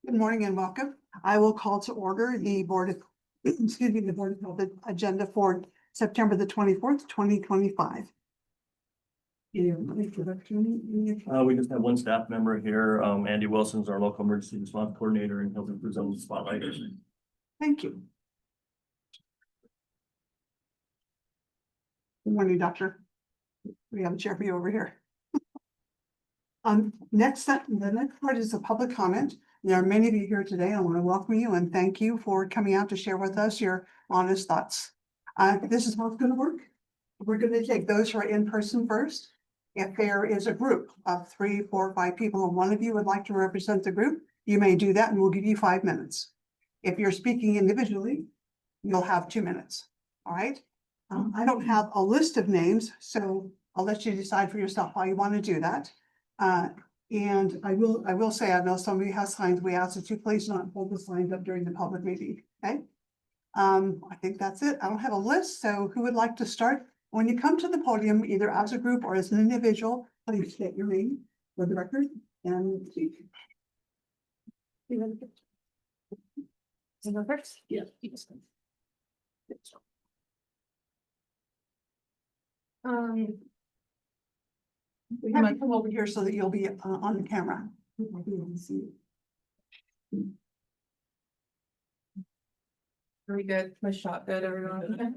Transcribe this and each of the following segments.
Good morning and welcome. I will call to order the Board of, excuse me, the Board of Health agenda for September the 24th, 2025. We just have one staff member here. Andy Wilson's our local emergency response coordinator, and he'll be presenting the spotlight. Thank you. Good morning, Doctor. We have a chair for you over here. The next part is a public comment. There are many of you here today. I want to welcome you and thank you for coming out to share with us your honest thoughts. This is how it's going to work. We're going to take those who are in person first. If there is a group of 3, 4, 5 people and one of you would like to represent the group, you may do that and we'll give you 5 minutes. If you're speaking individually, you'll have 2 minutes. All right. I don't have a list of names, so I'll let you decide for yourself how you want to do that. And I will say, I know somebody has signs. We ask that you please not hold the signs up during the public meeting. Okay. I think that's it. I don't have a list. So who would like to start? When you come to the podium, either as a group or as an individual, please state your name for the record and speak. Yeah. We have you come over here so that you'll be on the camera. Very good. My shot good, everyone.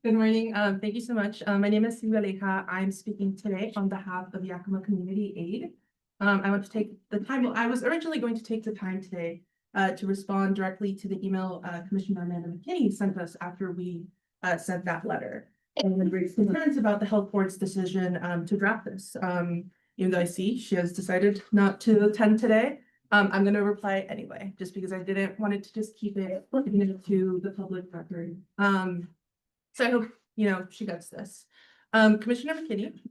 Good morning. Thank you so much. My name is Lilian. I'm speaking today on behalf of Yakima Community Aid. I want to take the time. I was originally going to take the time today to respond directly to the email Commissioner Magee sent us after we sent that letter. And then raised concerns about the health board's decision to draft this. Even though I see she has decided not to attend today, I'm going to reply anyway, just because I didn't want it to just keep it to the public record. So I hope, she gets this. Commissioner Magee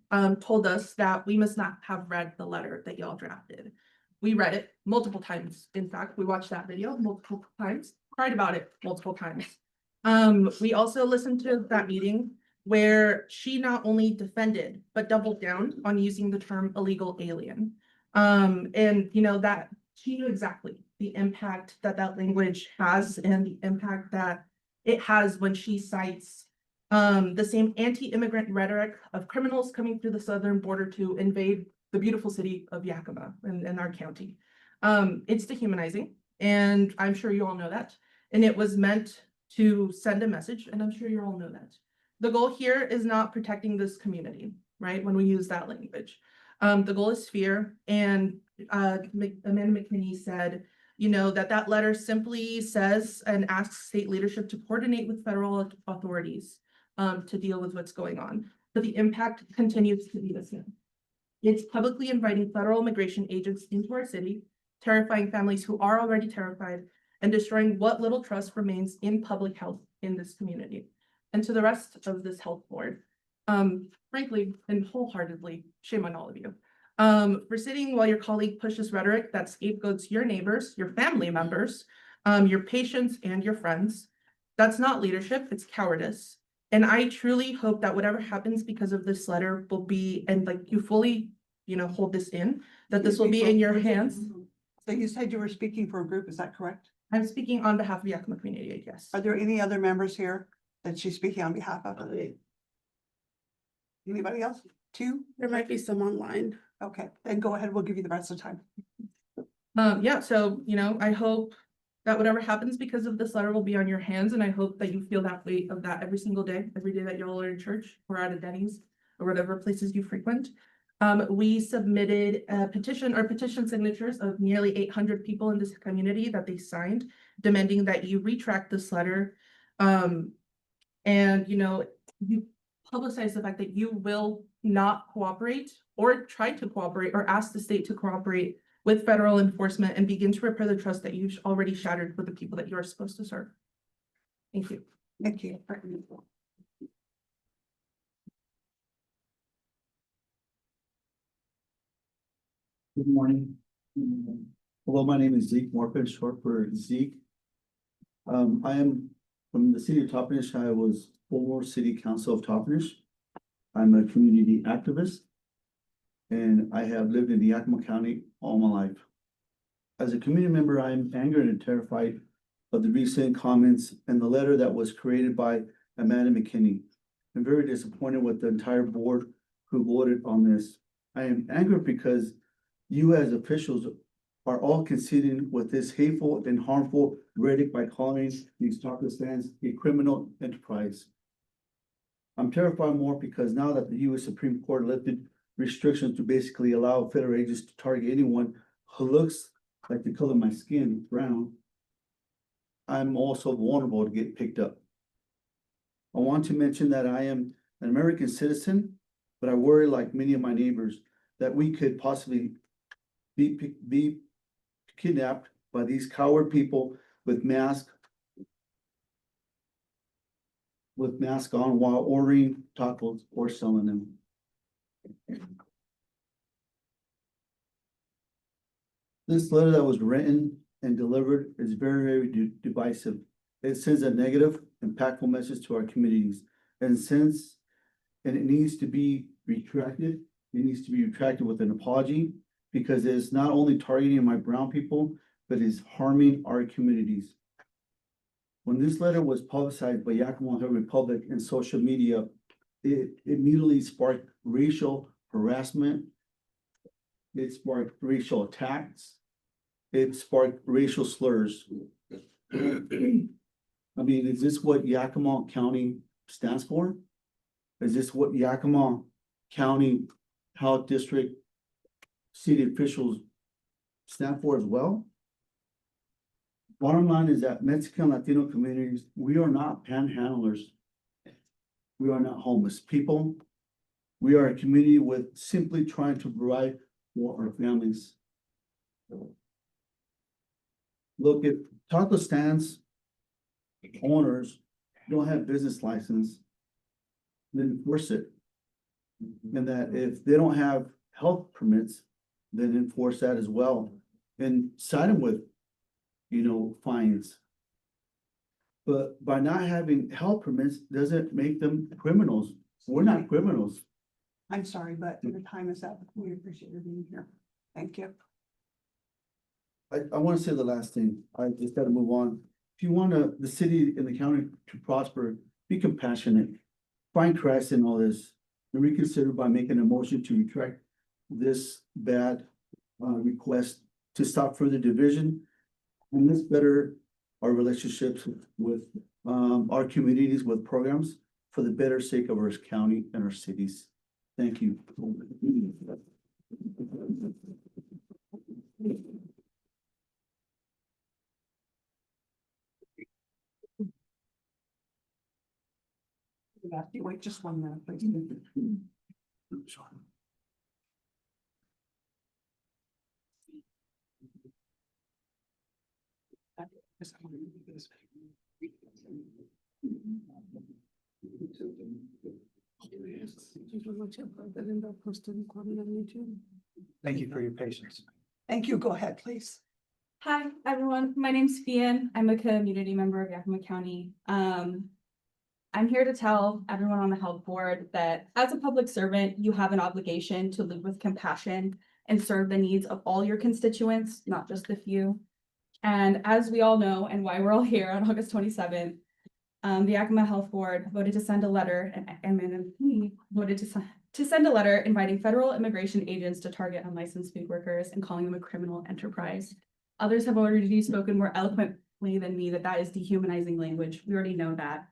told us that we must not have read the letter that y'all drafted. We read it multiple times. In fact, we watched that video multiple times, cried about it multiple times. We also listened to that meeting where she not only defended, but doubled down on using the term illegal alien. And that she knew exactly the impact that language has and the impact that it has when she cites the same anti-immigrant rhetoric of criminals coming through the southern border to invade the beautiful city of Yakima in our county. It's dehumanizing, and I'm sure you all know that. And it was meant to send a message, and I'm sure you all know that. The goal here is not protecting this community, right? When we use that language, the goal is fear. And Amanda McKinney said, that letter simply says and asks state leadership to coordinate with federal authorities to deal with what's going on. But the impact continues to be the same. It's publicly inviting federal immigration agents into our city, terrifying families who are already terrified, and destroying what little trust remains in public health in this community. And to the rest of this health board, frankly and wholeheartedly, shame on all of you for sitting while your colleague pushes rhetoric that scapegoats your neighbors, your family members, your patients, and your friends. That's not leadership, it's cowardice. And I truly hope that whatever happens because of this letter will be, and you fully, hold this in, that this will be in your hands. So you said you were speaking for a group, is that correct? I'm speaking on behalf of Yakima Community Aid, yes. Are there any other members here that she's speaking on behalf of? Anybody else? 2? There might be some online. Okay, then go ahead. We'll give you the rest of the time. Yeah, so, I hope that whatever happens because of this letter will be on your hands. And I hope that you feel that weight of that every single day, every day that y'all are in church or at a Denny's or whatever places you frequent. We submitted a petition signatures of nearly 800 people in this community that they signed, demanding that you retract this letter. And, you publicize the fact that you will not cooperate or try to cooperate or ask the state to cooperate with federal enforcement and begin to repair the trust that you've already shattered with the people that you are supposed to serve. Thank you. Thank you. Good morning. Hello, my name is Zeke Morphin, short for Zeke. I am from the city of Toppenish. I was former city council of Toppenish. I'm a community activist. and I have lived in Yakima County all my life. As a community member, I am angered and terrified of the recent comments and the letter that was created by Amanda McKinney. I'm very disappointed with the entire board who voted on this. I am angered because you as officials are all conceding with this hateful and harmful rhetoric by calling these taco stands a criminal enterprise. I'm terrified more because now that the US Supreme Court lifted restrictions to basically allow federal agents to target anyone who looks like the color of my skin, brown, I'm also vulnerable to get picked up. I want to mention that I am an American citizen, but I worry, like many of my neighbors, that we could possibly be kidnapped by these coward people with masks on while ordering tacos or selling them. This letter that was written and delivered is very divisive. It sends a negative, impactful message to our communities. And it needs to be retracted. It needs to be retracted with an apology because it's not only targeting my brown people, but is harming our communities. When this letter was publicized by Yakima Republic and social media, it immediately sparked racial harassment. It sparked racial attacks. It sparked racial slurs. I mean, is this what Yakima County stands for? Is this what Yakima County Health District city officials stand for as well? Bottom line is that Mexican Latino communities, we are not panhandlers. We are not homeless people. We are a community with simply trying to provide for our families. Look, if taco stands owners don't have business license, then enforce it. And that if they don't have health permits, then enforce that as well. And cite them with, fines. But by not having health permits doesn't make them criminals. We're not criminals. I'm sorry, but your time is up. We appreciate you being here. Thank you. I want to say the last thing. I just got to move on. If you want the city and the county to prosper, be compassionate. Find Christ in all this and reconsider by making a motion to retract this bad request to stop further division. And let's better our relationships with our communities with programs for the better sake of our county and our cities. Thank you. Wait just 1 minute, please. Thank you for your patience. Thank you. Go ahead, please. Hi, everyone. My name's Fian. I'm a community member of Yakima County. I'm here to tell everyone on the health board that as a public servant, you have an obligation to lead with compassion and serve the needs of all your constituents, not just the few. And as we all know, and why we're all here on August 27th, the Yakima Health Board voted to send a letter and voted to send a letter inviting federal immigration agents to target unlicensed food workers and calling them a criminal enterprise. Others have already spoken more eloquently than me that is dehumanizing language. We already know that.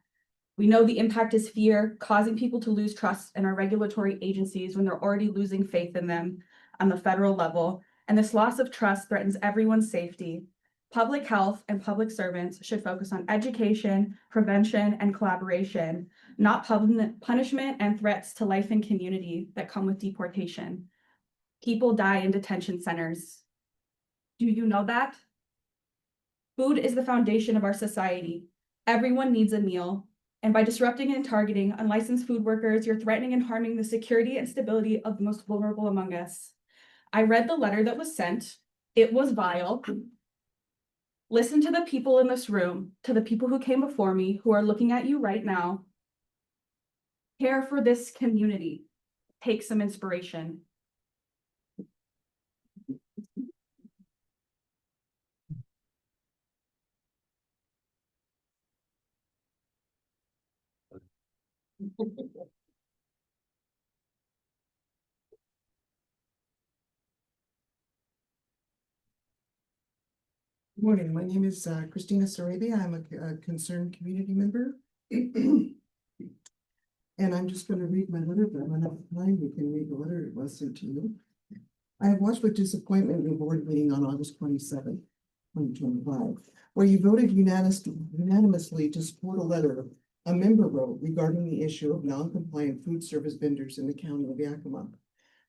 We know the impact is fear, causing people to lose trust in our regulatory agencies when they're already losing faith in them on the federal level. And this loss of trust threatens everyone's safety. Public health and public servants should focus on education, prevention, and collaboration, not punishment and threats to life and community that come with deportation. People die in detention centers. Do you know that? Food is the foundation of our society. Everyone needs a meal. And by disrupting and targeting unlicensed food workers, you're threatening and harming the security and stability of the most vulnerable among us. I read the letter that was sent. It was vile. Listen to the people in this room, to the people who came before me, who are looking at you right now. Care for this community. Take some inspiration. Morning, my name is Christina Sarabia. I'm a concerned community member. And I'm just gonna read my letter, but when I have time, we can read the letter it was sent to you. I have watched with disappointment your board meeting on August 27th, 2025, where you voted unanimously to support a letter a member wrote regarding the issue of non-compliant food service vendors in the county of Yakima,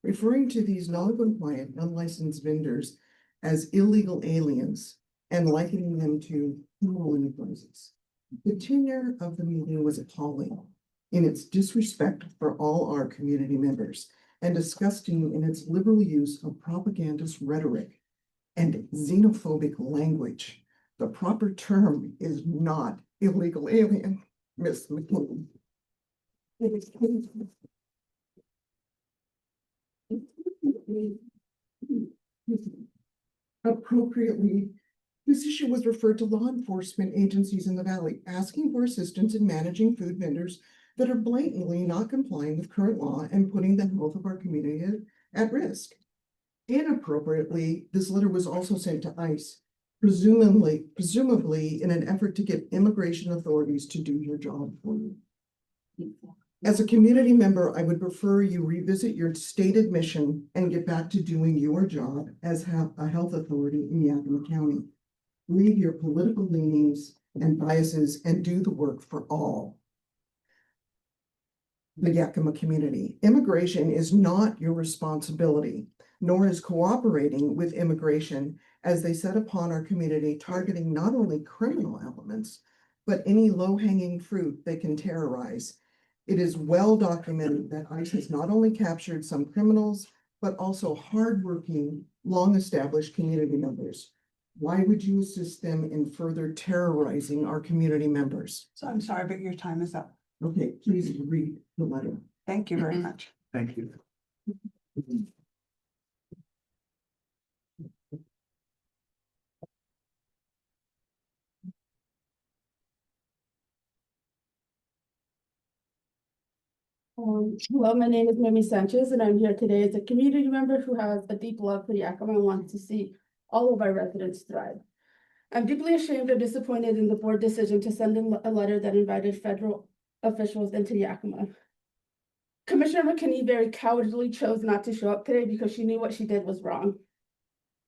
referring to these non-compliant, unlicensed vendors as illegal aliens and likening them to criminal enterprises. The tenor of the meeting was appalling in its disrespect for all our community members and disgusting in its liberal use of propagandist rhetoric and xenophobic language. The proper term is not illegal alien, Miss McKinney. It is appropriately, this issue was referred to law enforcement agencies in the valley, asking for assistance in managing food vendors that are blatantly not complying with current law and putting the health of our community at risk. Inappropriately, this letter was also sent to ICE, presumably in an effort to get immigration authorities to do your job for you. As a community member, I would prefer you revisit your stated mission and get back to doing your job as a health authority in Yakima County. Leave your political leanings and biases and do the work for all the Yakima community. Immigration is not your responsibility, nor is cooperating with immigration as they set upon our community, targeting not only criminal elements, but any low-hanging fruit they can terrorize. It is well documented that ICE has not only captured some criminals, but also hardworking, long-established community members. Why would you assist them in further terrorizing our community members? So I'm sorry, but your time is up. Okay, please read the letter. Thank you very much. Thank you. Hello, my name is Mimi Sanchez, and I'm here today as a community member who has a deep love for Yakima and wants to see all of our residents thrive. I'm deeply ashamed and disappointed in the board decision to send in a letter that invited federal officials into Yakima. Commissioner McKinney very cowardly chose not to show up today because she knew what she did was wrong.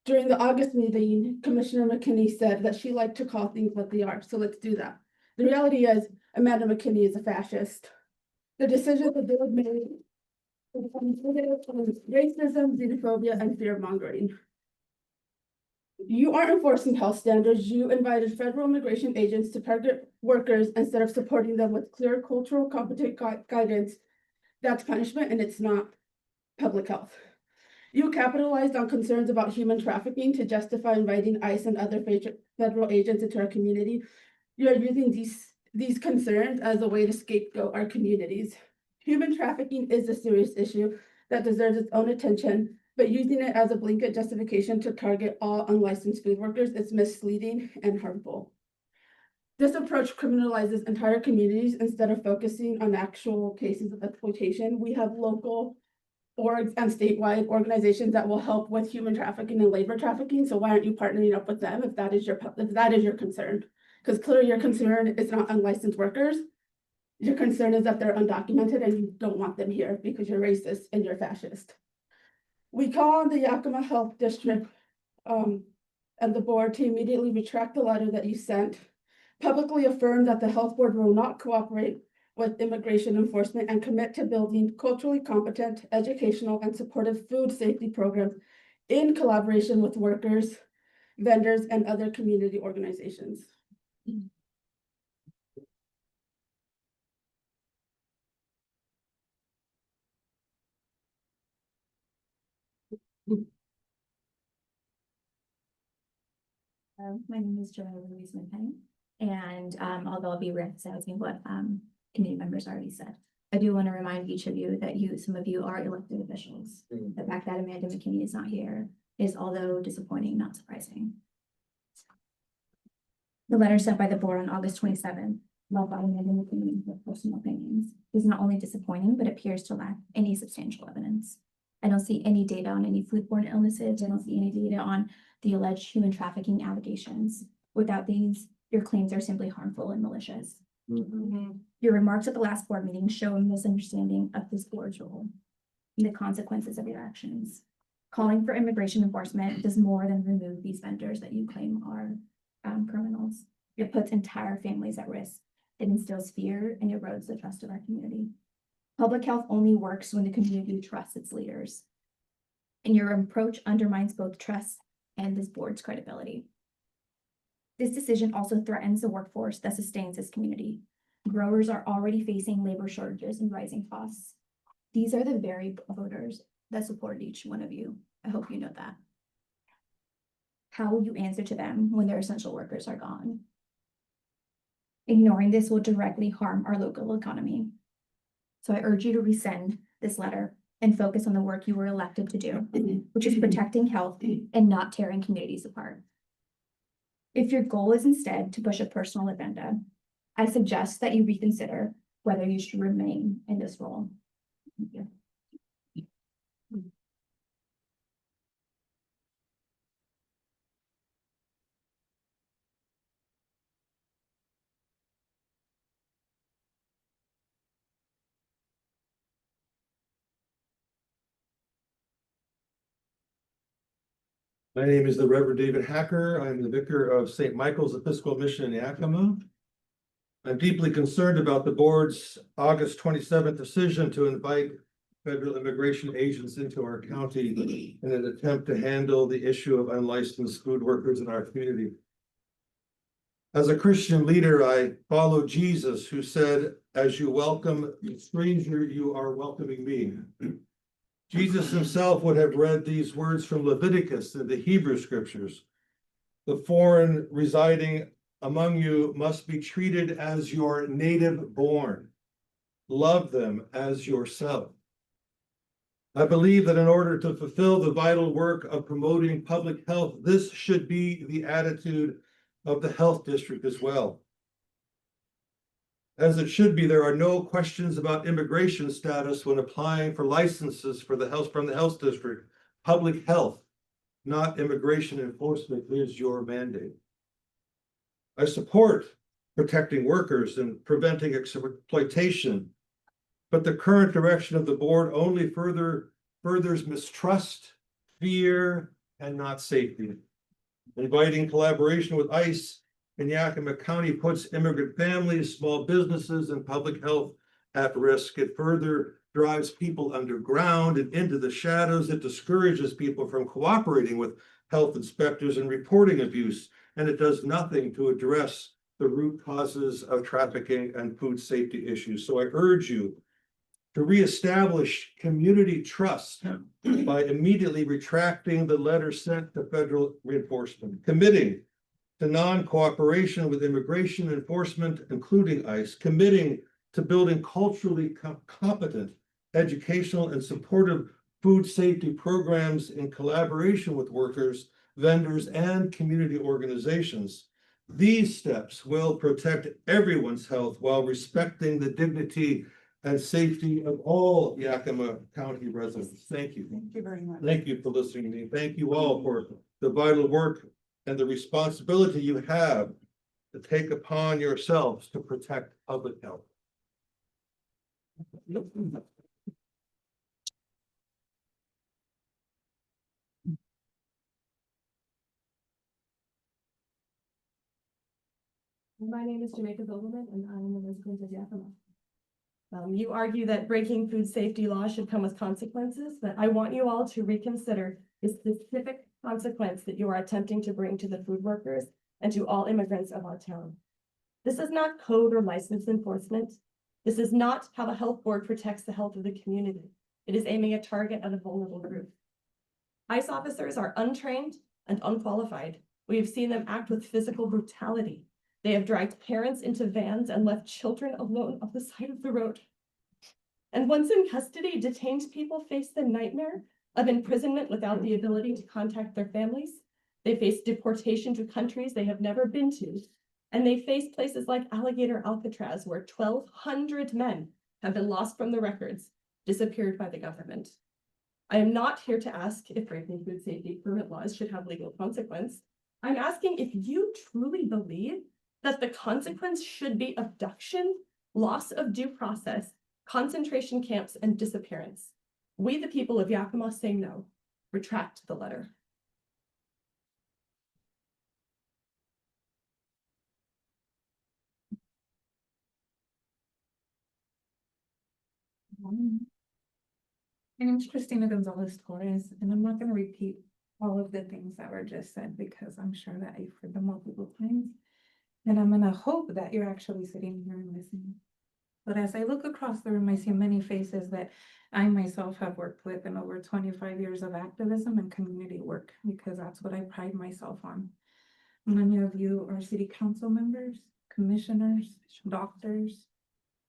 During the August meeting, Commissioner McKinney said that she liked to call things what they are, so let's do that. The reality is Amanda McKinney is a fascist. The decision the board made racism, xenophobia, and fear-mongering. You aren't enforcing health standards. You invited federal immigration agents to target workers instead of supporting them with clear cultural competent guidance. That's punishment, and it's not public health. You capitalized on concerns about human trafficking to justify inviting ICE and other federal agents into our community. You are using these concerns as a way to scapegoat our communities. Human trafficking is a serious issue that deserves its own attention, but using it as a blanket justification to target all unlicensed food workers is misleading and harmful. This approach criminalizes entire communities instead of focusing on actual cases of exploitation. We have local orgs and statewide organizations that will help with human trafficking and labor trafficking. So why aren't you partnering up with them if that is your concern? Because clearly your concern is not unlicensed workers. Your concern is that they're undocumented and you don't want them here because you're racist and you're fascist. We call on the Yakima Health District and the board to immediately retract the letter that you sent, publicly affirm that the health board will not cooperate with immigration enforcement and commit to building culturally competent, educational, and supportive food safety programs in collaboration with workers, vendors, and other community organizations. My name is Joanna Louise McKinney, and although I'll be reemphasizing what community members already said, I do want to remind each of you that some of you are elected officials. The fact that Amanda McKinney is not here is, although disappointing, not surprising. The letter sent by the board on August 27th led by men in the community with personal opinions, is not only disappointing, but appears to lack any substantial evidence. I don't see any data on any foodborne illnesses. I don't see any data on the alleged human trafficking allegations. Without these, your claims are simply harmful and malicious. Your remarks at the last board meeting show a misunderstanding of this board's role and the consequences of your actions. Calling for immigration enforcement does more than remove these vendors that you claim are criminals. It puts entire families at risk. It instills fear and erodes the trust of our community. Public health only works when the community trusts its leaders. And your approach undermines both trust and this board's credibility. This decision also threatens the workforce that sustains this community. Growers are already facing labor shortages and rising costs. These are the very voters that support each one of you. I hope you know that. How will you answer to them when their essential workers are gone? Ignoring this will directly harm our local economy. So I urge you to rescind this letter and focus on the work you were elected to do, which is protecting health and not tearing communities apart. If your goal is instead to push a personal agenda, I suggest that you reconsider whether you should remain in this role. Thank you. My name is the Reverend David Hacker. I'm the vicar of St. Michael's Episcopal Mission in Yakima. I'm deeply concerned about the board's August 27th decision to invite federal immigration agents into our county in an attempt to handle the issue of unlicensed food workers in our community. As a Christian leader, I follow Jesus, who said, "As you welcome a stranger, you are welcoming me." Jesus himself would have read these words from Leviticus in the Hebrew scriptures. The foreign residing among you must be treated as your native born. Love them as yourself. I believe that in order to fulfill the vital work of promoting public health, this should be the attitude of the health district as well. As it should be, there are no questions about immigration status when applying for licenses for the health from the health district. Public health, not immigration enforcement, is your mandate. I support protecting workers and preventing exploitation, but the current direction of the board only furthers mistrust, fear, and not safety. Inviting collaboration with ICE in Yakima County puts immigrant families, small businesses, and public health at risk. It further drives people underground and into the shadows. It discourages people from cooperating with health inspectors and reporting abuse, and it does nothing to address the root causes of trafficking and food safety issues. So I urge you to reestablish community trust by immediately retracting the letter sent to federal reinforcement, committing to non-cooperation with immigration enforcement, including ICE, committing to building culturally competent educational and supportive food safety programs in collaboration with workers, vendors, and community organizations. These steps will protect everyone's health while respecting the dignity and safety of all Yakima County residents. Thank you. Thank you very much. Thank you for listening to me. Thank you all for the vital work and the responsibility you have to take upon yourselves to protect public health. My name is Jamaica Vogelman, and I'm a resident of Yakima. You argue that breaking food safety laws should come with consequences, but I want you all to reconsider the specific consequence that you are attempting to bring to the food workers and to all immigrants of our town. This is not code or license enforcement. This is not how the health board protects the health of the community. It is aiming a target at a vulnerable group. ICE officers are untrained and unqualified. We have seen them act with physical brutality. They have dragged parents into vans and left children alone off the side of the road. And once in custody, detained people face the nightmare of imprisonment without the ability to contact their families. They face deportation to countries they have never been to, And they face places like Alligator Alcatraz, where 1,200 men have been lost from the records, disappeared by the government. I am not here to ask if breaking food safety permit laws should have legal consequence. I'm asking if you truly believe that the consequence should be abduction, loss of due process, concentration camps, and disappearance. We, the people of Yakima, say no. Retract the letter. My name is Christina Gonzalez Torres, and I'm not gonna repeat all of the things that were just said because I'm sure that you've heard them multiple times. And I'm gonna hope that you're actually sitting here and listening. But as I look across the room, I see many faces that I myself have worked with in over 25 years of activism and community work, because that's what I pride myself on. Many of you are city council members, commissioners, doctors,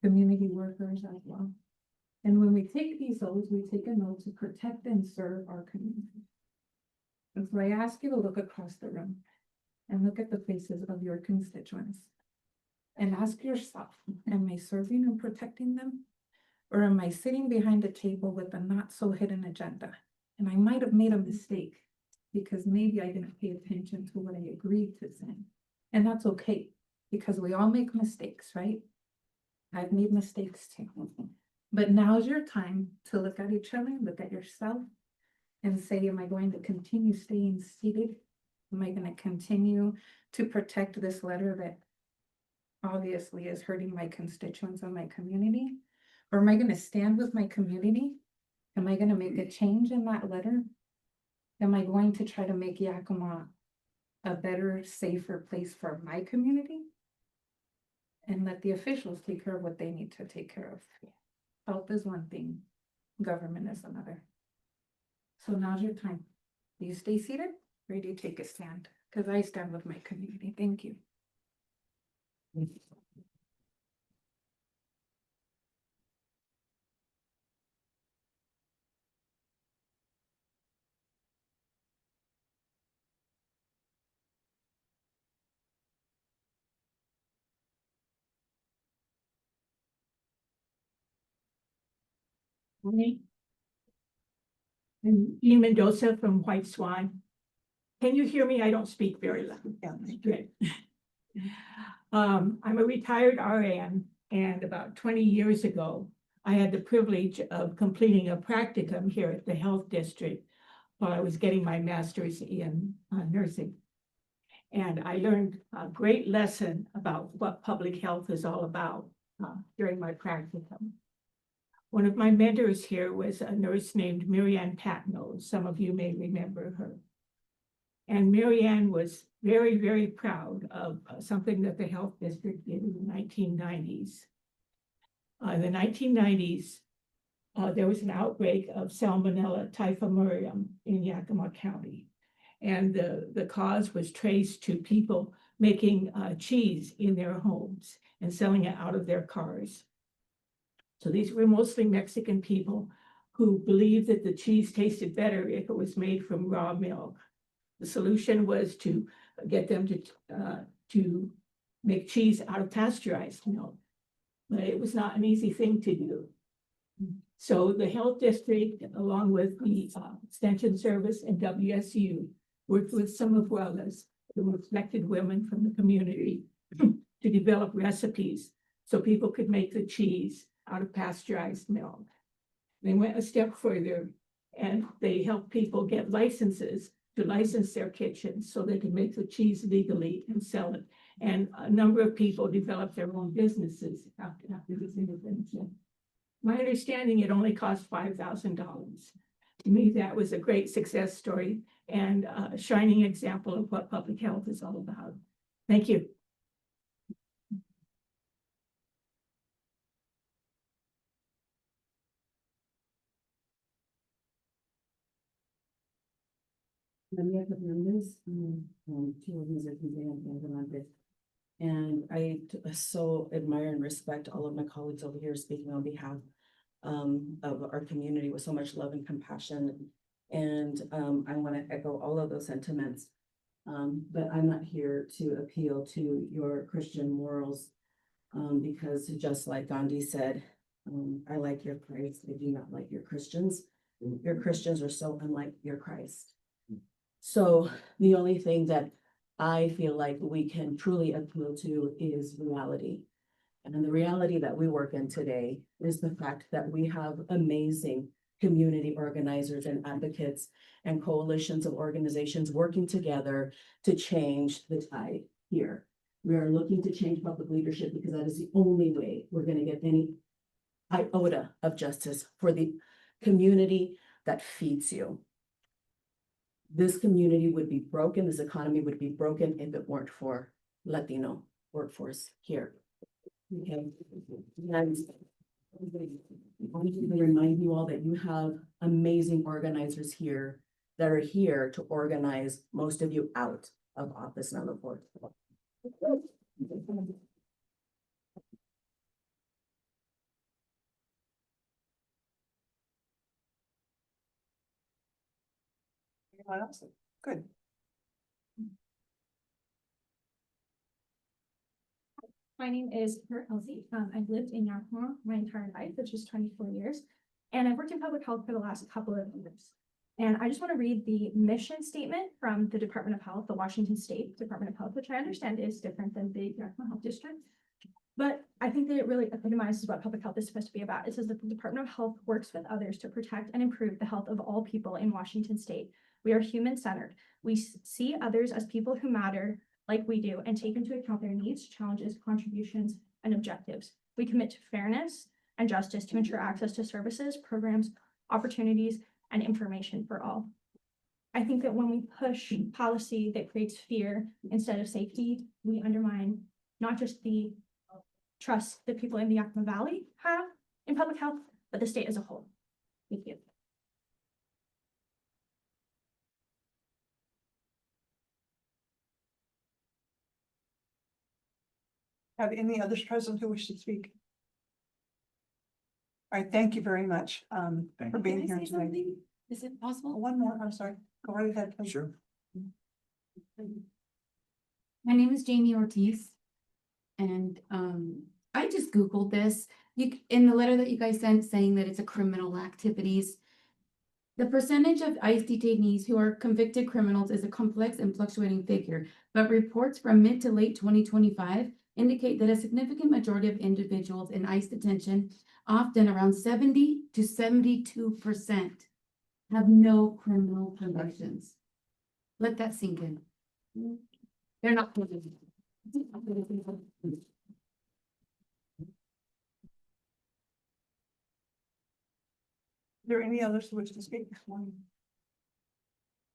community workers as well. And when we take these oaths, we take an oath to protect and serve our community. And so I ask you to look across the room and look at the faces of your constituents and ask yourself, am I serving and protecting them? Or am I sitting behind a table with a not so hidden agenda? And I might have made a mistake because maybe I didn't pay attention to what I agreed to say. And that's okay, because we all make mistakes, right? I've made mistakes too. But now's your time to look at each other, look at yourself, and say, am I going to continue staying seated? Am I going to continue to protect this letter that obviously is hurting my constituents and my community? Or am I going to stand with my community? Am I going to make a change in that letter? Am I going to try to make Yakima a better, safer place for my community? And let the officials take care of what they need to take care of. Health is one thing, government is another. So now's your time. Do you stay seated or do you take a stand? Because I stand with my community. Thank you. Me. And Lee Mendoza from White Swan. Can you hear me? I don't speak very loud. Yeah, good. I'm a retired RN, and about 20 years ago, I had the privilege of completing a practicum here at the health district while I was getting my master's in nursing. And I learned a great lesson about what public health is all about during my practicum. One of my mentors here was a nurse named Marianne Patno. Some of you may remember her. And Marianne was very, very proud of something that the health district did in the 1990s. In the 1990s, there was an outbreak of Salmonella typhimurium in Yakima County. And the cause was traced to people making cheese in their homes and selling it out of their cars. So these were mostly Mexican people who believed that the cheese tasted better if it was made from raw milk. The solution was to get them to make cheese out of pasteurized milk. But it was not an easy thing to do. So the health district, along with the extension service and WSU, worked with some of WELA's, the reflected women from the community, to develop recipes so people could make the cheese out of pasteurized milk. They went a step further and they helped people get licenses to license their kitchens so they could make the cheese legally and sell it. And a number of people developed their own businesses after this intervention. My understanding, it only cost $5,000. To me, that was a great success story and a shining example of what public health is all about. Thank you. Maria Hernandez, two organizations and I so admire and respect all of my colleagues over here speaking on behalf of our community with so much love and compassion. And I want to echo all of those sentiments. But I'm not here to appeal to your Christian morals. Because just like Gandhi said, I like your Christ, I do not like your Christians. Your Christians are so unlike your Christ. So the only thing that I feel like we can truly appeal to is reality. And the reality that we work in today is the fact that we have amazing community organizers and advocates and coalitions of organizations working together to change the tide here. We are looking to change public leadership because that is the only way we're going to get any iota of justice for the community that feeds you. This community would be broken, this economy would be broken if it weren't for Latino workforce here. Okay. And I want to remind you all that you have amazing organizers here that are here to organize most of you out of office and on the board. Anyone else? Good. My name is Elsie. I've lived in Yakima my entire life, which is 24 years, and I've worked in public health for the last couple of years. And I just want to read the mission statement from the Department of Health, the Washington State Department of Health, which I understand is different than the Yakima Health District. But I think that it really epitomizes what public health is supposed to be about. It says that the Department of Health works with others to protect and improve the health of all people in Washington State. We are human-centered. We see others as people who matter like we do and take into account their needs, challenges, contributions, and objectives. We commit to fairness and justice to ensure access to services, programs, opportunities, and information for all. I think that when we push policy that creates fear instead of safety, we undermine not just the trust that people in the Yakima Valley have in public health, but the state as a whole. Thank you. Have any others present who wish to speak? All right, thank you very much for being here tonight. Is it possible? One more, I'm sorry. Go right ahead, please. Sure. My name is Jamie Ortiz. And I just Googled this. In the letter that you guys sent saying that it's a criminal activities. The percentage of ICE detainees who are convicted criminals is a complex and fluctuating figure, but reports from mid to late 2025 indicate that a significant majority of individuals in ICE detention, often around 70 to 72%, have no criminal convictions. Let that sink in. They're not convicted. Are there any others who wish to speak this morning?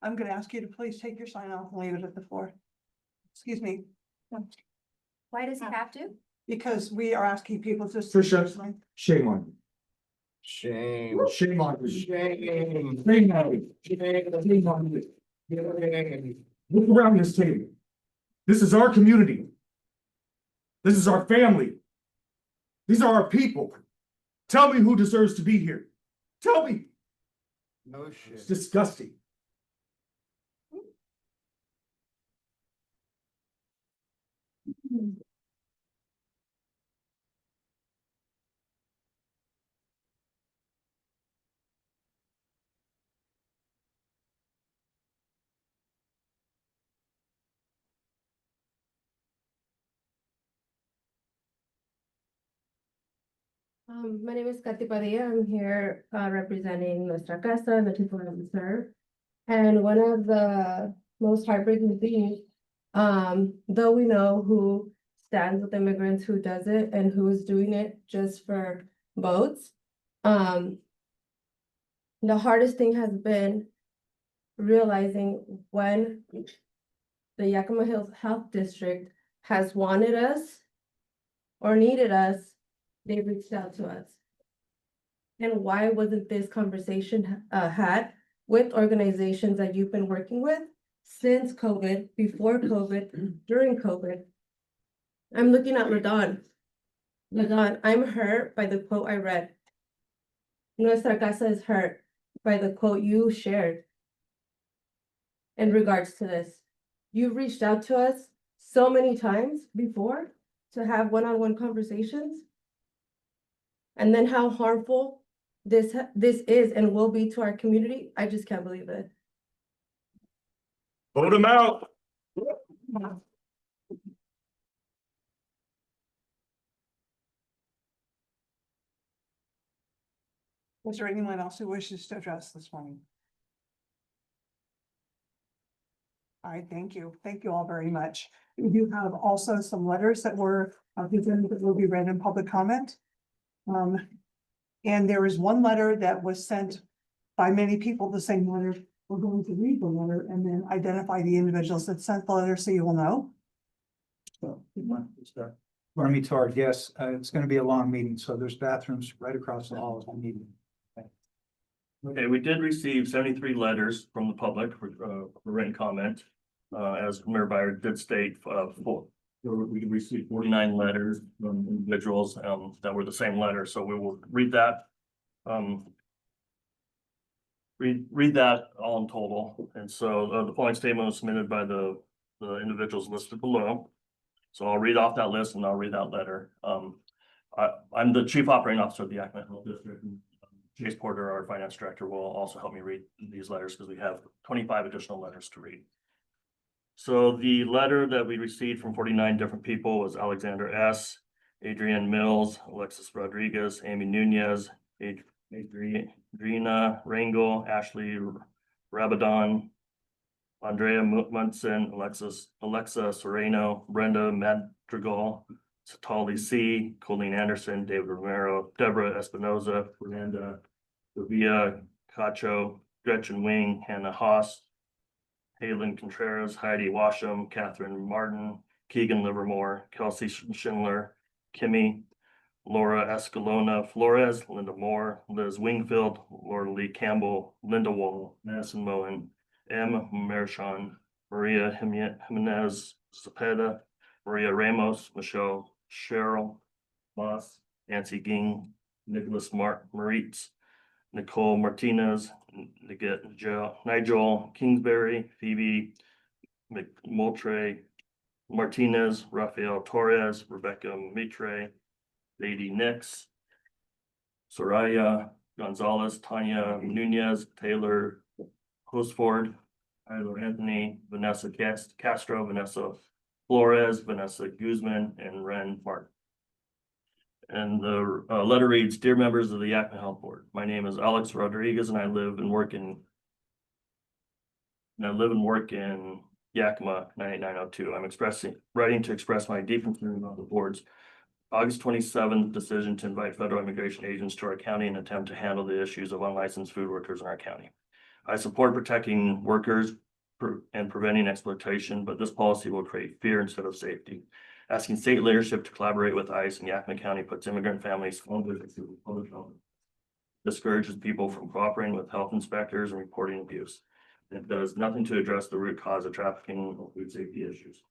I'm going to ask you to please take your sign off and leave it at the floor. Excuse me. Why does he have to? Because we are asking people to. Tricia, shame on you. Shame. Shame on you. Shame. Shame on you. Shame on you. Look around this table. This is our community. This is our family. These are our people. Tell me who deserves to be here. Tell me. No shit. It's disgusting. My name is Katy Padilla. I'm here representing Nuestra Casa and the people that we serve. And one of the most heartbreaking things, though we know who stands with immigrants, who does it, and who is doing it just for votes, the hardest thing has been realizing when the Yakima Hills Health District has wanted us or needed us, they reached out to us. And why wasn't this conversation had with organizations that you've been working with since COVID, before COVID, during COVID? I'm looking at Ladon. Ladon, I'm hurt by the quote I read. Nuestra Casa is hurt by the quote you shared in regards to this. you've reached out to us so many times before to have one-on-one conversations. And then how harmful this is and will be to our community. I just can't believe it. Vote him out. Was there anyone else who wishes to address this morning? All right, thank you. Thank you all very much. We do have also some letters that were presented that will be read in public comment. And there is one letter that was sent by many people, the same letter. We're going to read the letter and then identify the individuals that sent the letter so you will know. So, Army Tard, yes, it's gonna be a long meeting, so there's bathrooms right across the hall if we need them. Okay, we did receive 73 letters from the public for written comment. As Mayor Byer did state, we received 49 letters from individuals that were the same letter, so we will read that. Read that all in total, and so the following statement was submitted by the individuals listed below. So I'll read off that list and I'll read that letter. I'm the Chief Operating Officer of the Yakima Health District. And Chase Porter, our Finance Director, will also help me read these letters because we have 25 additional letters to read. So the letter that we received from 49 different people was Alexander S., Adrienne Mills, Alexis Rodriguez, Amy Nunez, Adriana Rangel, Ashley Rabadon, Andrea Munson, Alexa Sereno, Brenda Madrigal, Satali C, Colleen Anderson, David Romero, Deborah Espinoza, Fernanda Villa Cacho, Gretchen Wing, Hannah Haas, Halen Contreras, Heidi Washam, Catherine Martin, Keegan Livermore, Kelsey Schindler, Kimmy, Laura Escalona Flores, Linda Moore, Liz Wingfield, Laura Lee Campbell, Linda Wall, Madison Moen, M. Mershon, Maria Jimenez Cepeda, Maria Ramos, Michelle Cheryl Moss, Nancy Ging, Nicholas Maritz, Nicole Martinez, Nigel Kingsbury, Phoebe McMultre, Martinez, Rafael Torres, Rebecca Mitre, Lady Nix, Soraya Gonzalez, Tanya Nunez, Taylor Hosford, Tyler Anthony, Vanessa Castro, Vanessa Flores, Vanessa Guzman, and Ren Martin. And the letter reads, "Dear members of the Yakima Health Board, my name is Alex Rodriguez and I live and work in Yakima 98902. I'm writing to express my deep concern about the board's August 27th decision to invite federal immigration agents to our county and attempt to handle the issues of unlicensed food workers in our county. I support protecting workers and preventing exploitation, but this policy will create fear instead of safety. Asking state leadership to collaborate with ICE in Yakima County puts immigrant families to public health. Discourages people from cooperating with health inspectors and reporting abuse. It does nothing to address the root cause of trafficking or food safety issues.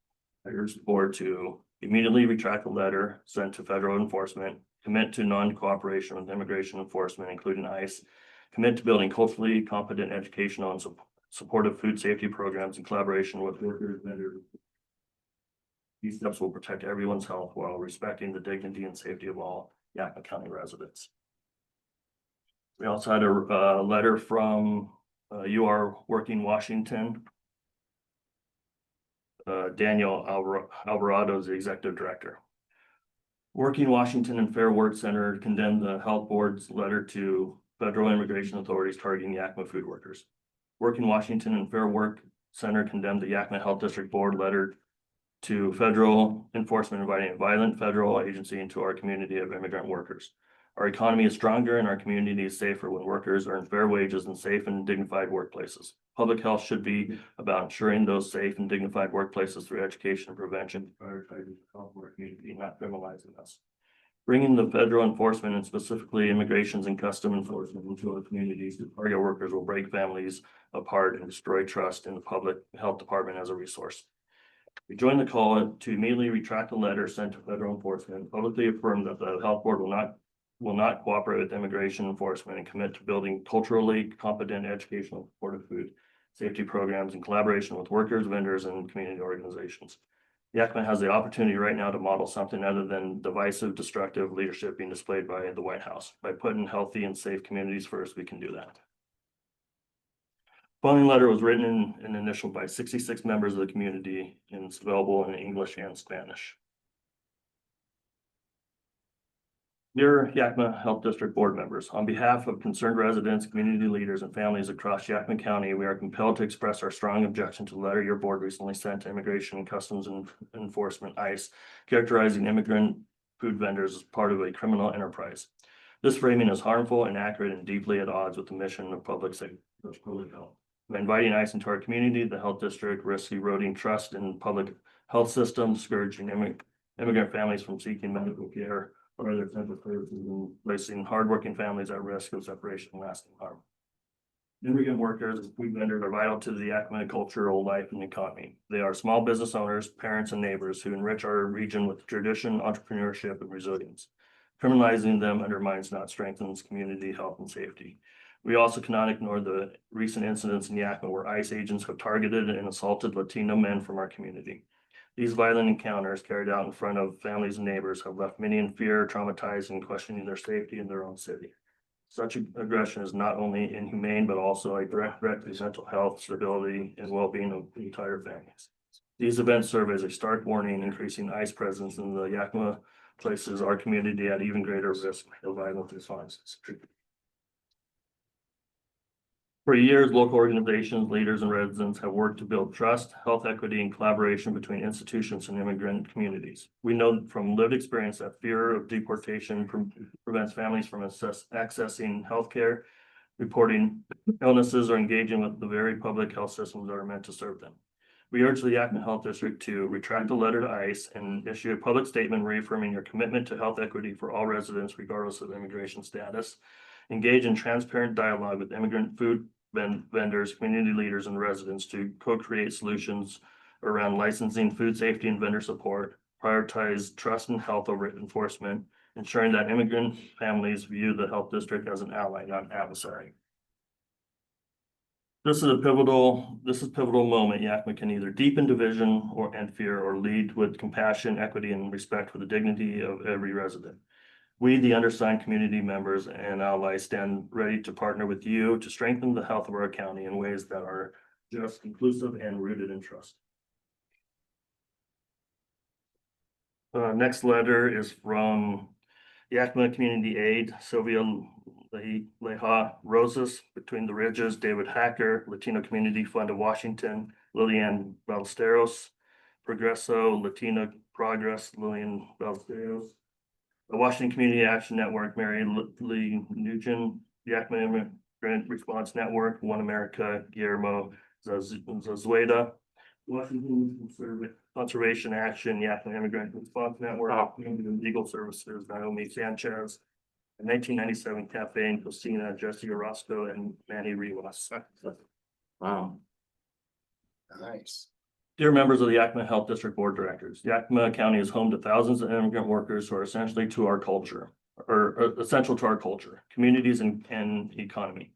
I urge the board to immediately retract the letter sent to federal enforcement, commit to non-cooperation with immigration enforcement, including ICE, commit to building culturally competent educational and supportive food safety programs in collaboration with workers, vendors. These steps will protect everyone's health while respecting the dignity and safety of all Yakima County residents." We also had a letter from UR Working Washington. Daniel Alvarez is the executive director. Working Washington and Fair Work Center condemned the health board's letter to federal immigration authorities targeting Yakima food workers. Working Washington and Fair Work Center condemned the Yakima Health District Board letter to federal enforcement inviting a violent federal agency into our community of immigrant workers. Our economy is stronger and our community is safer when workers earn fair wages and safe and dignified workplaces. Public health should be about ensuring those safe and dignified workplaces through education and prevention, prioritizing the health of our community, not criminalizing us. Bringing the federal enforcement and specifically immigrations and custom enforcement into our communities to target workers will break families apart and destroy trust in the public health department as a resource. We join the call to immediately retract the letter sent to federal enforcement, publicly affirm that the health board will not cooperate with immigration enforcement and commit to building culturally competent educational supportive food safety programs in collaboration with workers, vendors, and community organizations. Yakima has the opportunity right now to model something other than divisive, destructive leadership being displayed by the White House. By putting healthy and safe communities first, we can do that. Following letter was written and initialed by 66 members of the community and it's available in English and Spanish. Dear Yakima Health District Board members, on behalf of concerned residents, community leaders, and families across Yakima County, we are compelled to express our strong objection to the letter your board recently sent to Immigration and Customs Enforcement, ICE, characterizing immigrant food vendors as part of a criminal enterprise. This framing is harmful, inaccurate, and deeply at odds with the mission of public health. By inviting ICE into our community, the health district risks eroding trust in public health systems, discouraging immigrant families from seeking medical care or other essential services, and placing hardworking families at risk of separation and lasting harm. Immigrant workers and food vendors are vital to the Yakima cultural life and economy. They are small business owners, parents, and neighbors who enrich our region with tradition, entrepreneurship, and resilience. Criminalizing them undermines, not strengthens, community health and safety. We also cannot ignore the recent incidents in Yakima where ICE agents have targeted and assaulted Latino men from our community. These violent encounters carried out in front of families and neighbors have left many in fear, traumatized, and questioning their safety in their own city. Such aggression is not only inhumane, but also a direct threat to mental health, stability, and well-being of the entire families. These events serve as a stark warning, increasing ICE presence in the Yakima places our community at even greater risk of violent responses. For years, local organizations, leaders, and residents have worked to build trust, health equity, and collaboration between institutions and immigrant communities. We know from lived experience that fear of deportation prevents families from accessing healthcare, reporting illnesses, or engaging with the very public health systems that are meant to serve them. We urge the Yakima Health District to retract the letter to ICE and issue a public statement reaffirming your commitment to health equity for all residents regardless of immigration status. Engage in transparent dialogue with immigrant food vendors, community leaders, and residents to co-create solutions around licensing, food safety, and vendor support. Prioritize trust and health over enforcement, ensuring that immigrant families view the health district as an ally, not an adversary. This is pivotal moment. Yakima can either deepen division and fear, or lead with compassion, equity, and respect for the dignity of every resident. We, the undersigned community members and allies, stand ready to partner with you to strengthen the health of our county in ways that are just, inclusive, and rooted in trust. Next letter is from Yakima Community Aid, Sylvia Leha Rosas, Between the Ridges, David Hacker, Latino Community Fund of Washington, Lilian Ballesteros, Progreso, Latino Progress, Lilian Ballesteros, the Washington Community Action Network, Mary Lee Nugent, Yakima Immigrant Response Network, One America, Guillermo Zazueda, Washington Conservation Action, Yakima Immigrant Response Network, Legal Services, Naomi Sanchez, the 1997 Cafe in Cocina, Jesse Orozco, and Manny Rivas. Wow. Nice. Dear members of the Yakima Health District Board of Directors, Yakima County is home to thousands of immigrant workers who are essential to our culture, communities, and economy.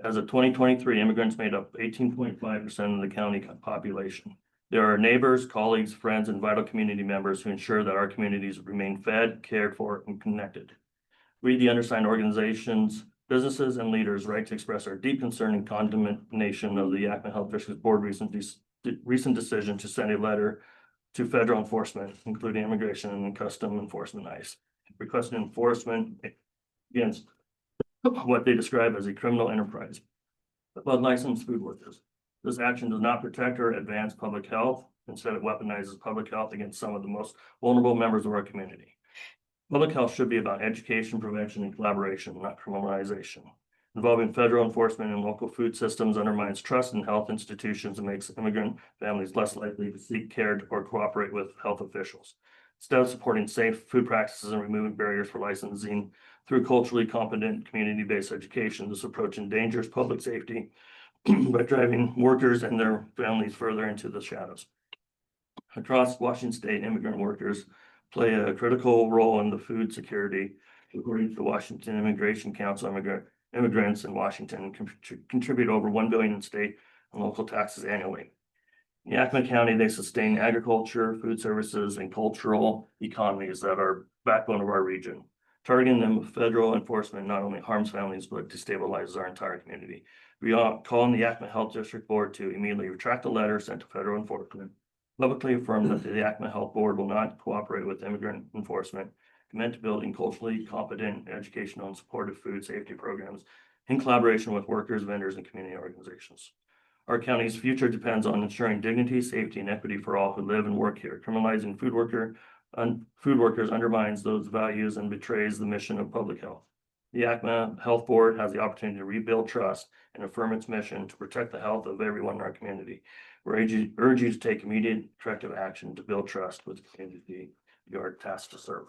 As of 2023, immigrants made up 18.5% of the county population. There are neighbors, colleagues, friends, and vital community members who ensure that our communities remain fed, cared for, and connected. We, the undersigned organizations, businesses, and leaders, write to express our deep concern and condemnation of the Yakima Health District Board recent decision to send a letter to federal enforcement, including Immigration and Customs Enforcement, ICE, requesting enforcement against what they describe as a criminal enterprise of unlicensed food workers. This action does not protect or advance public health. Instead, it weaponizes public health against some of the most vulnerable members of our community. Public health should be about education, prevention, and collaboration, not criminalization. Involving federal enforcement and local food systems undermines trust in health institutions and makes immigrant families less likely to seek care or cooperate with health officials. Instead of supporting safe food practices and removing barriers for licensing through culturally competent, community-based education, this approach endangers public safety by driving workers and their families further into the shadows. Across Washington State, immigrant workers play a critical role in the food security. According to the Washington Immigration Council, immigrants in Washington contribute over $1 billion in state and local taxes annually. In Yakima County, they sustain agriculture, food services, and cultural economies that are backbone of our region. Targeting them with federal enforcement not only harms families, but destabilizes our entire community. We are calling the Yakima Health District Board to immediately retract the letter sent to federal enforcement, publicly affirm that the Yakima Health Board will not cooperate with immigrant enforcement, commit to building culturally competent, educational, and supportive food safety programs in collaboration with workers, vendors, and community organizations. Our county's future depends on ensuring dignity, safety, and equity for all who live and work here. Criminalizing food workers undermines those values and betrays the mission of public health. The Yakima Health Board has the opportunity to rebuild trust and affirm its mission to protect the health of everyone in our community. We urge you to take immediate corrective action to build trust with the community you are tasked to serve.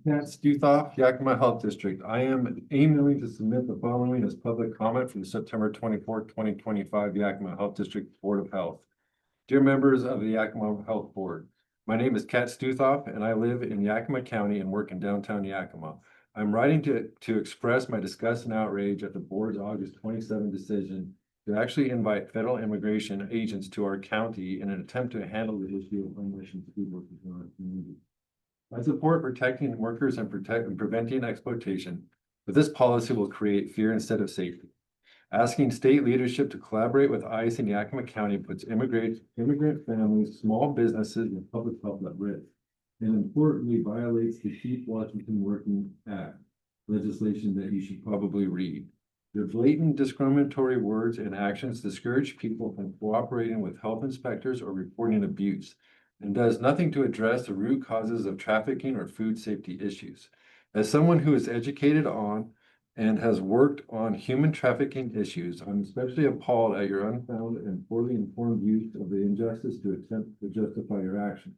That's Duthoff, Yakima Health District. I am aiming to submit the following as public comment from the September 24th, 2025 Yakima Health District Board of Health. Dear members of the Yakima Health Board, my name is Kat Stuthoff and I live in Yakima County and work in downtown Yakima. I'm writing to express my disgust and outrage at the board's August 27 decision to actually invite federal immigration agents to our county in an attempt to handle the issue of unlicensed food workers in our community. I support protecting workers and preventing exploitation, but this policy will create fear instead of safety. Asking state leadership to collaborate with ICE in Yakima County puts immigrant families, small businesses, and public health at risk, and importantly violates the Keep Washington Working Act, legislation that you should probably read. Their blatant discriminatory words and actions discourage people from cooperating with health inspectors or reporting abuse, and does nothing to address the root causes of trafficking or food safety issues. As someone who is educated on and has worked on human trafficking issues, I'm especially appalled at your unfounded and poorly informed use of the injustice to attempt to justify your actions.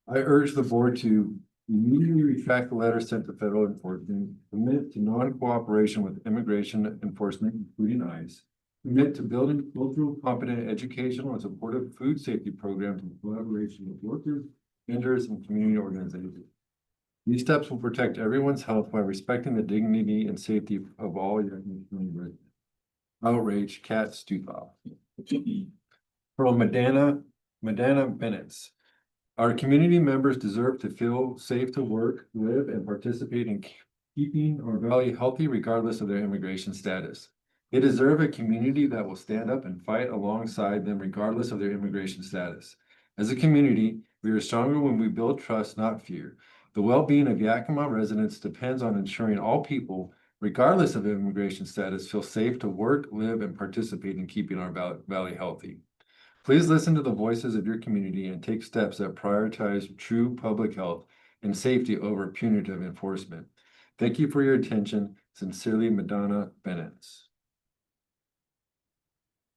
I urge the board to immediately retract the letter sent to federal enforcement, commit to non-cooperation with immigration enforcement, including ICE, commit to building cultural, competent, educational, and supportive food safety programs in collaboration with workers, vendors, and community organizations. These steps will protect everyone's health while respecting the dignity and safety of all Yakima County residents. Outrage, Kat Stuthoff. From Madana Bennett's. Our community members deserve to feel safe to work, live, and participate in keeping our valley healthy regardless of their immigration status. They deserve a community that will stand up and fight alongside them regardless of their immigration status. As a community, we are stronger when we build trust, not fear. The well-being of Yakima residents depends on ensuring all people, regardless of immigration status, feel safe to work, live, and participate in keeping our valley healthy. Please listen to the voices of your community and take steps that prioritize true public health and safety over punitive enforcement. Thank you for your attention. Sincerely, Madonna Bennett.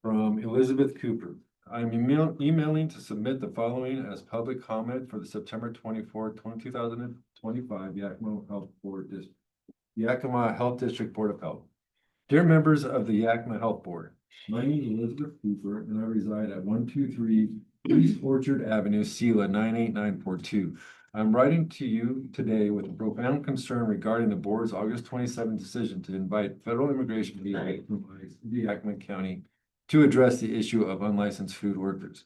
From Elizabeth Cooper. I'm emailing to submit the following as public comment for the September 24, 2025 Yakima Health Board District. Yakima Health District Board of Health. Dear members of the Yakima Health Board, my name is Elizabeth Cooper and I reside at 123 East Orchard Avenue, SELA 98942. I'm writing to you today with a profound concern regarding the board's August 27 decision to invite federal immigration agents from ICE into Yakima County to address the issue of unlicensed food workers.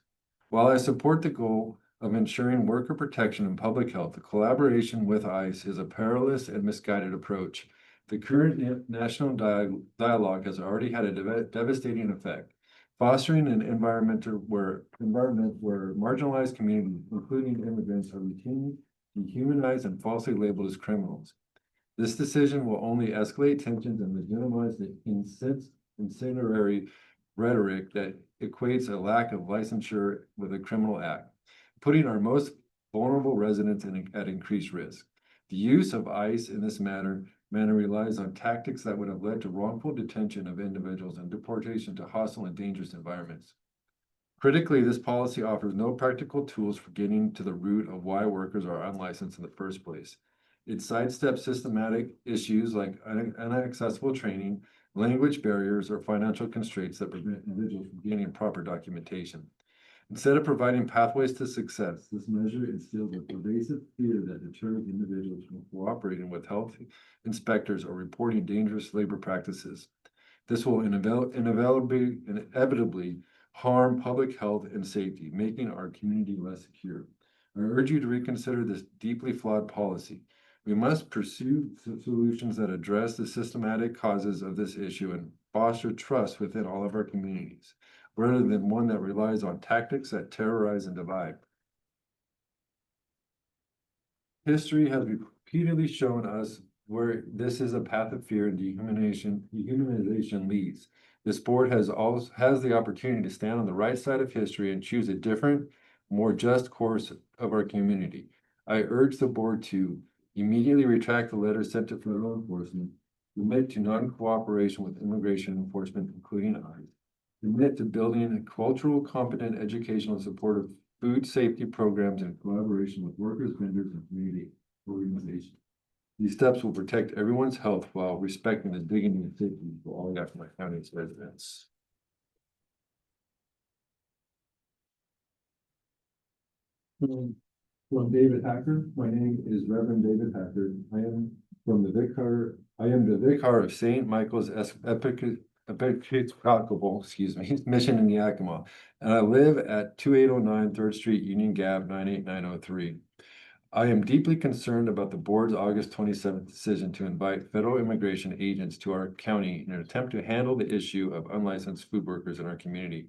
While I support the goal of ensuring worker protection and public health, the collaboration with ICE is a perilous and misguided approach. The current national dialogue has already had a devastating effect, fostering an environment where marginalized communities, including immigrants, are routinely dehumanized and falsely labeled as criminals. This decision will only escalate tensions and legitimize the incendiary rhetoric that equates a lack of licensure with a criminal act, putting our most vulnerable residents at increased risk. The use of ICE in this manner relies on tactics that would have led to wrongful detention of individuals and deportation to hostile and dangerous environments. Critically, this policy offers no practical tools for getting to the root of why workers are unlicensed in the first place. It sidesteps systematic issues like inaccessible training, language barriers, or financial constraints that prevent individuals from gaining proper documentation. Instead of providing pathways to success, this measure instills a pervasive fear that deters individuals from cooperating with health inspectors or reporting dangerous labor practices. This will inevitably harm public health and safety, making our community less secure. I urge you to reconsider this deeply flawed policy. We must pursue solutions that address the systematic causes of this issue and foster trust within all of our communities, rather than one that relies on tactics that terrorize and divide. History has repeatedly shown us where this is a path of fear and dehumanization leads. This board has the opportunity to stand on the right side of history and choose a different, more just course of our community. I urge the board to immediately retract the letter sent to federal enforcement, commit to non-cooperation with immigration enforcement, including ICE, commit to building a cultural, competent, educational, supportive food safety programs in collaboration with workers, vendors, and community organizations. These steps will protect everyone's health while respecting the dignity and safety for all Yakima County's residents. From David Hacker. My name is Reverend David Hacker. I am the vicar of St. Michael's Episcopal, Mission in Yakima, and I live at 2809 3rd Street, Union Gap, 98903. I am deeply concerned about the board's August 27th decision to invite federal immigration agents to our county in an attempt to handle the issue of unlicensed food workers in our community.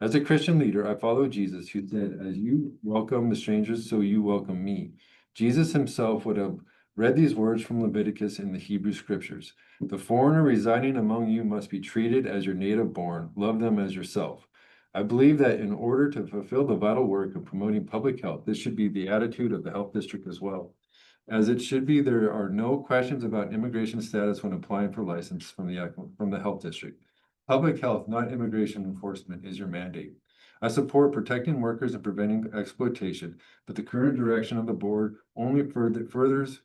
As a Christian leader, I follow Jesus, who said, "As you welcome the strangers, so you welcome me." Jesus himself would have read these words from Leviticus in the Hebrew scriptures. "The foreigner residing among you must be treated as your native born. Love them as yourself." I believe that in order to fulfill the vital work of promoting public health, this should be the attitude of the health district as well. As it should be, there are no questions about immigration status when applying for license from the health district. Public health, not immigration enforcement, is your mandate. I support protecting workers and preventing exploitation, but the current direction of the board only furthers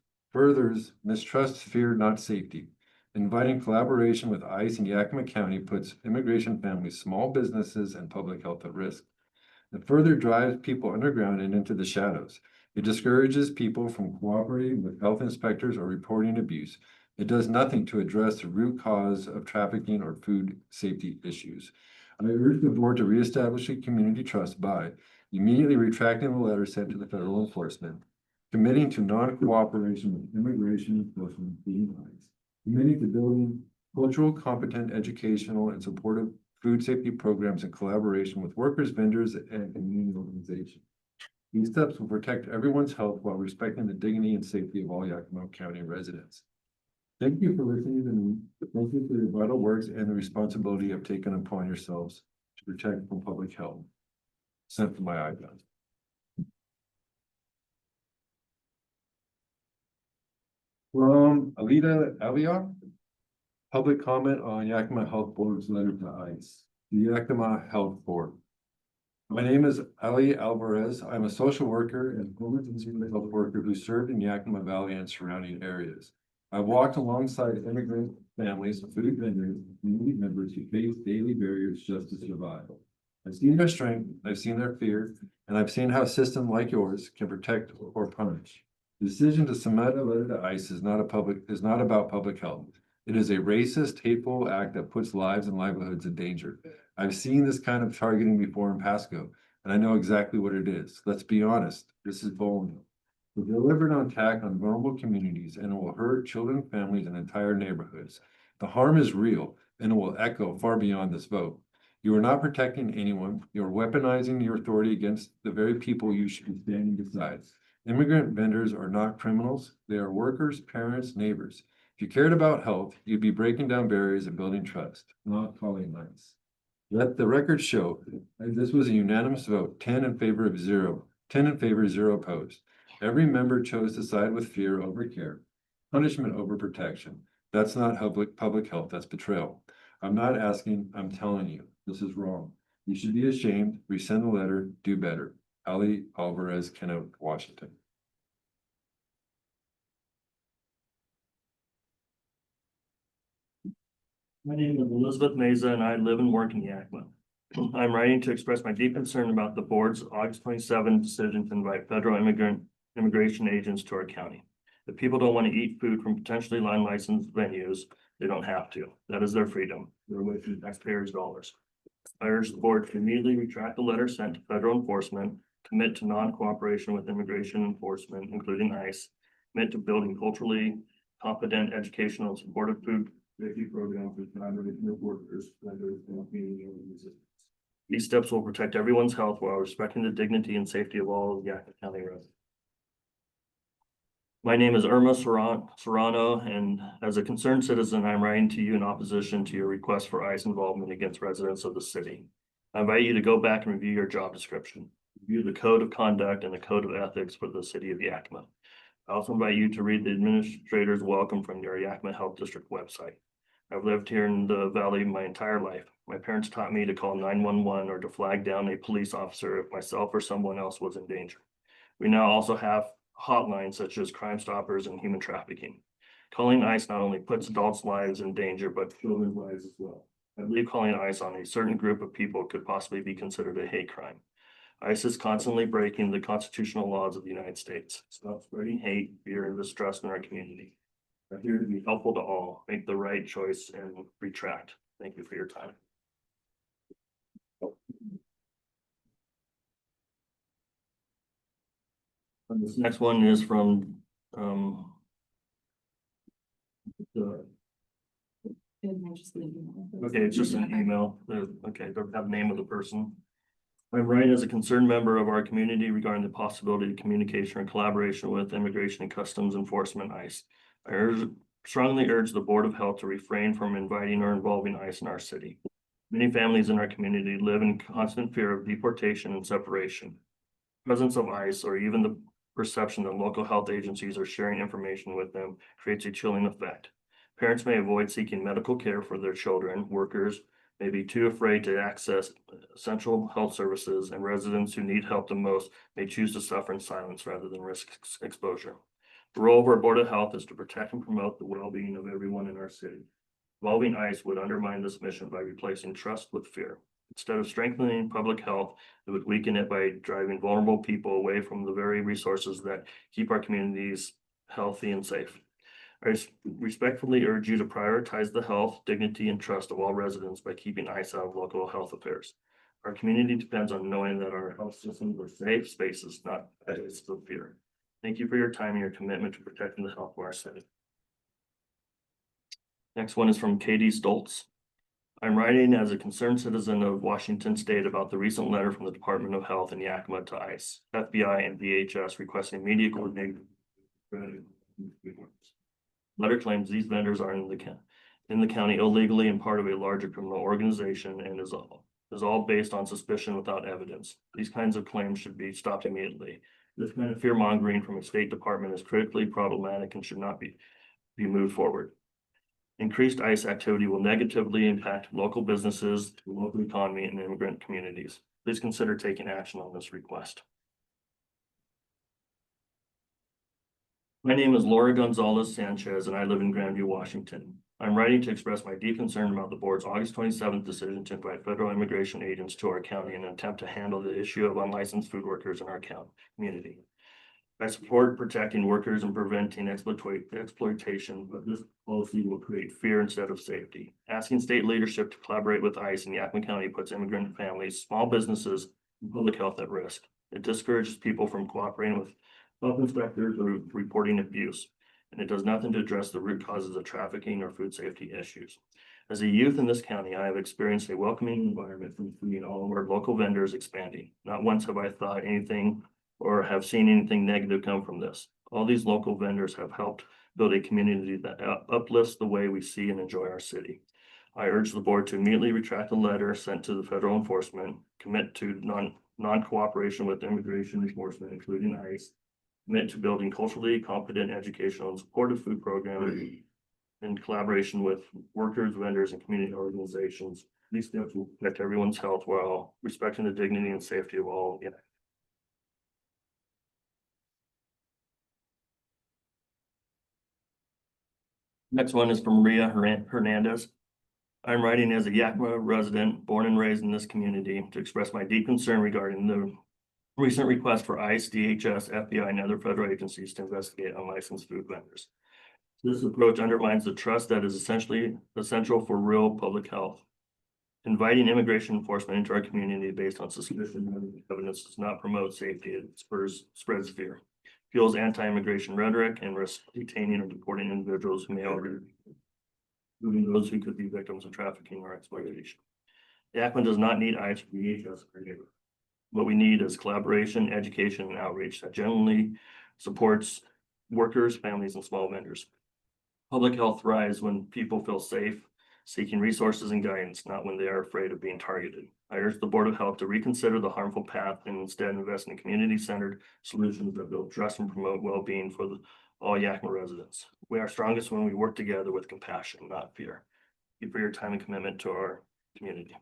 mistrust, fear, not safety. Inviting collaboration with ICE in Yakima County puts immigration families, small businesses, and public health at risk. It further drives people underground and into the shadows. It discourages people from cooperating with health inspectors or reporting abuse. It does nothing to address the root cause of trafficking or food safety issues. I urge the board to reestablish community trust by immediately retracting the letter sent to the federal enforcement, committing to non-cooperation with immigration enforcement, being ICE, committing to building cultural, competent, educational, and supportive food safety programs in collaboration with workers, vendors, and community organizations. These steps will protect everyone's health while respecting the dignity and safety of all Yakima County residents. Thank you for listening to me. Thank you for your vital works and the responsibility you have taken upon yourselves to protect from public health. Sent from my iPad. From Alita Elia, public comment on Yakima Health Board's letter to ICE. The Yakima Health Board. My name is Ali Alvarez. I'm a social worker and former consumer health worker who served in Yakima Valley and surrounding areas. I've walked alongside immigrant families, food vendors, and community members who face daily barriers just to survive. I've seen their strength, I've seen their fear, and I've seen how a system like yours can protect or punish. The decision to submit a letter to ICE is not about public health. It is a racist, hateful act that puts lives and livelihoods in danger. I've seen this kind of targeting before in Pasco, and I know exactly what it is. Let's be honest, this is vulnerable. It's a deliberate attack on vulnerable communities, and it will hurt children, families, and entire neighborhoods. The harm is real, and it will echo far beyond this vote. You are not protecting anyone. You are weaponizing your authority against the very people you should be standing beside. Immigrant vendors are not criminals. They are workers, parents, neighbors. If you cared about health, you'd be breaking down barriers and building trust, not calling ICE. Let the record show this was a unanimous vote, 10 in favor of 0, 10 in favor, 0 opposed. Every member chose to side with fear over care, punishment over protection. That's not public health, that's betrayal. I'm not asking, I'm telling you, this is wrong. You should be ashamed, resend the letter, do better. Ali Alvarez, Kennett, Washington. My name is Elizabeth Meza and I live and work in Yakima. I'm writing to express my deep concern about the board's August 27 decision to invite federal immigration agents to our county. If people don't want to eat food from potentially licensed venues, they don't have to. That is their freedom. They're wasting taxpayers' dollars. I urge the board to immediately retract the letter sent to federal enforcement, commit to non-cooperation with immigration enforcement, including ICE, commit to building culturally competent, educational, and supportive food safety programs with collaboration with workers, vendors, and community organizations. These steps will protect everyone's health while respecting the dignity and safety of all of Yakima County residents. My name is Irma Serrano, and as a concerned citizen, I'm writing to you in opposition to your request for ICE involvement against residents of the city. I invite you to go back and review your job description, review the code of conduct and the code of ethics for the city of Yakima. I also invite you to read the administrator's welcome from your Yakima Health District website. I've lived here in the valley my entire life. My parents taught me to call 911 or to flag down a police officer if myself or someone else was in danger. We now also have hotlines such as Crime Stoppers and human trafficking. Calling ICE not only puts adults' lives in danger, but children's lives as well. I believe calling ICE on a certain group of people could possibly be considered a hate crime. ICE is constantly breaking the constitutional laws of the United States. Stop spreading hate, fear, and distrust in our community. I'm here to be helpful to all, make the right choice, and retract. Thank you for your time. And this next one is from okay, it's just an email. Okay, don't have the name of the person. I'm writing as a concerned member of our community regarding the possibility of communication or collaboration with Immigration and Customs Enforcement ICE. I strongly urge the Board of Health to refrain from inviting or involving ICE in our city. Many families in our community live in constant fear of deportation and separation. Presence of ICE or even the perception that local health agencies are sharing information with them creates a chilling effect. Parents may avoid seeking medical care for their children, workers may be too afraid to access essential health services, and residents who need help the most may choose to suffer in silence rather than risk exposure. The role of our Board of Health is to protect and promote the well-being of everyone in our city. Involving ICE would undermine this mission by replacing trust with fear. Instead of strengthening public health, it would weaken it by driving vulnerable people away from the very resources that keep our communities healthy and safe. I respectfully urge you to prioritize the health, dignity, and trust of all residents by keeping ICE out of local health affairs. Our community depends on knowing that our health systems are safe spaces, not places of fear. Thank you for your time and your commitment to protecting the health of our city. Next one is from Katie Stoltz. I'm writing as a concerned citizen of Washington State about the recent letter from the Department of Health in Yakima to ICE, FBI, and DHS requesting immediate coordination. Letter claims these vendors are in the county illegally and part of a larger criminal organization and is all based on suspicion without evidence. These kinds of claims should be stopped immediately. This kind of fear mongering from a State Department is critically problematic and should not be moved forward. Increased ICE activity will negatively impact local businesses, the local economy, and immigrant communities. Please consider taking action on this request. My name is Laura Gonzalez Sanchez, and I live in Grandview, Washington. I'm writing to express my deep concern about the board's August 27th decision to invite federal immigration agents to our county in an attempt to handle the issue of unlicensed food workers in our community. I support protecting workers and preventing exploitation, but this policy will create fear instead of safety. Asking state leadership to collaborate with ICE in Yakima County puts immigrant families, small businesses, and public health at risk. It discourages people from cooperating with health inspectors or reporting abuse, and it does nothing to address the root causes of trafficking or food safety issues. As a youth in this county, I have experienced a welcoming environment from seeing all of our local vendors expanding. Not once have I thought anything or have seen anything negative come from this. All these local vendors have helped build a community that uplifts the way we see and enjoy our city. I urge the board to immediately retract the letter sent to the federal enforcement, commit to non-cooperation with immigration enforcement, including ICE, commit to building culturally competent, educational, and supportive food programs in collaboration with workers, vendors, and community organizations. These steps will protect everyone's health while respecting the dignity and safety of all. Next one is from Maria Hernandez. I'm writing as a Yakima resident, born and raised in this community, to express my deep concern regarding the recent request for ICE, DHS, FBI, and other federal agencies to investigate unlicensed food vendors. This approach undermines the trust that is essentially essential for real public health. Inviting immigration enforcement into our community based on suspicion and evidence does not promote safety. It spreads fear, fuels anti-immigration rhetoric, and risks detaining or deporting individuals who may already, including those who could be victims of trafficking or exploitation. Yakima does not need ICE or DHS for neighbor. What we need is collaboration, education, and outreach that genuinely supports workers, families, and small vendors. Public health thrives when people feel safe, seeking resources and guidance, not when they are afraid of being targeted. I urge the Board of Health to reconsider the harmful path and instead invest in community-centered solutions that build trust and promote well-being for all Yakima residents. We are strongest when we work together with compassion, not fear. Thank you for your time and commitment to our community.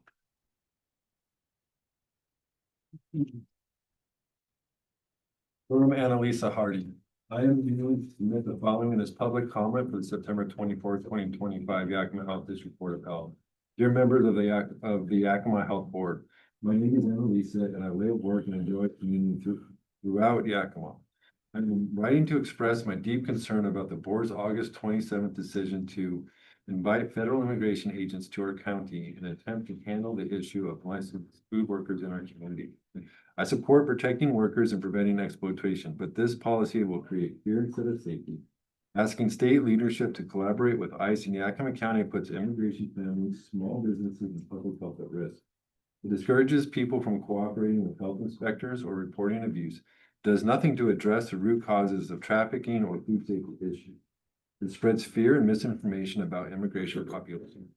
From Annalisa Hardy. I am willing to submit the following as public comment for the September 24th, 2025 Yakima Health District Board of Health. Dear members of the Yakima Health Board, my name is Annalisa and I live, work, and enjoy community throughout Yakima. I'm writing to express my deep concern about the board's August 27th decision to invite federal immigration agents to our county in an attempt to handle the issue of licensed food workers in our community. I support protecting workers and preventing exploitation, but this policy will create fear instead of safety. Asking state leadership to collaborate with ICE in Yakima County puts immigration families, small businesses, and public health at risk. It discourages people from cooperating with health inspectors or reporting abuse, does nothing to address the root causes of trafficking or food safety issues. It spreads fear and misinformation about immigration population.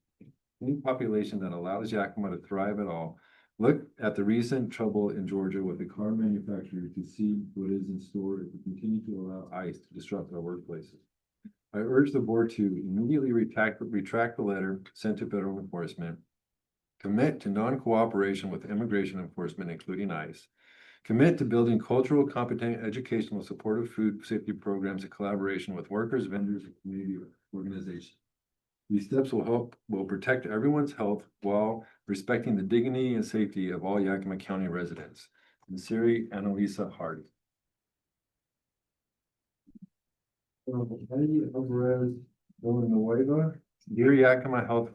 Any population that allows Yakima to thrive at all. Look at the recent trouble in Georgia with the car manufacturer to see what is in store if we continue to allow ICE to disrupt our workplaces. I urge the board to immediately retract the letter sent to federal enforcement, commit to non-cooperation with immigration enforcement, including ICE, commit to building cultural, competent, educational, supportive food safety programs in collaboration with workers, vendors, and community organizations. These steps will protect everyone's health while respecting the dignity and safety of all Yakima County residents. Sincerely, Annalisa Hardy. Alvarez, Villanueva. Dear Yakima Health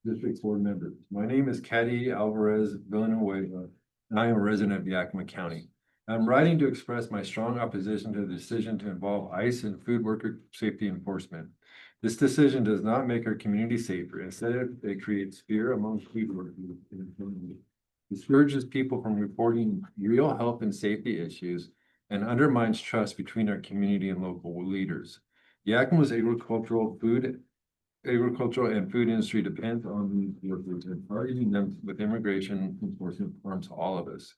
District Board members, my name is Gabby Alvarez Villanueva, and I am a resident of Yakima County. I'm writing to express my strong opposition to the decision to involve ICE and food worker safety enforcement. This decision does not make our community safer. Instead, it creates fear among food workers and discourages people from reporting real health and safety issues and undermines trust between our community and local leaders. Yakima's agricultural and food industry depends on these workers, and targeting them with immigration enforcement harms all of us.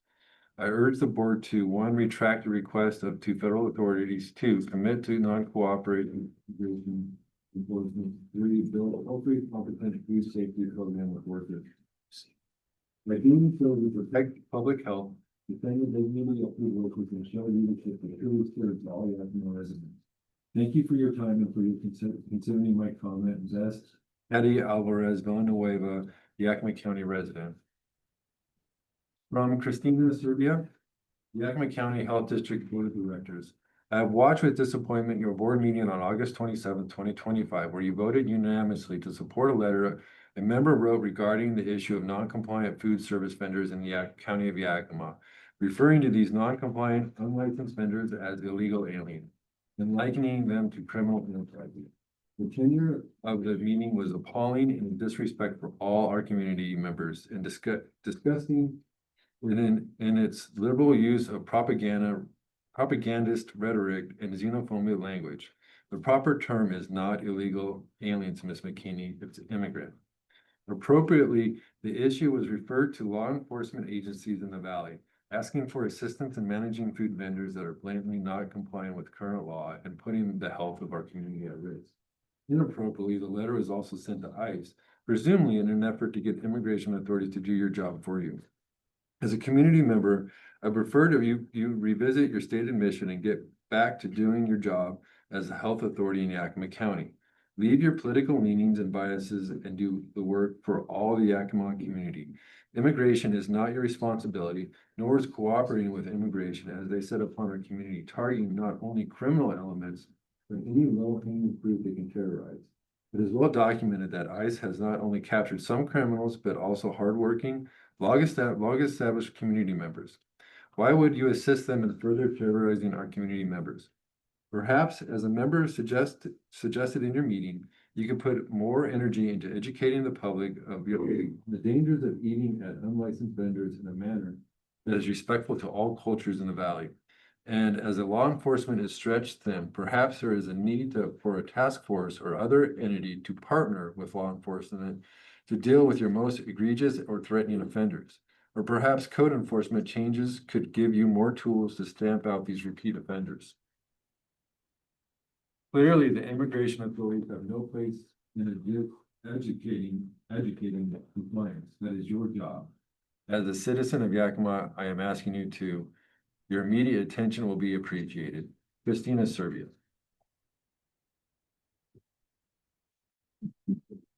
I urge the board to, one, retract the request to federal authorities, two, commit to non-cooperating enforcement, three, build a healthy, competent food safety program with workers. By doing so, we protect public health, defend the dignity of food workers, and show leadership that truly serves all Yakima residents. Thank you for your time and for your considering my comment. Zest, Gabby Alvarez Villanueva, Yakima County resident. From Christina Serbia, Yakima County Health District Board of Directors. I have watched with disappointment your board meeting on August 27, 2025, where you voted unanimously to support a letter a member wrote regarding the issue of non-compliant food service vendors in the County of Yakima, referring to these non-compliant, unlicensed vendors as illegal aliens and likening them to criminal enterprises. The tenor of the meeting was appalling and disrespect for all our community members and disgusting in its liberal use of propagandist rhetoric and xenophobia language. The proper term is not illegal aliens, Ms. McKinney, it's immigrant. Appropriately, the issue was referred to law enforcement agencies in the Valley, asking for assistance in managing food vendors that are blatantly not compliant with current law and putting the health of our community at risk. Inappropriately, the letter was also sent to ICE, presumably in an effort to get immigration authorities to do your job for you. As a community member, I prefer to you revisit your stated mission and get back to doing your job as a health authority in Yakima County. Leave your political leanings and biases and do the work for all the Yakima community. Immigration is not your responsibility, nor is cooperating with immigration as they set upon our community, targeting not only criminal elements, but any low-hanging fruit they can terrorize. It is well documented that ICE has not only captured some criminals, but also hardworking, long-established community members. Why would you assist them in further terrorizing our community members? Perhaps, as a member suggested in your meeting, you could put more energy into educating the public of the dangers of eating at unlicensed vendors in a manner that is respectful to all cultures in the valley. And as a law enforcement is stretched thin, perhaps there is a need for a task force or other entity to partner with law enforcement to deal with your most egregious or threatening offenders. Or perhaps code enforcement changes could give you more tools to stamp out these repeat offenders. Clearly, the immigration authorities have no place in educating compliance. That is your job. As a citizen of Yakima, I am asking you to. Your immediate attention will be appreciated. Christina Serbia.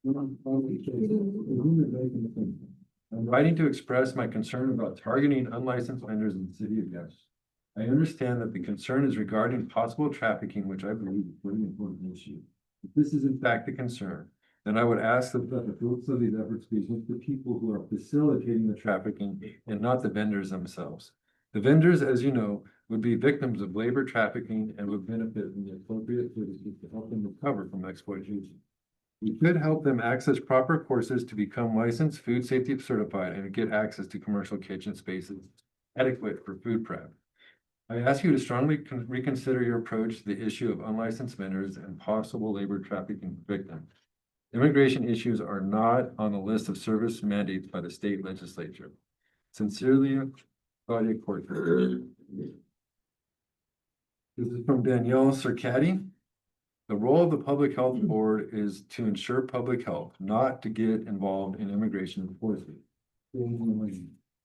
I'm writing to express my concern about targeting unlicensed vendors in the city of Yakima. I understand that the concern is regarding possible trafficking, which I believe is a very important issue. If this is in fact the concern, then I would ask that the fruits of these efforts be with the people who are facilitating the trafficking and not the vendors themselves. The vendors, as you know, would be victims of labor trafficking and would benefit from the appropriate services to help them recover from exploitation. We could help them access proper courses to become licensed, food safety certified, and get access to commercial kitchen spaces adequate for food prep. I ask you to strongly reconsider your approach to the issue of unlicensed vendors and possible labor trafficking victims. Immigration issues are not on the list of service mandates by the state legislature. Sincerely, Claudia Corker. This is from Danielle Circati. The role of the Public Health Board is to ensure public health, not to get involved in immigration enforcement.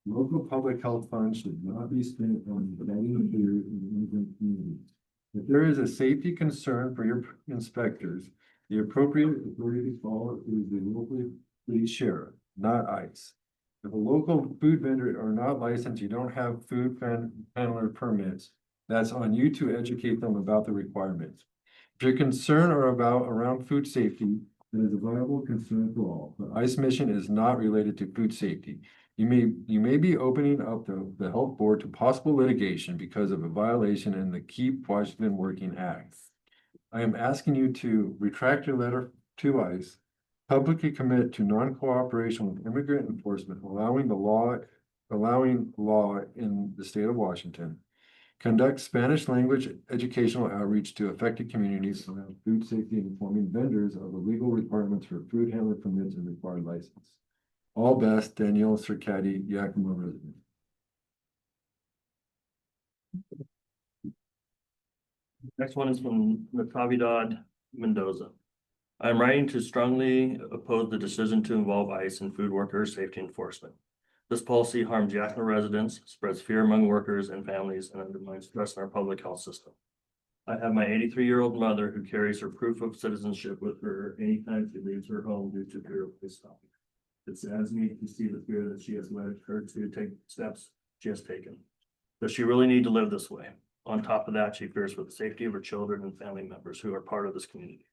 Local public health funds should not be spent on vetting fear in immigrant communities. If there is a safety concern for your inspectors, the appropriate authority to call is the local police sheriff, not ICE. If a local food vendor are not licensed, you don't have food handler permits, that's on you to educate them about the requirements. If your concern are around food safety, then it's a viable concern for all. But ICE mission is not related to food safety. You may be opening up the health board to possible litigation because of a violation in the Keep Washington Working Act. I am asking you to retract your letter to ICE, publicly commit to non-cooperation with immigrant enforcement, allowing law in the state of Washington, conduct Spanish language educational outreach to affected communities around food safety and informing vendors of the legal requirements for food handler permits and required license. All best, Danielle Circati, Yakima resident. Next one is from Natividad Mendoza. I am writing to strongly oppose the decision to involve ICE in food worker safety enforcement. This policy harms Yakima residents, spreads fear among workers and families, and undermines trust in our public health system. I have my 83-year-old mother who carries her proof of citizenship with her anytime she leaves her home due to fear of police stopping. It saddens me to see the fear that she has led her to take steps she has taken. Does she really need to live this way? On top of that, she fears for the safety of her children and family members who are part of this community.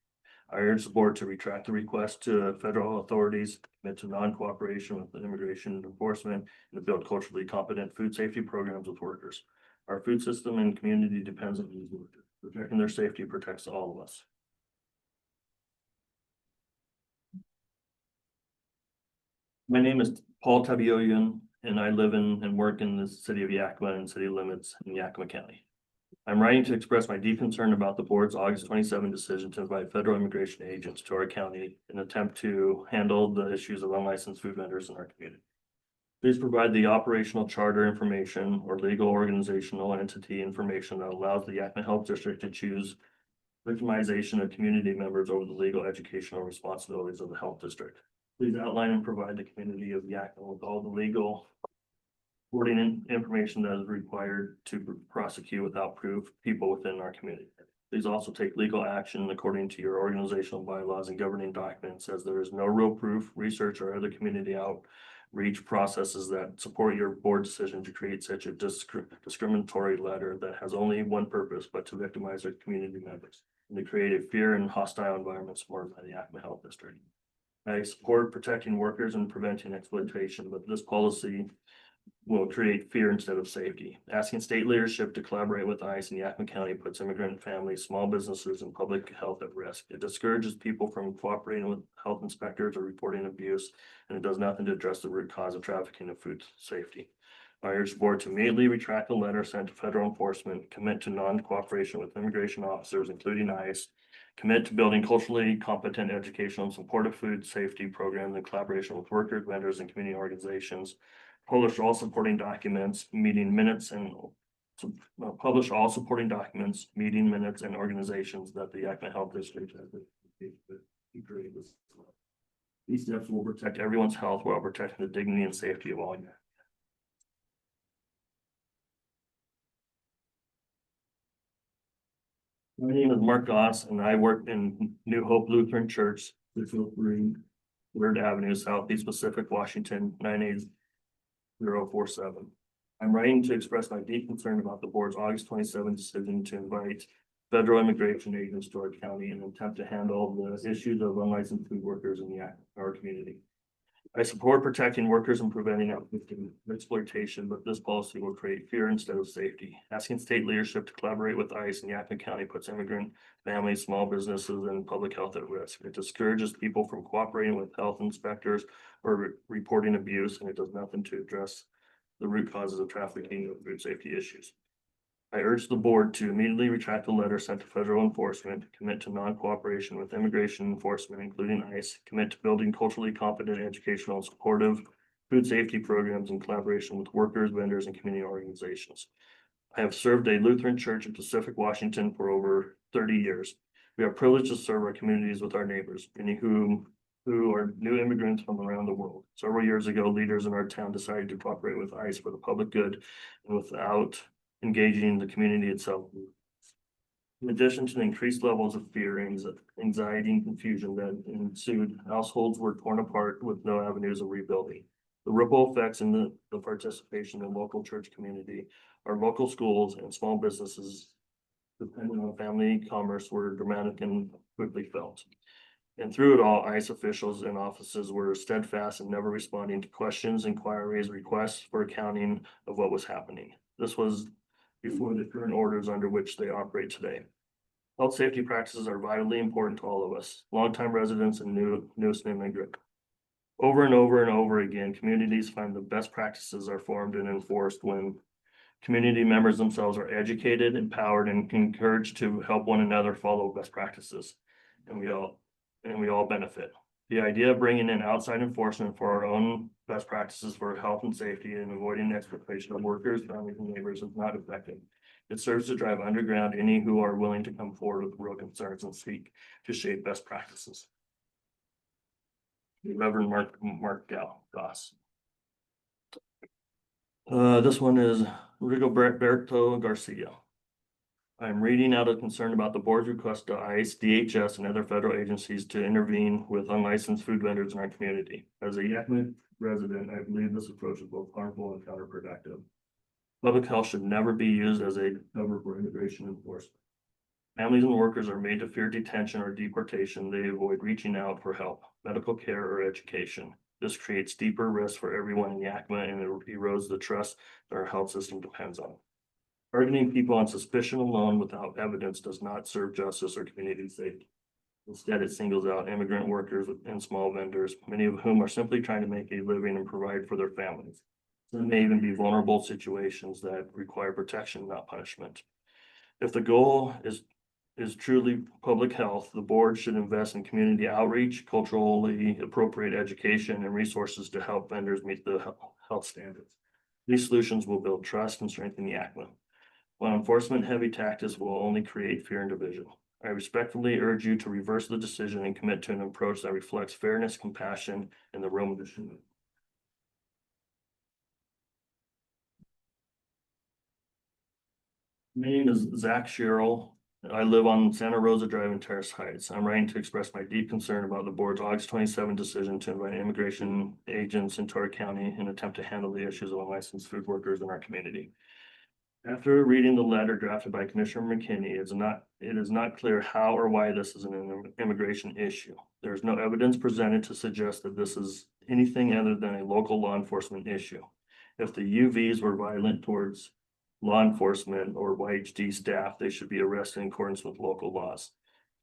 I urge the board to retract the request to federal authorities, commit to non-cooperation with the immigration enforcement, and to build culturally competent food safety programs with workers. Our food system and community depends on these workers. Protecting their safety protects all of us. My name is Paul Tabioyan, and I live in and work in the city of Yakima and city limits in Yakima County. I'm writing to express my deep concern about the board's August 27 decision to invite federal immigration agents to our county in an attempt to handle the issues of unlicensed food vendors in our community. Please provide the operational charter information or legal organizational entity information that allows the Yakima Health District to choose victimization of community members over the legal educational responsibilities of the health district. Please outline and provide the community of Yakima with all the legal supporting information that is required to prosecute without proof people within our community. Please also take legal action according to your organizational bylaws and governing documents, as there is no real proof, research, or other community outreach processes that support your board decision to create such a discriminatory letter that has only one purpose, but to victimize our community members and to create a fear and hostile environment supported by the Yakima Health District. I support protecting workers and preventing exploitation, but this policy will create fear instead of safety. Asking state leadership to collaborate with ICE in Yakima County puts immigrant families, small businesses, and public health at risk. It discourages people from cooperating with health inspectors or reporting abuse, and it does nothing to address the root cause of trafficking of food safety. I urge the board to immediately retract the letter sent to federal enforcement, commit to non-cooperation with immigration officers, including ICE, commit to building culturally competent educational and supportive food safety programs in collaboration with workers, vendors, and community organizations. Publish all supporting documents, meeting minutes, and publish all supporting documents, meeting minutes, and organizations that the Yakima Health District has. These steps will protect everyone's health while protecting the dignity and safety of all. My name is Mark Goss, and I work in New Hope Lutheran Church, 603 Weird Avenue, Southeast Pacific, Washington, 98047. I'm writing to express my deep concern about the board's August 27th decision to invite federal immigration agents to our county in an attempt to handle the issues of unlicensed food workers in our community. I support protecting workers and preventing exploitation, but this policy will create fear instead of safety. Asking state leadership to collaborate with ICE in Yakima County puts immigrant families, small businesses, and public health at risk. It discourages people from cooperating with health inspectors or reporting abuse, and it does nothing to address the root causes of trafficking of food safety issues. I urge the board to immediately retract the letter sent to federal enforcement, commit to non-cooperation with immigration enforcement, including ICE, commit to building culturally competent, educational, and supportive food safety programs in collaboration with workers, vendors, and community organizations. I have served a Lutheran church in Pacific, Washington for over 30 years. We are privileged to serve our communities with our neighbors, many who are new immigrants from around the world. Several years ago, leaders in our town decided to cooperate with ICE for the public good and without engaging the community itself. In addition to the increased levels of fear, anxiety, and confusion that ensued, households were torn apart with no avenues of rebuilding. The ripple effects in the participation in local church community, our local schools, and small businesses dependent on family commerce were dramatic and quickly felt. And through it all, ICE officials and offices were steadfast in never responding to questions, inquiries, requests for accounting of what was happening. This was before the current orders under which they operate today. Health safety practices are vitally important to all of us, longtime residents and newest immigrant. Over and over and over again, communities find the best practices are formed and enforced when community members themselves are educated, empowered, and encouraged to help one another follow best practices. And we all benefit. The idea of bringing in outside enforcement for our own best practices for health and safety and avoiding exploitation of workers, families, and neighbors is not effective. It serves to drive underground any who are willing to come forward with real concerns and seek to shape best practices. Reverend Mark Goss. This one is Rigoberto Garcia. I'm reading out of concern about the board's request to ICE, DHS, and other federal agencies to intervene with unlicensed food vendors in our community. As a Yakima resident, I believe this approach is both harmful and counterproductive. Public health should never be used as a cover for immigration enforcement. Families and workers are made to fear detention or deportation. They avoid reaching out for help, medical care, or education. This creates deeper risk for everyone in Yakima, and it erodes the trust that our health system depends on. Targeting people on suspicion alone without evidence does not serve justice or community safety. Instead, it singles out immigrant workers and small vendors, many of whom are simply trying to make a living and provide for their families. Some may even be vulnerable situations that require protection, not punishment. If the goal is truly public health, the board should invest in community outreach, culturally appropriate education, and resources to help vendors meet the health standards. These solutions will build trust and strengthen Yakima. While enforcement heavy tactics will only create fear and division. I respectfully urge you to reverse the decision and commit to an approach that reflects fairness, compassion, and the real mission. My name is Zach Sherrill. I live on Santa Rosa Drive in Terrace Heights. I'm writing to express my deep concern about the board's August 27 decision to invite immigration agents into our county in an attempt to handle the issues of unlicensed food workers in our community. After reading the letter drafted by Commissioner McKinney, it is not clear how or why this is an immigration issue. There is no evidence presented to suggest that this is anything other than a local law enforcement issue. If the UVs were violent towards law enforcement or YHD staff, they should be arrested in accordance with local laws.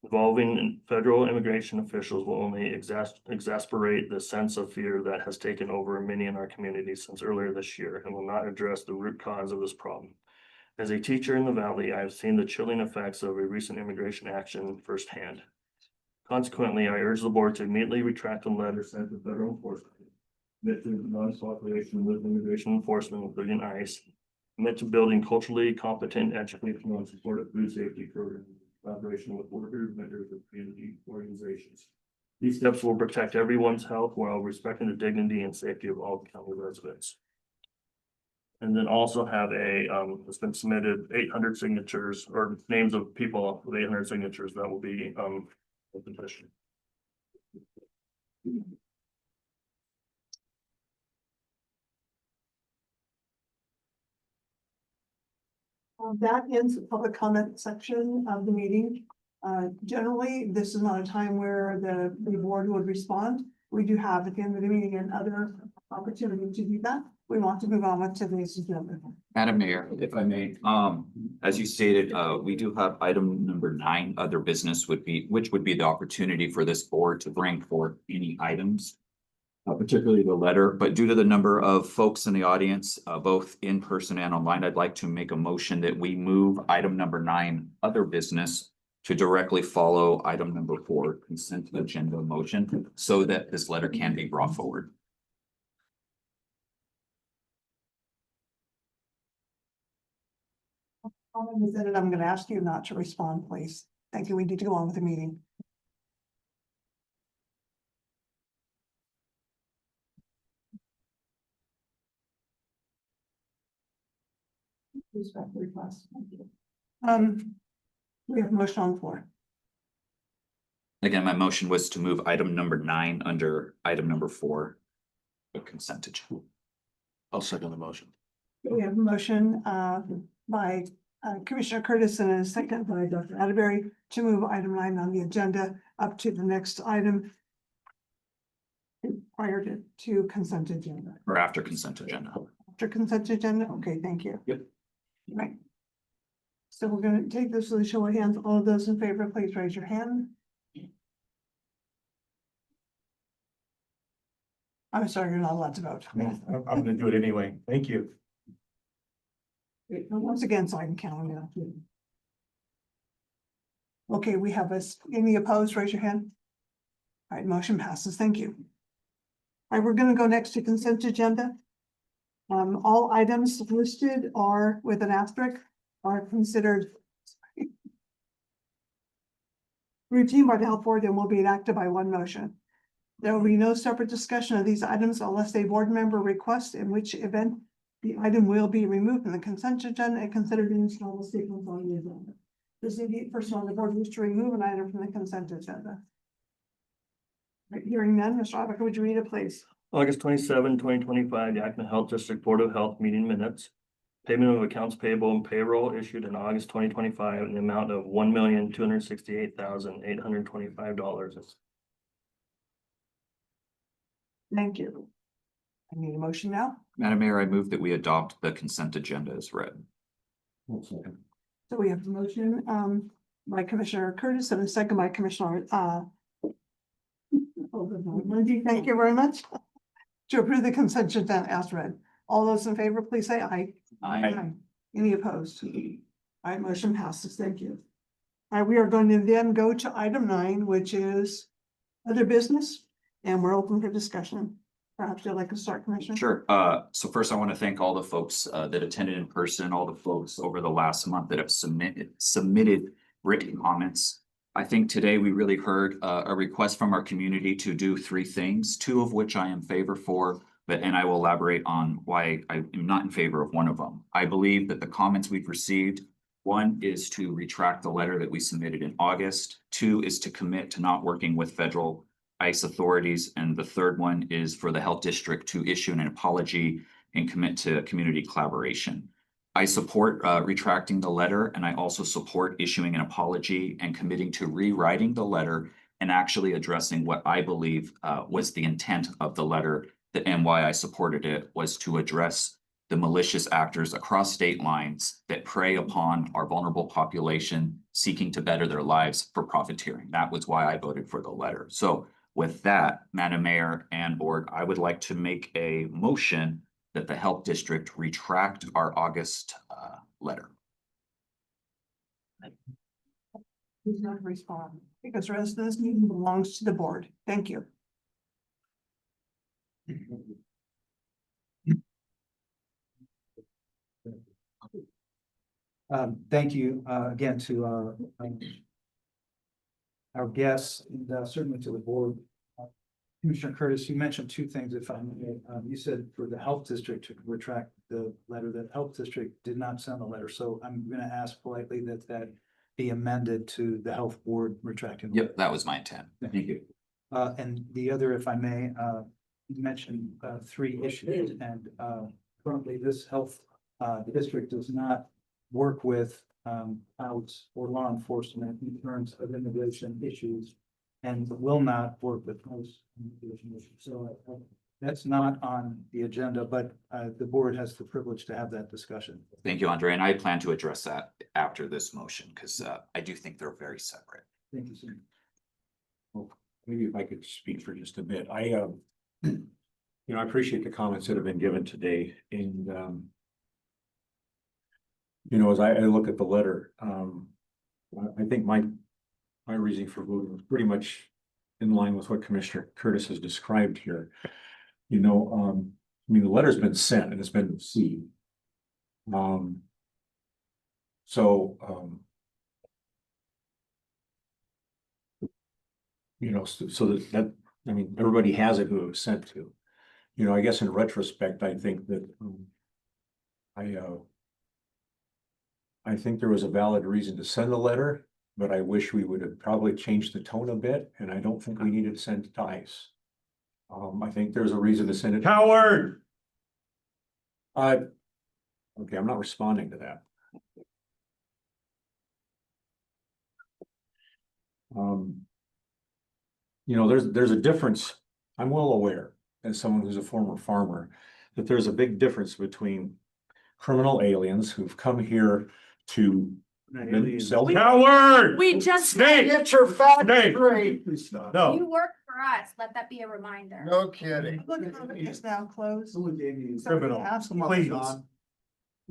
Involving federal immigration officials will only exasperate the sense of fear that has taken over many in our community since earlier this year and will not address the root cause of this problem. As a teacher in the Valley, I have seen the chilling effects of a recent immigration action firsthand. Consequently, I urge the board to immediately retract the letter sent to federal enforcement, commit to non-cooperation with immigration enforcement, including ICE, commit to building culturally competent, educational, and supportive food safety programs in collaboration with workers, vendors, and community organizations. These steps will protect everyone's health while respecting the dignity and safety of all county residents. And then also have it's been submitted 800 signatures or names of people with 800 signatures that will be the petition. That ends the public comment section of the meeting. Generally, this is not a time where the board would respond. We do have at the end of the meeting another opportunity to do that. We want to move on with today's agenda. Madam Mayor, if I may, as you stated, we do have item number 9, other business which would be the opportunity for this board to bring forth any items. Particularly the letter, but due to the number of folks in the audience, both in person and online, I'd like to make a motion that we move item number 9, other business, to directly follow item number 4, consent agenda motion, so that this letter can be brought forward. I'm going to ask you not to respond, please. Thank you. We need to go on with the meeting. Request. Thank you. We have a motion on the floor. Again, my motion was to move item number 9 under item number 4, the consent agenda. I'll second the motion. We have a motion by Commissioner Curtis and a second by Dr. Atteberry to move item 9 on the agenda up to the next item prior to consent agenda. Or after consent agenda. After consent agenda? Okay, thank you. Yep. Right. So we're going to take this with a show of hands. All of those in favor, please raise your hand. I'm sorry, you're not allowed to vote. I'm gonna do it anyway. Thank you. Once again, so I can count it out. Okay, we have any opposed, raise your hand. All right, motion passes. Thank you. All right, we're going to go next to consent agenda. All items listed are with an asterisk are considered routine by the health board and will be enacted by one motion. There will be no separate discussion of these items unless a board member requests, in which event the item will be removed from the consent agenda and considered in its normal sequence on the agenda. Does the person on the board wish to remove an item from the consent agenda? Right, hearing none, Mr. Ibach, would you read it, please? August 27, 2025, Yakima Health District Board of Health meeting minutes. Payment of accounts payable and payroll issued in August 2025 in the amount of $1,268,825. Thank you. I need a motion now. Madam Mayor, I move that we adopt the consent agenda as read. So we have a motion by Commissioner Curtis and a second by Commissioner Magee. Thank you very much. To approve the consent agenda as read. All those in favor, please say aye. Aye. Any opposed? All right, motion passes. Thank you. All right, we are going to then go to item 9, which is other business, and we're open for discussion. Perhaps you'd like to start, Commissioner? Sure. So first I want to thank all the folks that attended in person, all the folks over the last month that have submitted written comments. I think today we really heard a request from our community to do 3 things, 2 of which I am in favor for, and I will elaborate on why I am not in favor of one of them. I believe that the comments we've received One is to retract the letter that we submitted in August. Two is to commit to not working with federal ICE authorities. And the third one is for the health district to issue an apology and commit to community collaboration. I support retracting the letter, and I also support issuing an apology and committing to rewriting the letter and actually addressing what I believe was the intent of the letter, and why I supported it was to address the malicious actors across state lines that prey upon our vulnerable population seeking to better their lives for profiteering. That was why I voted for the letter. So with that, Madam Mayor and Board, I would like to make a motion that the Health District retract our August letter. Who's not respond, because the rest of this meeting belongs to the board. Thank you. Thank you, again to our guests and certainly to the board. Commissioner Curtis, you mentioned two things, if I may. You said for the health district to retract the letter, that health district did not send the letter. So I'm gonna ask politely that that be amended to the health board retracting. the Yep, that was my intent. Thank you. And the other, if I may, you mentioned three issues, and currently this health district does not work with outs or law enforcement in terms of immigration issues, and will not work with most immigration issues. So that's not on the agenda, but the board has the privilege to have that discussion. Thank you, Andre. And I plan to address that after this motion, because I do think they're very separate. Thank you, sir. Well, maybe if I could speak for just a bit, I appreciate the comments that have been given today, and as I look at the letter, I think my reasoning for voting was pretty much in line with what Commissioner Curtis has described here. The letter's been sent and it's been received. So that everybody has it who it was sent to. I guess in retrospect, I think that I think there was a valid reason to send the letter, but I wish we would have probably changed the tone a bit, and I don't think we needed to send it to ICE. I think there's a reason to send it. Coward! Okay, I'm not responding to that. There's a difference. I'm well aware, as someone who's a former farmer, that there's a big difference between criminal aliens who've come here to sell. Coward! We just. Snake! Get your fact straight! No. You work for us. Let that be a reminder. No kidding. Public comment is now closed. Someone gave me. Criminal. Please. Come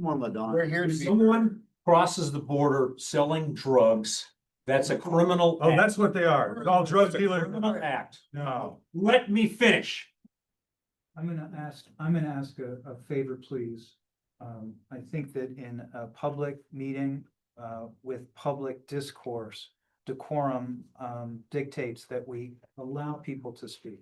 on, Ladon. We're here to If be. someone crosses the border selling drugs, that's a criminal Oh, act. that's what they are. It's all drug dealers. Criminal act. No. Let me finish. I'm gonna ask a favor, please. I think that in a public meeting, with public discourse, decorum, dictates that we allow people to speak.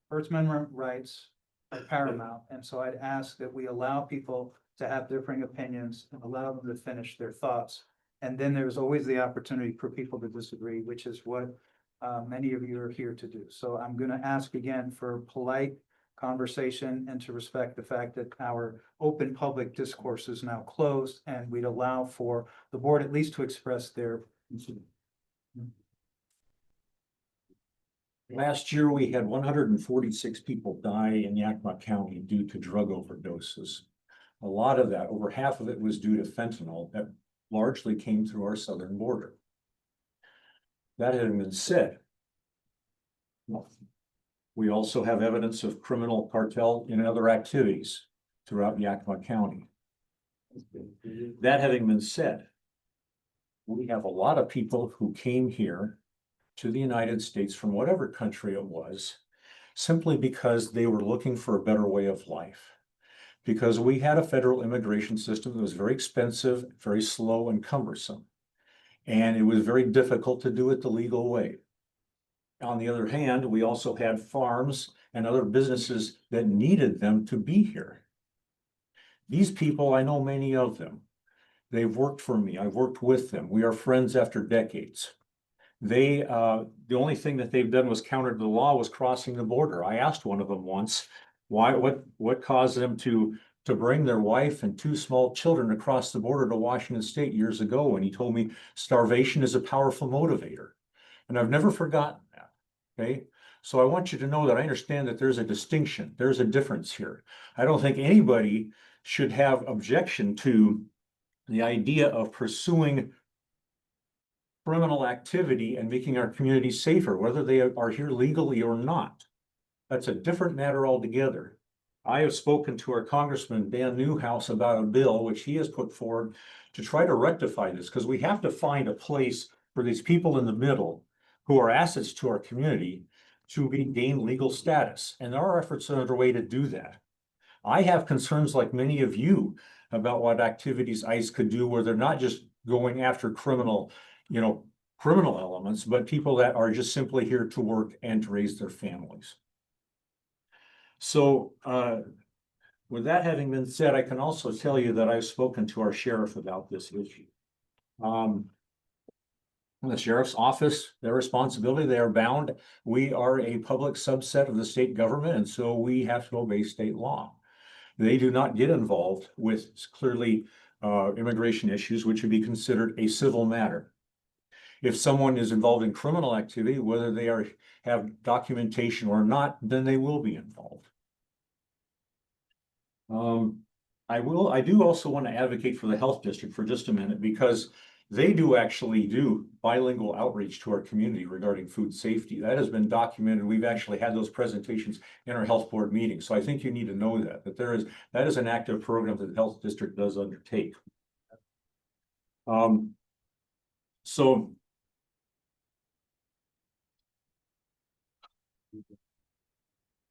First Amendment rights are paramount, and so I'd ask that we allow people to have differing opinions and allow them to finish their thoughts. And then there's always the opportunity for people to disagree, which is what many of you are here to do. So I'm gonna ask again for polite conversation and to respect the fact that our open public discourse is now closed, and we'd allow for the board at least to express their. Last year, we had 146 people die in Yakima County due to drug overdoses. A lot of that, over half of it, was due to fentanyl that largely came through our southern border. That having been said, we also have evidence of criminal cartel and other activities throughout Yakima County. That having been said, we have a lot of people who came here to the United States from whatever country it was, simply because they were looking for a better way of life. Because we had a federal immigration system that was very expensive, very slow and cumbersome. And it was very difficult to do it the legal way. On the other hand, we also had farms and other businesses that needed them to be here. These people, I know many of them, They've worked for me. I've worked with them. We are friends after decades. They, the only thing that they've done was counter the law was crossing the border. I asked one of them once, why, what caused them to bring their wife and 2 small children across the border to Washington State years ago? And he told me starvation is a powerful motivator. And I've never forgotten that. Okay. So I want you to know that I understand that there's a distinction. There's a difference here. I don't think anybody should have objection to the idea of pursuing criminal activity and making our communities safer, whether they are here legally or not. That's a different matter altogether. I have spoken to our Congressman Dan Newhouse about a bill which he has put forward to try to rectify this, because we have to find a place for these people in the middle who are assets to our community to gain legal status. And there are efforts underway to do that. I have concerns like many of you about what activities ICE could do where they're not just going after criminal elements, but people that are just simply here to work and to raise their families. So with that having been said, I can also tell you that I've spoken to our sheriff about this issue. The sheriff's office, their responsibility, they are bound. We are a public subset of the state government, and so we have to obey state law. They do not get involved with clearly immigration issues, which would be considered a civil matter. If someone is involved in criminal activity, whether they have documentation or not, then they will be involved. I do also want to advocate for the health district for just a minute, because they do actually do bilingual outreach to our community regarding food safety. That has been documented. We've actually had those presentations in our health board meetings. So I think you need to know that that is an active program that the health district does undertake. So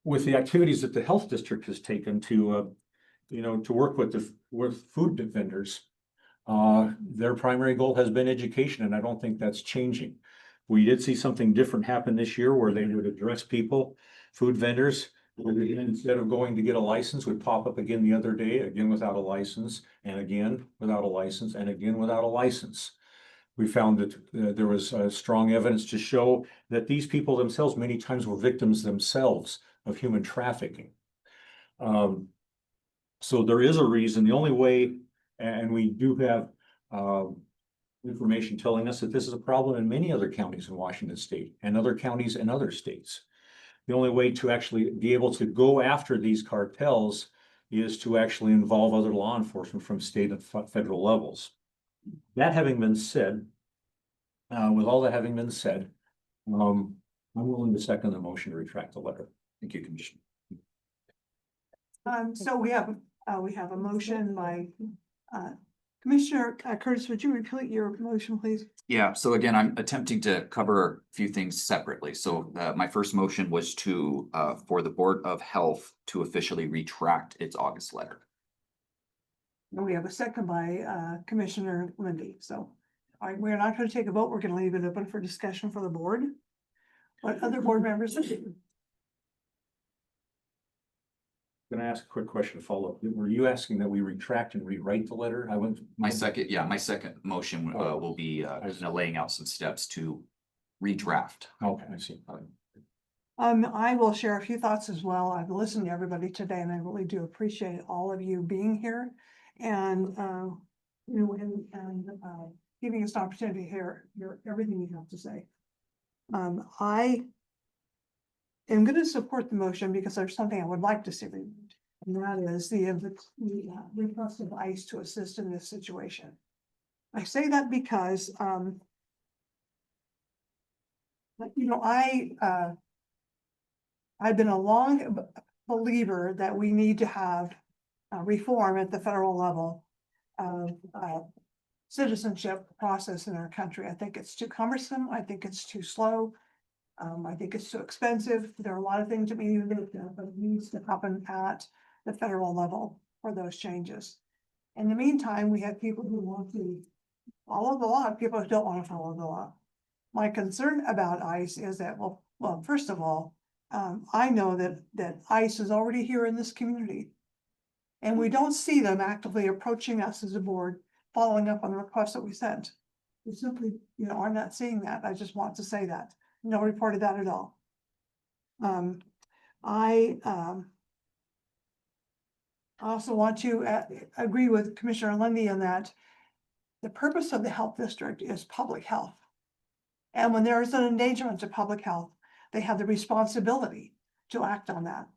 with the activities that the health district has taken to work with food vendors, their primary goal has been education, and I don't think that's changing. We did see something different happen this year where they would address people, food vendors, instead of going to get a license, would pop up again the other day, again without a license, and again without a license, and again without a license. We found that there was strong evidence to show that these people themselves many times were victims themselves of human trafficking. So there is a reason. The only way, and we do have information telling us that this is a problem in many other counties in Washington State and other counties in other states. The only way to actually be able to go after these cartels is to actually involve other law enforcement from state and federal levels. That having been said, with all that having been said, I'm willing to second the motion to retract the letter. Thank you, Commissioner. So we have a motion by Commissioner Curtis. Would you repeat your motion, please? Yeah, so again, I'm attempting to cover a few things separately. So my first motion was to for the Board of Health to officially retract its August letter. And we have a second by Commissioner Lindy. So all right, we're not going to take a vote. We're going to leave it open for discussion for the board. What other board members? Can I ask a quick question to follow up? Were you asking that we retract and rewrite the letter? My second motion will be laying out some steps to redraft. Okay, I see. I will share a few thoughts as well. I've listened to everybody today, and I really do appreciate all of you being here and giving us an opportunity to hear everything you have to say. I am going to support the motion because there's something I would like to see removed, and that is the request of ICE to assist in this situation. I say that because, I've been a long believer that we need to have reform at the federal level of citizenship process in our country. I think it's too cumbersome. I think it's too slow. I think it's too expensive. There are a lot of things that we need to look at, but it needs to happen at the federal level for those changes. In the meantime, we have people who want to follow the law, people who don't want to follow the law. My concern about ICE is that, well, first of all, I know that ICE is already here in this community, and we don't see them actively approaching us as a board, following up on the request that we sent. We simply, are not seeing that. I just want to say that. No report of that at all. I also want to agree with Commissioner Lundy in that the purpose of the health district is public health. And when there is an endangerment to public health, they have the responsibility to act on that.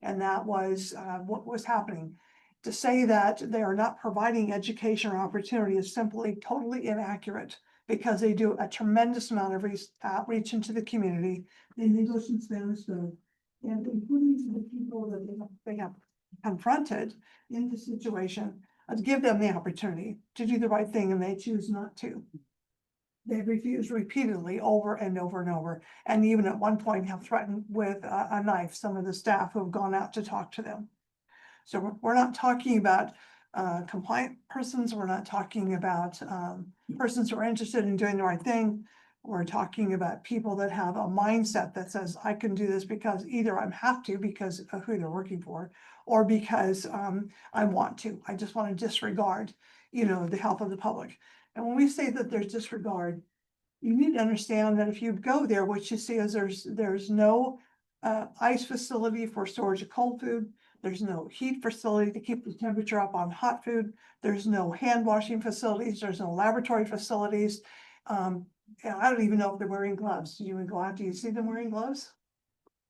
And that was what was happening. To say that they are not providing education or opportunity is simply totally inaccurate, because they do a tremendous amount of outreach into the community in English and Spanish, and including to the people that they have confronted in the situation, to give them the opportunity to do the right thing, and they choose not to. They refuse repeatedly over and over and over, and even at one point have threatened with a knife some of the staff who have gone out to talk to them. So we're not talking about compliant persons. We're not talking about persons who are interested in doing the right thing. We're talking about people that have a mindset that says, I can do this because either I have to because of who they're working for, or because I want to. I just want to disregard, the health of the public. And when we say that there's disregard, you need to understand that if you go there, what you see is there's no ice facility for storage of cold food. There's no heat facility to keep the temperature up on hot food. There's no hand washing facilities. There's no laboratory facilities. And I don't even know if they're wearing gloves. Do you go out? Do you see them wearing gloves?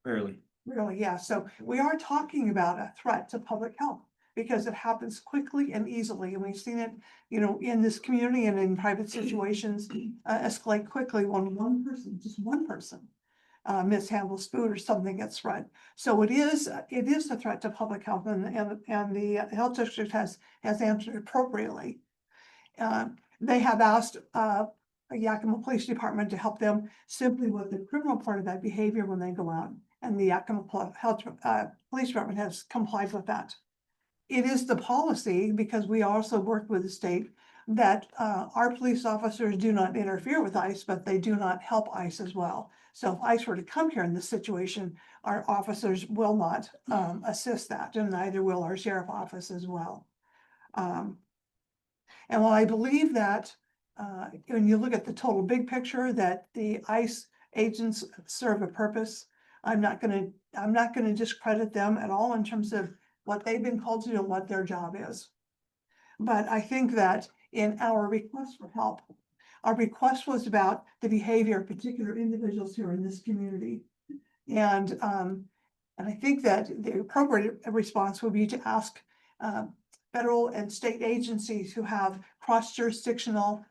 Barely. Really, yeah. So we are talking about a threat to public health because it happens quickly and easily. And we've seen it, in this community and in private situations escalate quickly when just one person mishandles food or something gets spread. So it is a threat to public health, and the health district has answered appropriately. They have asked Yakima Police Department to help them simply with the criminal part of that behavior when they go out, and the Yakima Police Department has complied with that. It is the policy, because we also work with the state, that our police officers do not interfere with ICE, but they do not help ICE as well. So if ICE were to come here in this situation, our officers will not assist that, and neither will our sheriff office as well. And while I believe that when you look at the total big picture, that the ICE agents serve a purpose, I'm not gonna discredit them at all in terms of what they've been called to do and what their job is. But I think that in our request for help, our request was about the behavior of particular individuals who are in this community. And I think that the appropriate response would be to ask federal and state agencies who have cross-jurisdictional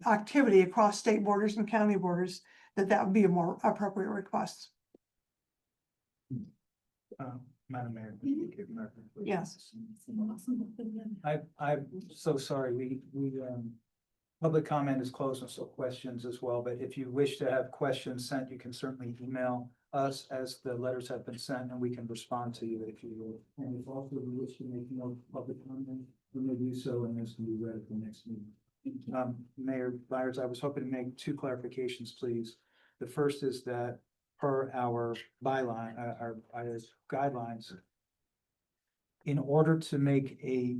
activity across state borders and county borders, that would be a more appropriate request. Madam Mayor. Yes. I'm so sorry. Public comment is closed, and so questions as well, but if you wish to have questions sent, you can certainly email us as the letters have been sent, and we can respond to you if you will. And if also you wish to make more public comment, we may do so, and this can be read at the next meeting. Mayor Byers, I was hoping to make two clarifications, please. The first is that per our byline, our guidelines, in order to make a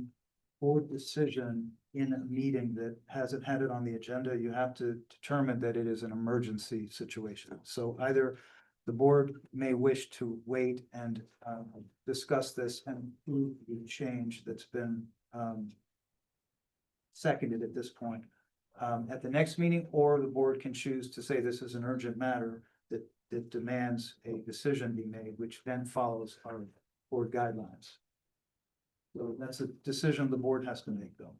board decision in a meeting that hasn't had it on the agenda, you have to determine that it is an emergency situation. So either the board may wish to wait and discuss this and approve the change that's been seconded at this point at the next meeting, or the board can choose to say this is an urgent matter that demands a decision be made, which then follows our board guidelines. So that's a decision the board has to make, though.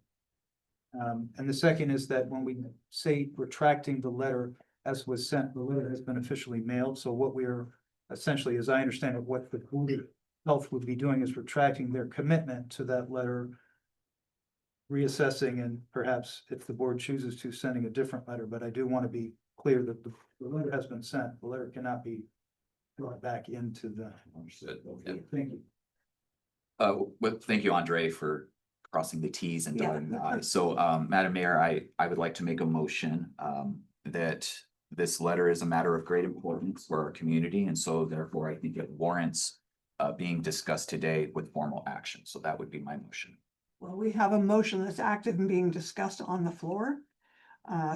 And the second is that when we say retracting the letter as was sent, the letter has been officially mailed. So what we are essentially, as I understand it, what the Board of Health would be doing is retracting their commitment to that letter, reassessing, and perhaps if the board chooses to, sending a different letter. But I do want to be clear that the letter has been sent. The letter cannot be brought back into the. Understood. Okay, thank you. Well, thank you, Andre, for crossing the T's and dotting the I's. So, Madam Mayor, I would like to make a motion that this letter is a matter of great importance for our community, and so therefore I think it warrants being discussed today with formal action. So that would be my motion. Well, we have a motion that's active and being discussed on the floor.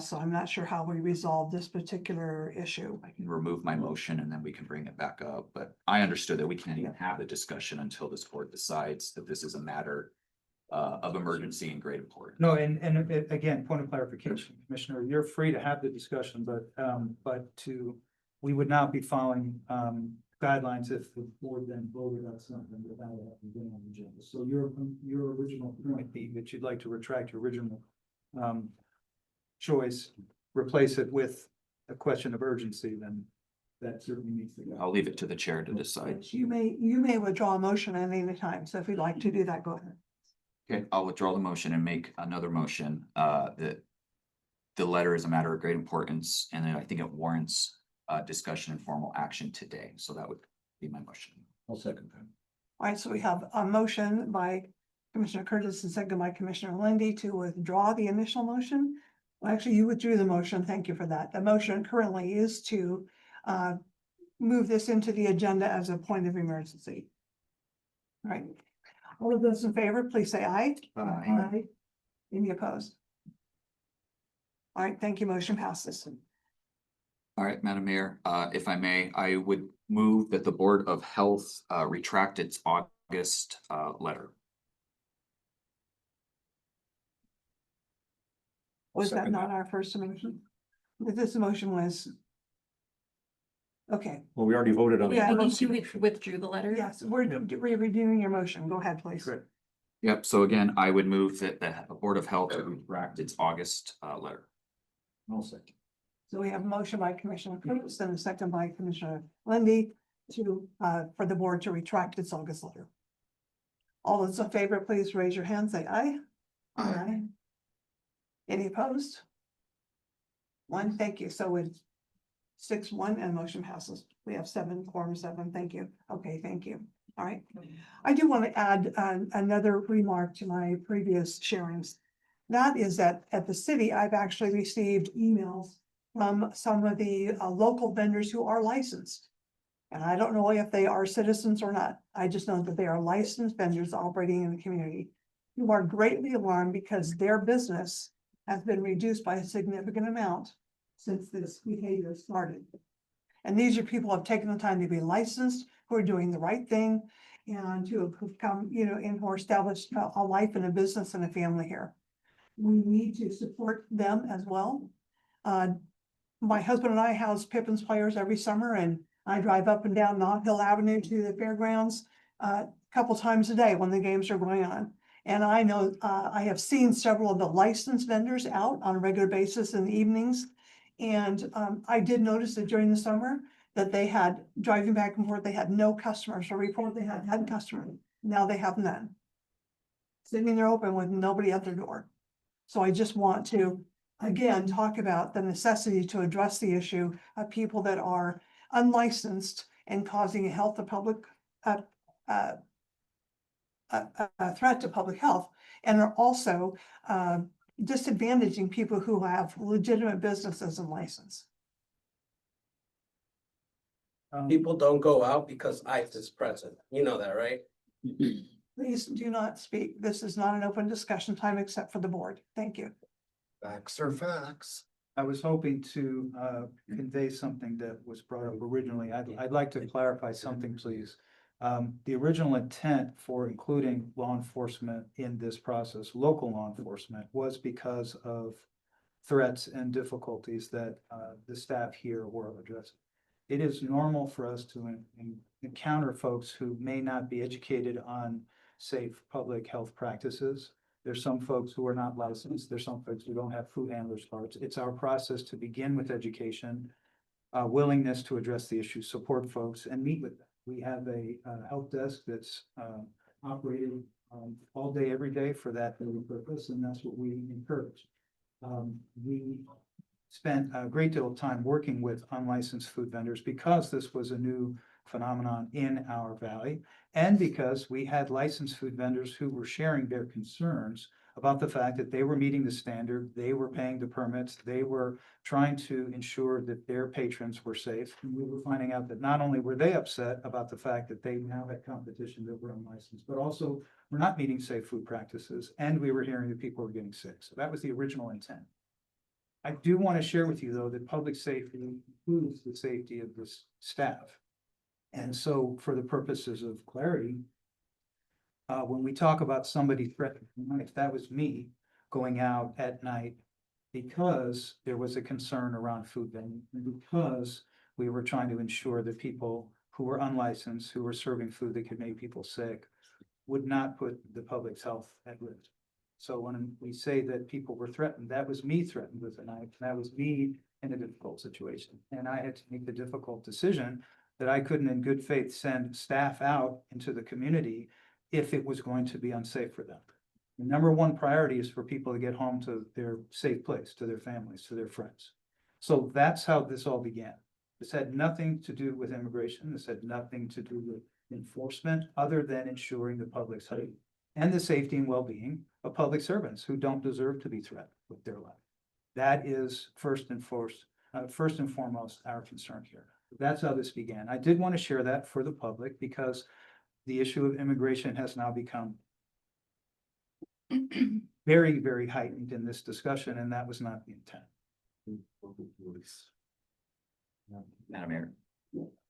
So I'm not sure how we resolve this particular issue. I can remove my motion and then we can bring it back up, but I understood that we can't even have the discussion until this board decides that this is a matter of emergency and great importance. No, and again, point of clarification, Commissioner, you're free to have the discussion, but we would not be following, guidelines if the board then voted on something without it having been on the agenda. So your original point being that you'd like to retract your original, choice, replace it with a question of urgency, then that certainly needs to go. I'll leave it to the chair to decide. You may withdraw a motion at any time. So if you'd like to do that, go ahead. Okay, I'll withdraw the motion and make another motion, that the letter is a matter of great importance, and then I think it warrants discussion and formal action today. So that would be my motion. I'll second that. All right, so we have a motion by Commissioner Curtis and second by Commissioner Lindy to withdraw the initial motion. Well, actually, you withdrew the motion. Thank you for that. The motion currently is to move this into the agenda as a point of emergency. All right. All of those in favor, please say aye. Aye. Any opposed? All right, thank you. Motion passes. All right, Madam Mayor, if I may, I would move that the Board of Health retract its August letter. Was that not our first motion? This motion was. Okay, Well, we already voted on it. Yeah. You withdrew the letter? yes, we're redoing your motion. Go ahead, please. Correct. Yep, so again, I would move that the Board of Health retract its August letter. I'll second. So we have a motion by Commissioner Curtis and a second by Commissioner Lindy to, for the board to retract its August letter. All those in favor, please raise your hand, say aye. Aye. Any opposed? One, thank you. So it's 6-1 and motion passes. We have 7, quorum 7. Thank you. Okay, thank you. All right. I do want to add another remark to my previous sharings. That is that at the city, I've actually received emails from some of the local vendors who are licensed. And I don't know if they are citizens or not. I just know that they are licensed vendors operating in the community who are greatly alarmed because their business has been reduced by a significant amount since this behavior started. And these are people who have taken the time to be licensed, who are doing the right thing, and who have come, and who are established a life and a business and a family here. We need to support them as well. My husband and I house Pippin's players every summer, and I drive up and down Knott Hill Avenue to the fairgrounds a couple times a day when the games are going on. And I know I have seen several of the licensed vendors out on a regular basis in the evenings. And I did notice that during the summer that they had, driving back and forth, they had no customers, or report they had customers. Now they have none. Sitting there open with nobody at their door. So I just want to, again, talk about the necessity to address the issue of people that are unlicensed and causing a threat to public health, and are also disadvantaging people who have legitimate businesses and license. People don't go out because ICE is present. You know that, right? Please do not speak. This is not an open discussion time except for the board. Thank you. Facts are facts. I was hoping to convey something that was brought up originally. I'd like to clarify something, please. The original intent for including law enforcement in this process, local law enforcement, was because of threats and difficulties that the staff here were addressing. It is normal for us to encounter folks who may not be educated on safe public health practices. There's some folks who are not licensed. There's some folks who don't have food handlers cards. It's our process to begin with education, willingness to address the issue, support folks, and meet with them. We have a help desk that's operating all day, every day for that very purpose, and that's what we encourage. We spent a great deal of time working with unlicensed food vendors because this was a new phenomenon in our valley, and because we had licensed food vendors who were sharing their concerns about the fact that they were meeting the standard, they were paying the permits, they were trying to ensure that their patrons were safe. And we were finding out that not only were they upset about the fact that they now had competition that were unlicensed, but also were not meeting safe food practices, and we were hearing that people were getting sick. So that was the original intent. I do want to share with you, though, that public safety includes the safety of the staff. And so for the purposes of clarity, when we talk about somebody threatening life, that was me going out at night because there was a concern around food vending, and because we were trying to ensure that people who were unlicensed, who were serving food that could make people sick, would not put the public's health at risk. So when we say that people were threatened, that was me threatened with a knife. That was me in a difficult situation. And I had to make the difficult decision that I couldn't in good faith send staff out into the community if it was going to be unsafe for them. The number one priority is for people to get home to their safe place, to their families, to their friends. So that's how this all began. This had nothing to do with immigration. This had nothing to do with enforcement other than ensuring the public's health and the safety and well-being of public servants who don't deserve to be threatened with their life. That is first and foremost our concern here. That's how this began. I did want to share that for the public because the issue of immigration has now become very, very heightened in this discussion, and that was not the intent. Madam Mayor.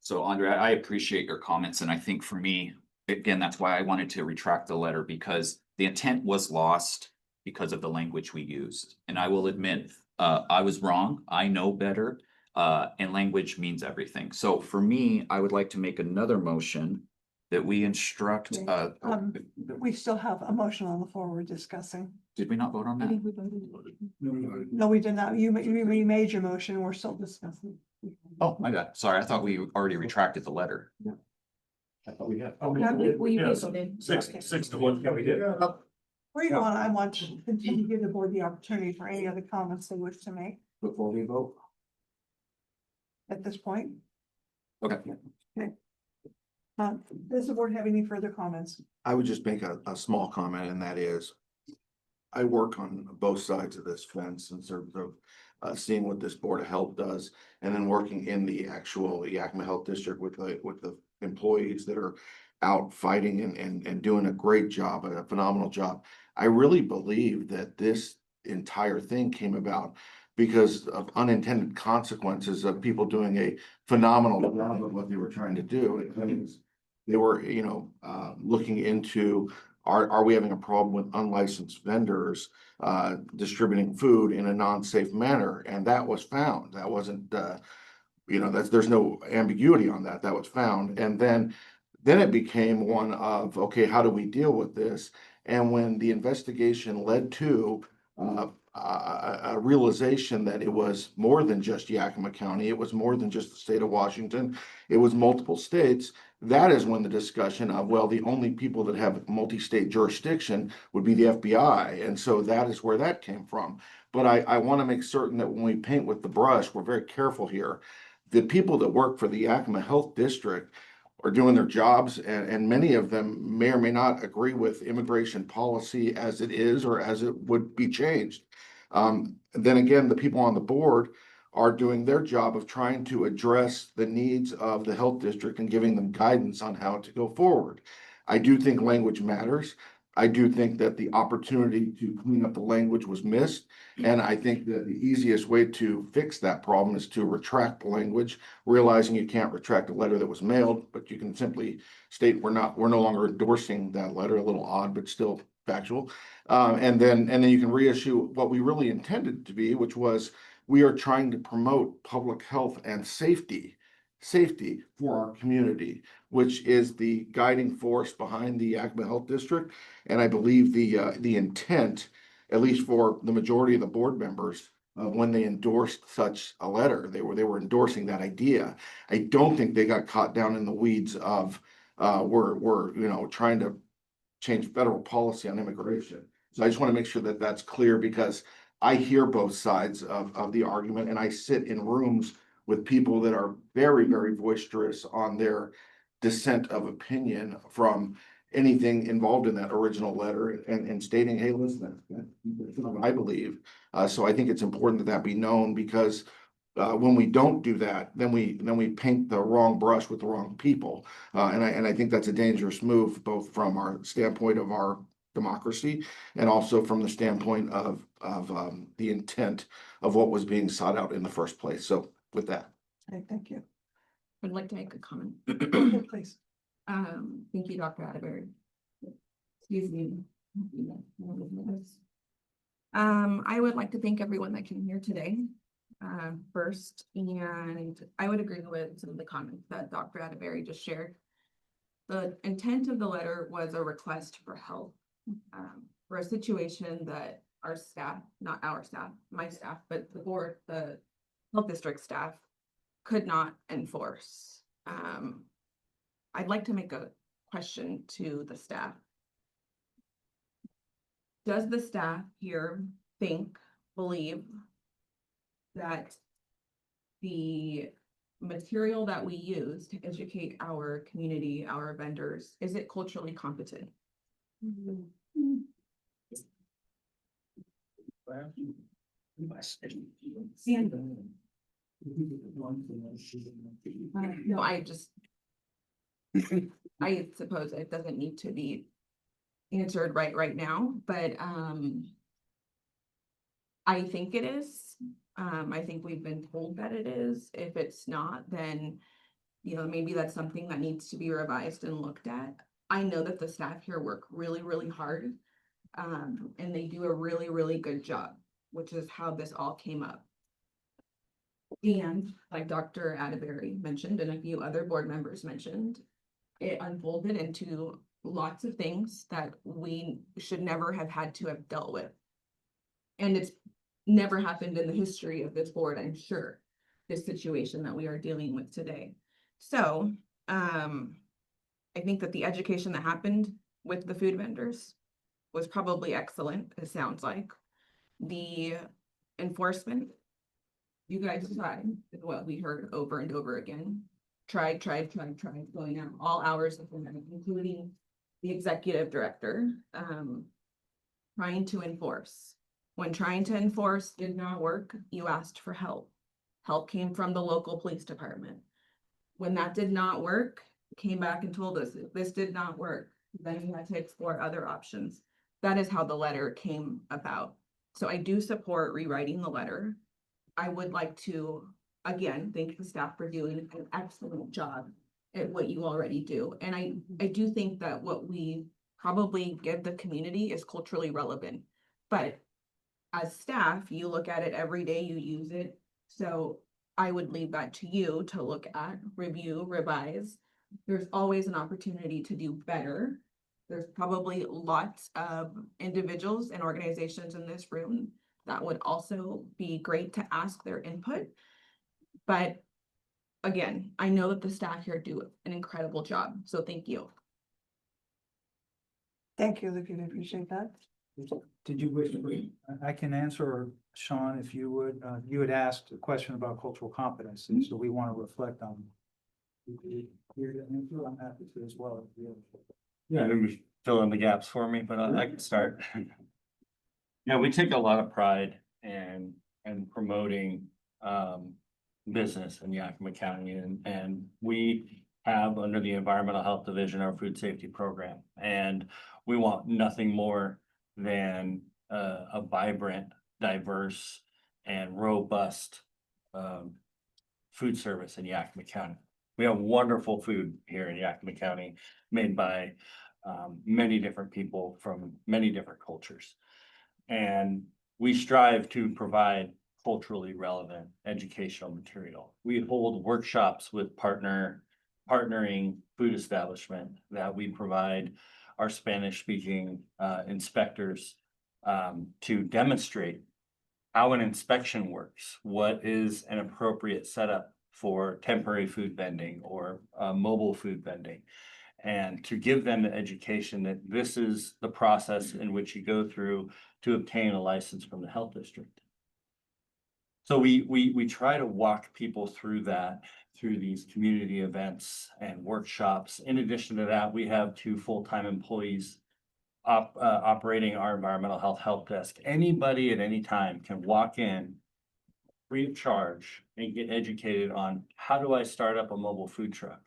So Andre, I appreciate your comments, and I think for me, again, that's why I wanted to retract the letter, because the intent was lost because of the language we used. And I will admit, I was wrong. I know better, and language means everything. So for me, I would like to make another motion that we instruct, We still have a motion on the floor we're discussing. did we not vote on I that? think we voted. No, we did not. You made your motion. We're still discussing. Oh, my bad. Sorry, I thought we already retracted the letter. I thought we had. We Yes. voted. 6-1. Yeah, we did. Where you want, I want to continue to give the board the opportunity for any other comments they wish to make Before we vote. at this point. Okay. Does the board have any further comments? I would just make a small comment, and that is, I work on both sides of this fence in terms of seeing what this Board of Health does, and then working in the actual Yakima Health District with the employees that are out fighting and doing a great job, a phenomenal job. I really believe that this entire thing came about because of unintended consequences of people doing a phenomenal job of what they were trying to do. They were, looking into, are we having a problem with unlicensed vendors distributing food in a non-safe manner? And that was found. That wasn't, there's no ambiguity on that. That was found. And then it became one of, okay, how do we deal with this? And when the investigation led to a realization that it was more than just Yakima County, it was more than just the state of Washington, it was multiple states. That is when the discussion of, well, the only people that have multi-state jurisdiction would be the FBI. And so that is where that came from. But I want to make certain that when we paint with the brush, we're very careful here. The people that work for the Yakima Health District are doing their jobs, and many of them may or may not agree with immigration policy as it is or as it would be changed. Then again, the people on the board are doing their job of trying to address the needs of the health district and giving them guidance on how to go forward. I do think language matters. I do think that the opportunity to clean up the language was missed. And I think that the easiest way to fix that problem is to retract the language, realizing you can't retract a letter that was mailed, but you can simply state we're no longer endorsing that letter. A little odd, but still factual. And then you can reissue what we really intended to be, which was we are trying to promote public health and safety for our community, which is the guiding force behind the Yakima Health District. And I believe the intent, at least for the majority of the board members, when they endorsed such a letter, they were endorsing that idea. I don't think they got caught down in the weeds of we're trying to change federal policy on immigration. So I just want to make sure that that's clear, because I hear both sides of the argument, and I sit in rooms with people that are very, very boisterous on their dissent of opinion from anything involved in that original letter and stating, hey, listen, that's not what I believe. So I think it's important that that be known, because when we don't do that, then we paint the wrong brush with the wrong people. And I think that's a dangerous move, both from our standpoint of our democracy and also from the standpoint of the intent of what was being sought out in the first place. So with that. Okay, thank you. I'd like to make a comment. Please. Thank you, Dr. Atteberry. Excuse me. I would like to thank everyone that came here today. First, and I would agree with some of the comments that Dr. Atteberry just shared. The intent of the letter was a request for help, for a situation that our staff, not our staff, my staff, but the board, the health district staff could not enforce. I'd like to make a question to the staff. Does the staff here believe that the material that we use to educate our community, our vendors, is it culturally competent? No, I suppose it doesn't need to be answered right now, but I think it is. I think we've been told that it is. If it's not, then maybe that's something that needs to be revised and looked at. I know that the staff here work really, really hard, and they do a really, really good job, which is how this all came up. And like Dr. Atteberry mentioned, and a few other board members mentioned, it unfolded into lots of things that we should never have had to have dealt with. And it's never happened in the history of this board, I'm sure, this situation that we are dealing with today. So, I think that the education that happened with the food vendors was probably excellent, it sounds like. The enforcement, you guys tried, is what we heard over and over again. Tried, going out all hours of the night, including the executive director, trying to enforce. When trying to enforce did not work, you asked for help. Help came from the local police department. When that did not work, came back and told us this did not work. Then we had to explore other options. That is how the letter came about. So I do support rewriting the letter. I would like to, again, thank the staff for doing an excellent job at what you already do. And I do think that what we probably give the community is culturally relevant. But as staff, you look at it every day, you use it. So I would leave that to you to look at, review, revise. There's always an opportunity to do better. There's probably lots of individuals and organizations in this room that would also be great to ask their input. But again, I know that the staff here do an incredible job, so thank you. Thank you, Lilian, I appreciate that. Did you wish, I can answer, Shawn, if you would, you had asked a question about cultural competency, so we want to reflect on. I'm happy to as well. Yeah, maybe fill in the gaps for me, but I can start. Yeah, we take a lot of pride in promoting business in Yakima County, and we have under the Environmental Health Division our food safety program, and we want nothing more than a vibrant, diverse, and robust food service in Yakima County. We have wonderful food here in Yakima County made by many different people from many different cultures. And we strive to provide culturally relevant educational material. We hold workshops with partnering food establishment that we provide our Spanish-speaking inspectors to demonstrate how an inspection works, what is an appropriate setup for temporary food vending or mobile food vending, and to give them the education that this is the process in which you go through to obtain a license from the health district. So we try to walk people through that, through these community events and workshops. In addition to that, we have 2 full-time employees operating our environmental health help desk. Anybody at any time can walk in free of charge and get educated on how do I start up a mobile food truck?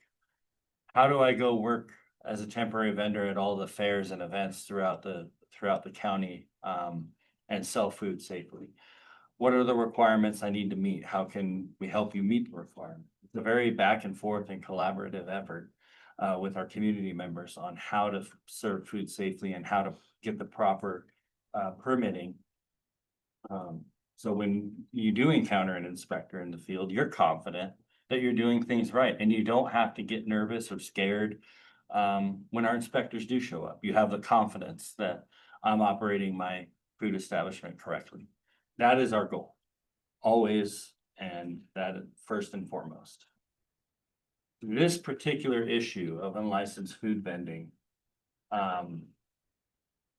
How do I go work as a temporary vendor at all the fairs and events throughout the county and sell food safely? What are the requirements I need to meet? How can we help you meet the requirement? It's a very back and forth and collaborative effort with our community members on how to serve food safely and how to get the proper permitting. So when you do encounter an inspector in the field, you're confident that you're doing things right, and you don't have to get nervous or scared when our inspectors do show up. You have the confidence that I'm operating my food establishment correctly. That is our goal, always, and that first and foremost. This particular issue of unlicensed food vending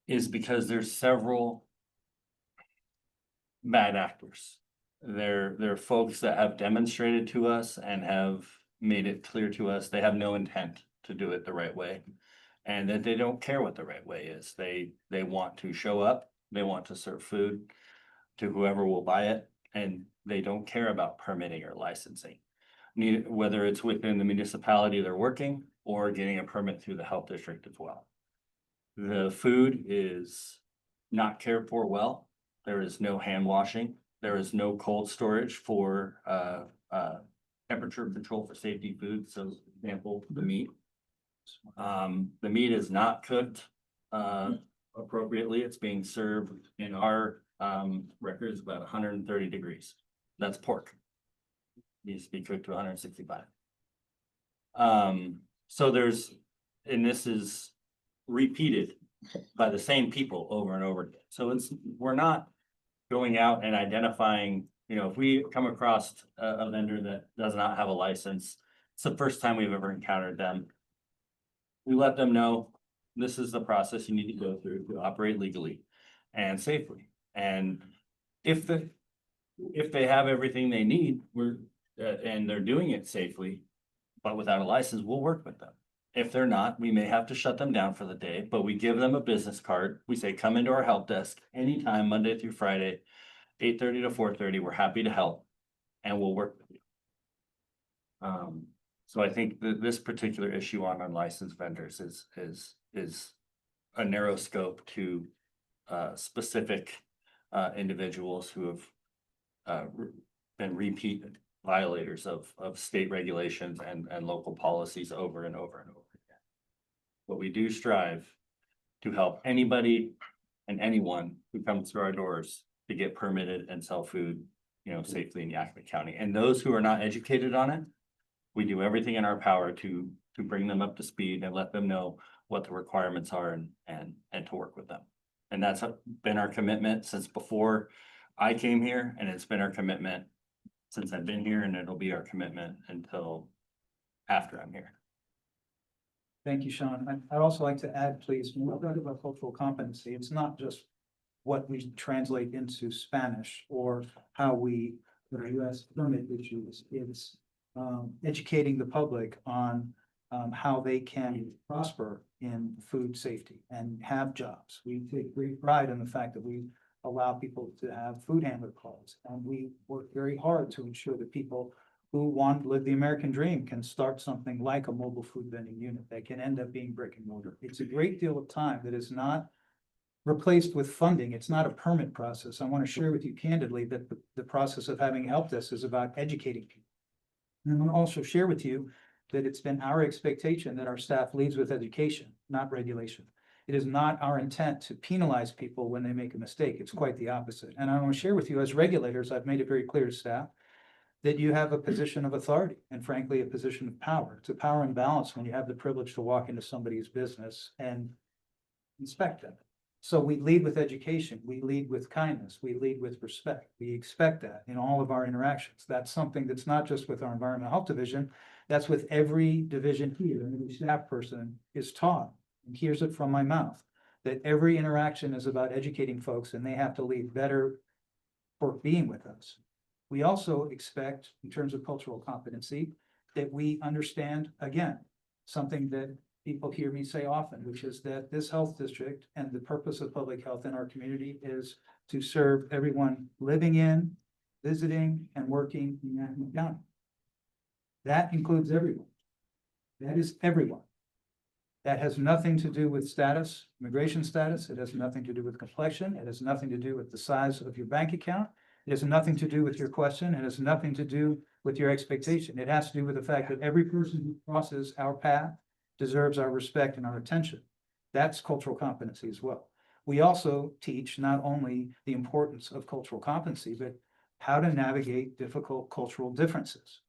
is because there's several bad actors. They're folks that have demonstrated to us and have made it clear to us they have no intent to do it the right way, and that they don't care what the right way is. They want to show up, they want to serve food to whoever will buy it, and they don't care about permitting or licensing. Whether it's within the municipality they're working or getting a permit through the health district as well. The food is not cared for well. There is no hand washing. There is no cold storage for temperature control for safety food. So, for example, the meat. The meat is not cooked appropriately. It's being served in our records about 130 degrees. That's pork. Needs to be cooked to 165. So there's, and this is repeated by the same people over and over again. So we're not going out and identifying, if we come across a vendor that does not have a license, it's the first time we've ever encountered them. We let them know this is the process you need to go through to operate legally and safely. And if they have everything they need, and they're doing it safely, but without a license, we'll work with them. If they're not, we may have to shut them down for the day, but we give them a business card. We say, come into our help desk anytime, Monday through Friday, 8:30 to 4:30. We're happy to help, and we'll work with you. So I think that this particular issue on unlicensed vendors is a narrow scope to specific individuals who have been repeat violators of state regulations and local policies over and over and over again. But we do strive to help anybody and anyone who comes through our doors to get permitted and sell food, safely in Yakima County. And those who are not educated on it, we do everything in our power to bring them up to speed and let them know what the requirements are and to work with them. And that's been our commitment since before I came here, and it's been our commitment since I've been here, and it'll be our commitment until after I'm here. Thank you, Shawn. I'd also like to add, please, when we're talking about cultural competency, it's not just what we translate into Spanish or how we, the US permit issues. It's educating the public on how they can prosper in food safety and have jobs. We take great pride in the fact that we allow people to have food handler cards, and we work very hard to ensure that people who want to live the American dream can start something like a mobile food vending unit that can end up being brick and mortar. It's a great deal of time that is not replaced with funding. It's not a permit process. I want to share with you candidly that the process of having helped us is about educating people. And I want to also share with you that it's been our expectation that our staff leads with education, not regulation. It is not our intent to penalize people when they make a mistake. It's quite the opposite. And I want to share with you, as regulators, I've made it very clear to staff that you have a position of authority and frankly, a position of power. It's a power imbalance when you have the privilege to walk into somebody's business and inspect them. So we lead with education, we lead with kindness, we lead with respect. We expect that in all of our interactions. That's something that's not just with our environmental health division, that's with every division here, and every staff person is taught and hears it from my mouth, that every interaction is about educating folks, and they have to lead better for being with us. We also expect, in terms of cultural competency, that we understand, again, something that people hear me say often, which is that this health district and the purpose of public health in our community is to serve everyone living in, visiting, and working in Yakima County. That includes everyone. That is everyone. That has nothing to do with status, immigration status. It has nothing to do with complexion. It has nothing to do with the size of your bank account. It has nothing to do with your question. It has nothing to do with your expectation. It has to do with the fact that every person who crosses our path deserves our respect and our attention. That's cultural competency as well. We also teach not only the importance of cultural competency, but how to navigate difficult cultural differences.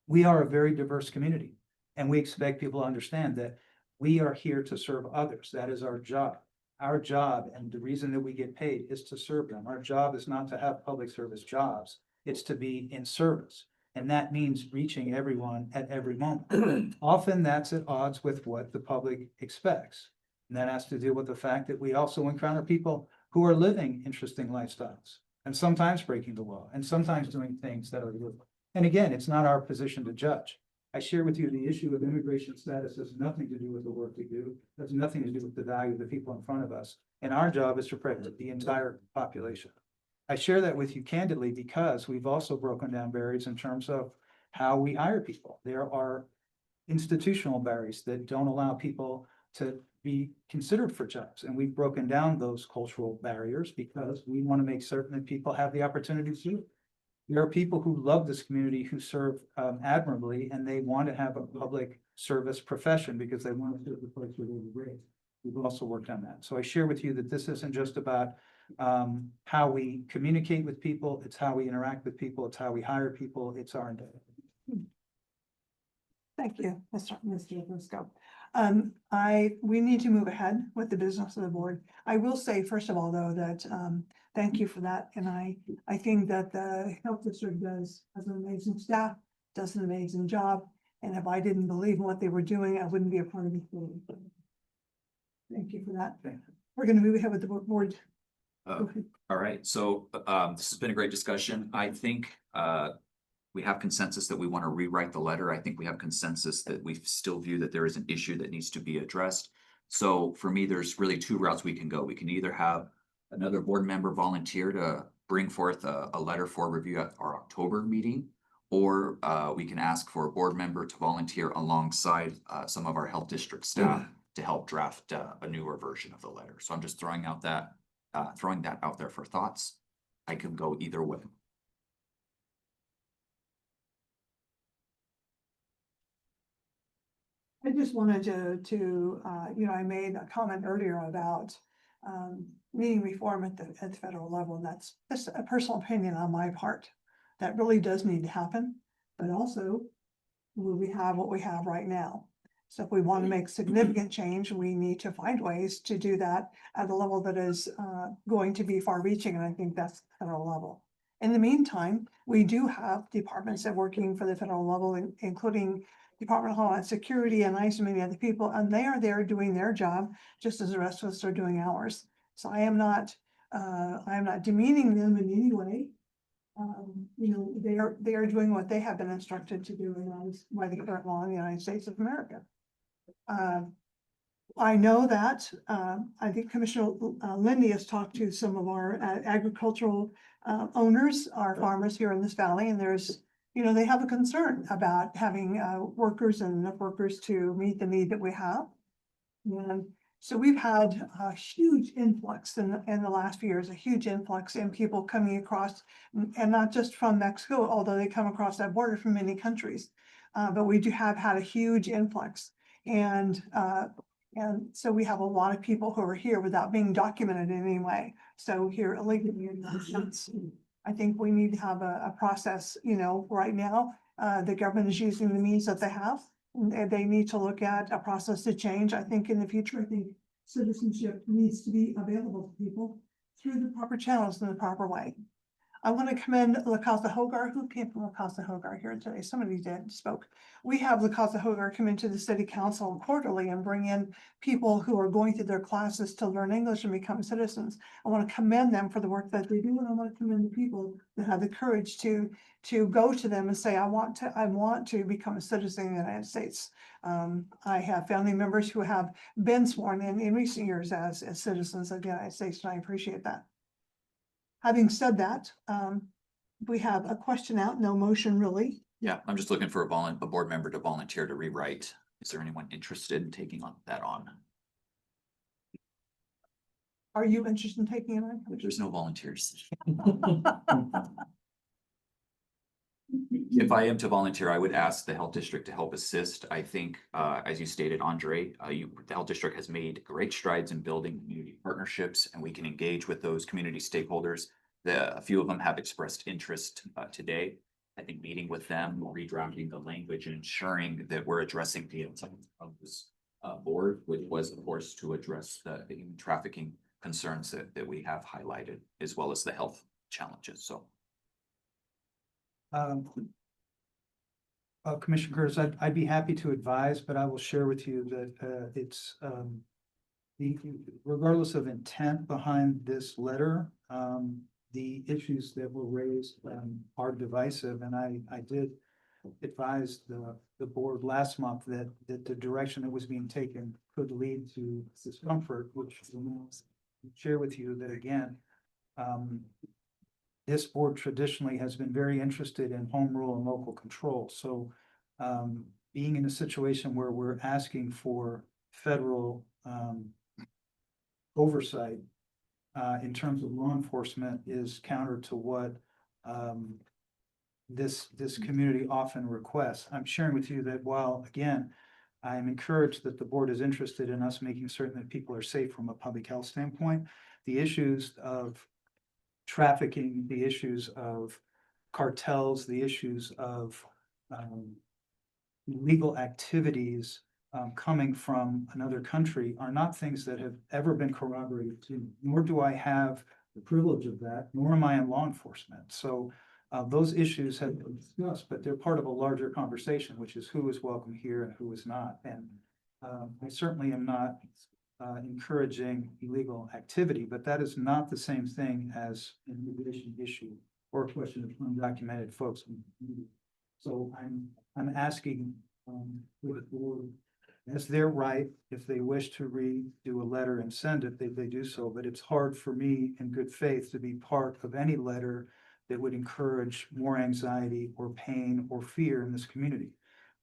We are a very diverse community, and we expect people to understand that we are here to serve others. That is our job. Our job, and the reason that we get paid, is to serve them. Our job is not to have public service jobs. It's to be in service. And that means reaching everyone at every moment. Often that's at odds with what the public expects. And that has to do with the fact that we also encounter people who are living interesting lifestyles and sometimes breaking the law and sometimes doing things that are illegal. And again, it's not our position to judge. I share with you the issue of immigration status has nothing to do with the work we do. It has nothing to do with the value of the people in front of us. And our job is to protect the entire population. I share that with you candidly because we've also broken down barriers in terms of how we hire people. There are institutional barriers that don't allow people to be considered for jobs. And we've broken down those cultural barriers because we want to make certain that people have the opportunity to. There are people who love this community, who serve admirably, and they want to have a public service profession because they want to serve the place where they were raised. We've also worked on that. So I share with you that this isn't just about how we communicate with people, it's how we interact with people, it's how we hire people, it's our endeavor. Thank you, Mr. Fresco. We need to move ahead with the business of the board. I will say, first of all, though, that thank you for that. And I think that the health district has an amazing staff, does an amazing job. And if I didn't believe in what they were doing, I wouldn't be a part of the board. Thank you for that. We're going to move ahead with the board. All right, so this has been a great discussion. I think we have consensus that we want to rewrite the letter. I think we have consensus that we still view that there is an issue that needs to be addressed. So for me, there's really two routes we can go. We can either have another board member volunteer to bring forth a letter for review at our October meeting, or we can ask for a board member to volunteer alongside some of our health district staff to help draft a newer version of the letter. So I'm just throwing that out there for thoughts. I can go either way. I just wanted to I made a comment earlier about needing reform at the federal level, and that's just a personal opinion on my part. That really does need to happen, but also we have what we have right now. So if we want to make significant change, we need to find ways to do that at a level that is going to be far-reaching, and I think that's the federal level. In the meantime, we do have departments that are working for the federal level, including Department of Homeland Security and ICE and many other people, and they are there doing their job just as the rest of us are doing ours. So I am not demeaning them in any way. They are doing what they have been instructed to do, and that is by the current law in the United States of America. I know that I think Commissioner Lindy has talked to some of our agricultural owners, our farmers here in this valley, and they have a concern about having workers and enough workers to meet the need that we have. And so we've had a huge influx in the last few years, a huge influx in people coming across, and not just from Mexico, although they come across that border from many countries. But we do have had a huge influx. And so we have a lot of people who are here without being documented in any way. So here illegally in that sense. I think we need to have a process, right now, the government is using the means that they have. They need to look at a process to change. I think in the future, I think citizenship needs to be available to people through the proper channels in the proper way. I want to commend La Casa Hogar. Who came from La Casa Hogar here today? Somebody spoke. We have La Casa Hogar come into the city council quarterly and bring in people who are going through their classes to learn English and become citizens. I want to commend them for the work that they do, and I want to commend the people that have the courage to go to them and say, I want to become a citizen in the United States. I have family members who have been sworn in recent years as citizens of the United States, and I appreciate that. Having said that, we have a question out, no motion really. Yeah, I'm just looking for a board member to volunteer to rewrite. Is there anyone interested in taking that on? Are you interested in taking it on? There's no volunteers. If I am to volunteer, I would ask the health district to help assist. I think, as you stated, Andre, the health district has made great strides in building community partnerships, and we can engage with those community stakeholders. A few of them have expressed interest today. I think meeting with them, redrafting the language, and ensuring that we're addressing the intent of this board, which was, of course, to address the human trafficking concerns that we have highlighted, as well as the health challenges. So. Commissioner Curtis, I'd be happy to advise, but I will share with you that it's regardless of intent behind this letter, the issues that were raised are divisive, and I did advise the board last month that the direction that was being taken could lead to discomfort, which will share with you that again. This board traditionally has been very interested in home rule and local control. So being in a situation where we're asking for federal oversight in terms of law enforcement is counter to what this community often requests. I'm sharing with you that while, again, I am encouraged that the board is interested in us making certain that people are safe from a public health standpoint, the issues of trafficking, the issues of cartels, the issues of illegal activities coming from another country are not things that have ever been corroborated to me, nor do I have the privilege of that, nor am I in law enforcement. So those issues have been discussed, but they're part of a larger conversation, which is who is welcome here and who is not. And I certainly am not encouraging illegal activity, but that is not the same thing as an immigration issue or a question of undocumented folks. So I'm asking with the board, as their right, if they wish to redo a letter and send it, they do so. But it's hard for me in good faith to be part of any letter that would encourage more anxiety or pain or fear in this community.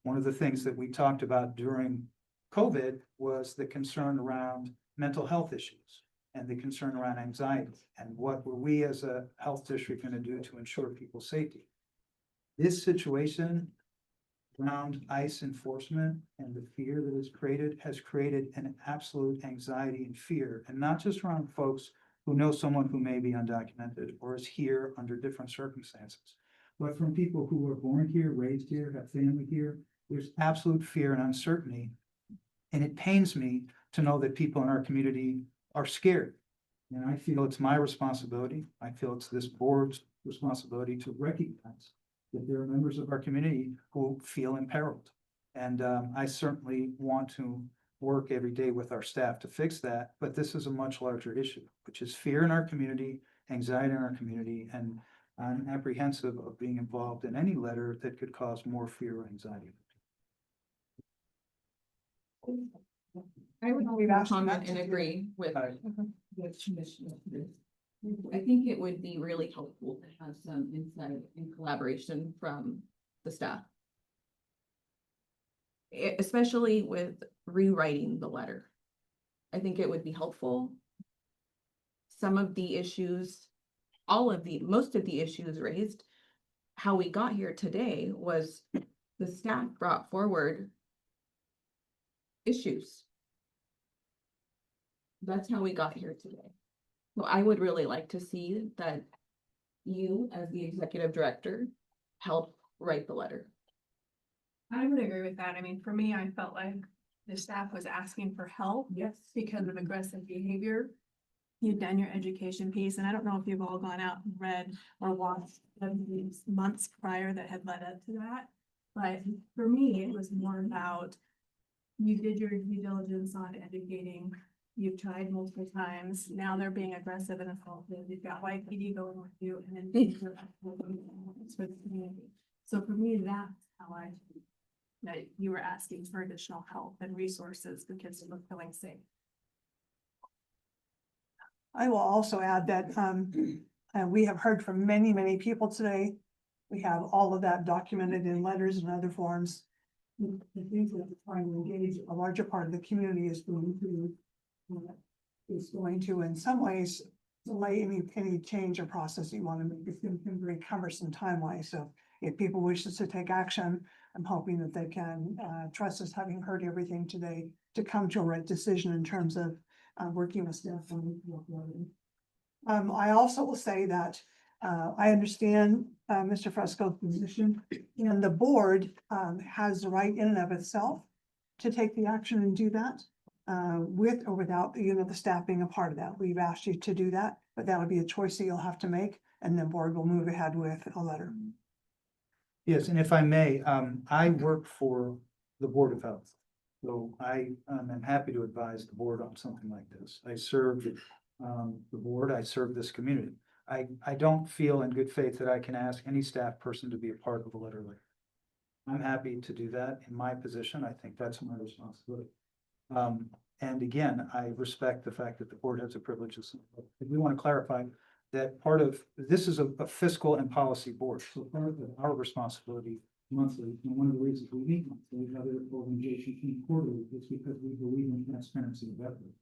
One of the things that we talked about during COVID was the concern around mental health issues and the concern around anxiety. And what were we as a health district going to do to ensure people's safety? This situation around ICE enforcement and the fear that is created has created an absolute anxiety and fear, and not just around folks who know someone who may be undocumented or is here under different circumstances, but from people who were born here, raised here, have family here. There's absolute fear and uncertainty. And it pains me to know that people in our community are scared. And I feel it's my responsibility. I feel it's this board's responsibility to recognize that there are members of our community who feel imperiled. And I certainly want to work every day with our staff to fix that. But this is a much larger issue, which is fear in our community, anxiety in our community, and I'm apprehensive of being involved in any letter that could cause more fear or anxiety. I would comment and agree with Commissioner. I think it would be really helpful to have some insight and collaboration from the staff. Especially with rewriting the letter. I think it would be helpful. Some of the issues, most of the issues raised, how we got here today was the staff brought forward issues. That's how we got here today. So I would really like to see that you, as the executive director, help write the letter. I would agree with that. I mean, for me, I felt like the staff was asking for help. Yes. Because of aggressive behavior. you'd done your education piece, and I don't know if you've all gone out and read or watched the months prior that had led up to that. But for me, it was more about, you did your due diligence on educating, you've tried multiple times, now they're being aggressive and assaultive, you've got YPD going with you, and then things are for the community. So for me, that's how I, that you were asking for additional help and resources because you were feeling safe. I will also add that, we have heard from many, many people today. We have all of that documented in letters and other forms. The things that we're trying to engage a larger part of the community is going to in some ways delay any change or process you want to make. It's going to be very cumbersome time-wise. So if people wish to take action, I'm hoping that they can trust us, having heard everything today, to come to a right decision in terms of working with staff. I also will say that I understand Mr. Fresco's position, and the board has the right in and of itself to take the action and do that with or without, the staff being a part of that. We've asked you to do that, but that would be a choice that you'll have to make, and the board will move ahead with a letter. Yes, and if I may, I work for the Board of Health. So I am happy to advise the board on something like this. I serve the board, I serve this community. I don't feel in good faith that I can ask any staff person to be a part of a letter like that. I'm happy to do that in my position. I think that's my responsibility. And again, I respect the fact that the board has the privileges. We want to clarify that part of this is a fiscal and policy board. So part of our responsibility monthly, and one of the reasons we meet monthly, other organizations meet quarterly, is because we believe in transparency of effort.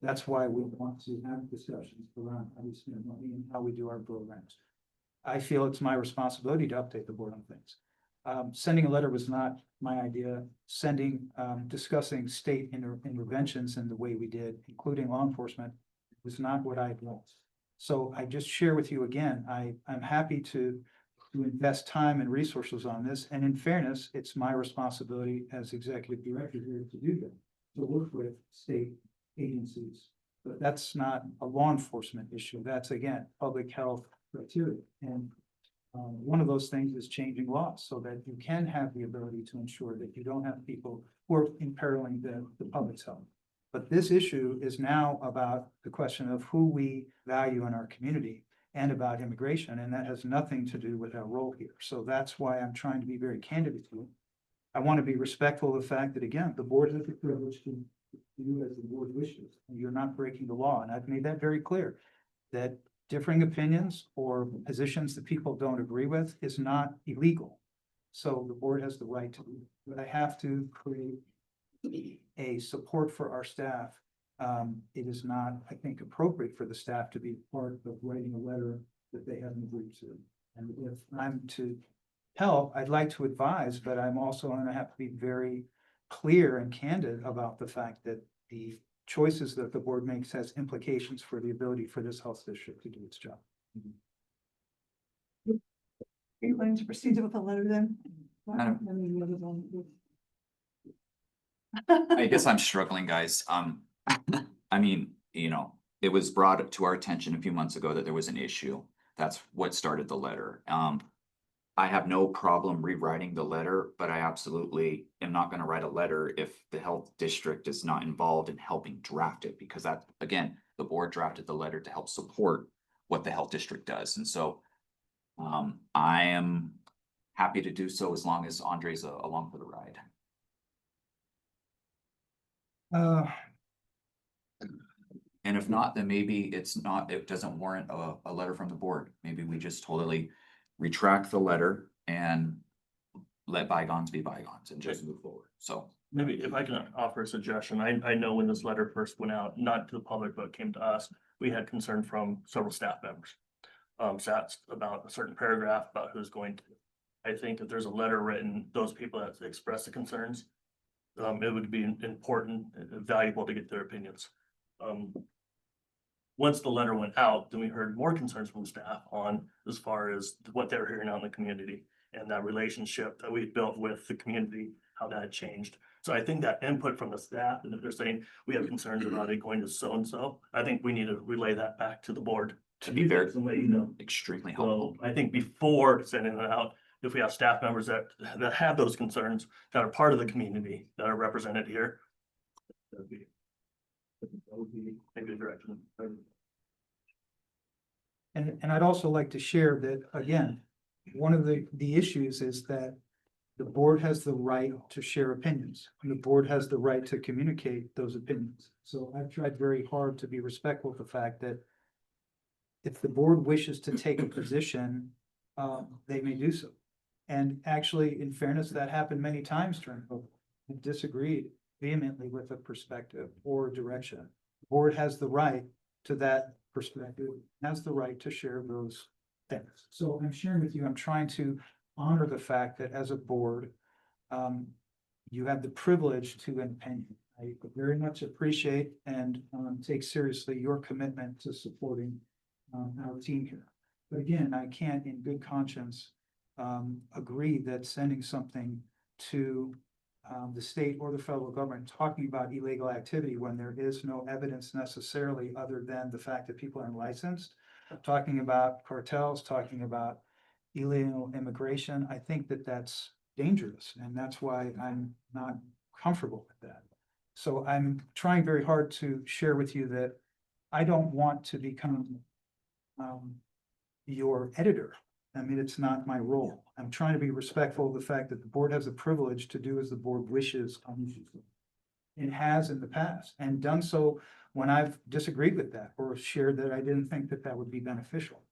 That's why we want to have discussions around how we spend money and how we do our programs. I feel it's my responsibility to update the board on things. Sending a letter was not my idea. Discussing state interventions in the way we did, including law enforcement, was not what I want. So I just share with you again, I'm happy to invest time and resources on this. And in fairness, it's my responsibility as executive director here to do that, to work with state agencies. But that's not a law enforcement issue. That's, again, public health criteria. And one of those things is changing laws so that you can have the ability to ensure that you don't have people who are imperiling the public's health. But this issue is now about the question of who we value in our community and about immigration, and that has nothing to do with our role here. So that's why I'm trying to be very candid with you. I want to be respectful of the fact that, again, the board has the privilege to do as the board wishes, and you're not breaking the law. And I've made that very clear, that differing opinions or positions that people don't agree with is not illegal. So the board has the right to, but I have to create a support for our staff. It is not, I think, appropriate for the staff to be part of writing a letter that they haven't agreed to. And if I'm to help, I'd like to advise, but I'm also going to have to be very clear and candid about the fact that the choices that the board makes has implications for the ability for this health district to do its job. Are you going to proceed with the letter then? I guess I'm struggling, guys. I mean, it was brought to our attention a few months ago that there was an issue. That's what started the letter. I have no problem rewriting the letter, but I absolutely am not going to write a letter if the health district is not involved in helping draft it, because that, again, the board drafted the letter to help support what the health district does. And so I am happy to do so as long as Andre's along for the ride. And if not, then maybe it doesn't warrant a letter from the board. Maybe we just totally retract the letter and let bygones be bygones and just move forward. So maybe if I can offer a suggestion, I know when this letter first went out, not to the public, but came to us, we had concern from several staff members. SATs about a certain paragraph about who's going to. I think if there's a letter written, those people that express the concerns, it would be important and valuable to get their opinions. Once the letter went out, then we heard more concerns from staff on as far as what they're hearing out in the community and that relationship that we built with the community, how that had changed. So I think that input from the staff, and if they're saying we have concerns about it going to so-and-so, I think we need to relay that back to the board. To be very Somebody, you know. extremely helpful. So I think before sending it out, if we have staff members that have those concerns, that are part of the community, that are represented here. That would be maybe a direction. And I'd also like to share that, again, one of the issues is that the board has the right to share opinions, and the board has the right to communicate those opinions. So I've tried very hard to be respectful of the fact that if the board wishes to take a position, they may do so. And actually, in fairness, that happened many times during COVID. I disagreed vehemently with a perspective or direction. The board has the right to that perspective, has the right to share those things. So I'm sharing with you, I'm trying to honor the fact that as a board, you have the privilege to an opinion. I very much appreciate and take seriously your commitment to supporting our team here. But again, I can't in good conscience agree that sending something to the state or the federal government talking about illegal activity when there is no evidence necessarily other than the fact that people are unlicensed, talking about cartels, talking about illegal immigration, I think that that's dangerous, and that's why I'm not comfortable with that. So I'm trying very hard to share with you that I don't want to become your editor. I mean, it's not my role. I'm trying to be respectful of the fact that the board has the privilege to do as the board wishes on issues. It has in the past and done so when I've disagreed with that or shared that I didn't think that that would be beneficial.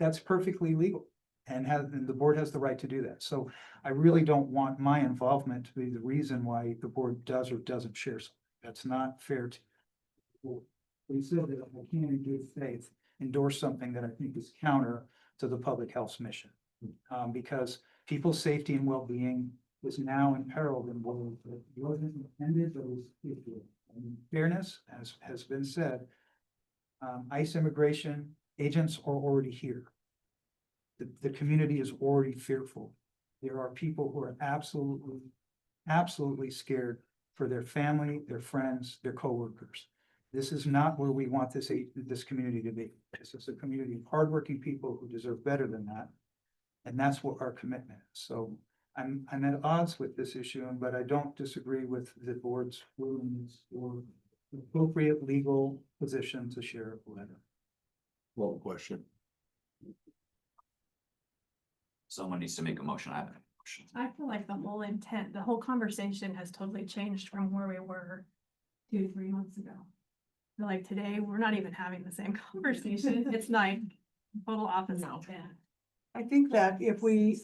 That's perfectly legal and the board has the right to do that. So I really don't want my involvement to be the reason why the board does or doesn't share something. That's not fair to the board. We said that I can't in good faith endorse something that I think is counter to the public health mission. Because people's safety and well-being is now imperiled in ways that wasn't intended, but was fairness, as has been said, ICE immigration agents are already here. The community is already fearful. There are people who are absolutely scared for their family, their friends, their coworkers. This is not where we want this community to be. This is a community of hardworking people who deserve better than that. And that's what our commitment is. So I'm at odds with this issue, but I don't disagree with the board's willingness or appropriate legal position to share a letter. Well, question. Someone needs to make a motion. I have a motion. I feel like the whole intent, the whole conversation has totally changed from where we were 2-3 months ago. I feel like today, we're not even having the same conversation. It's like total opposite. I think that if we,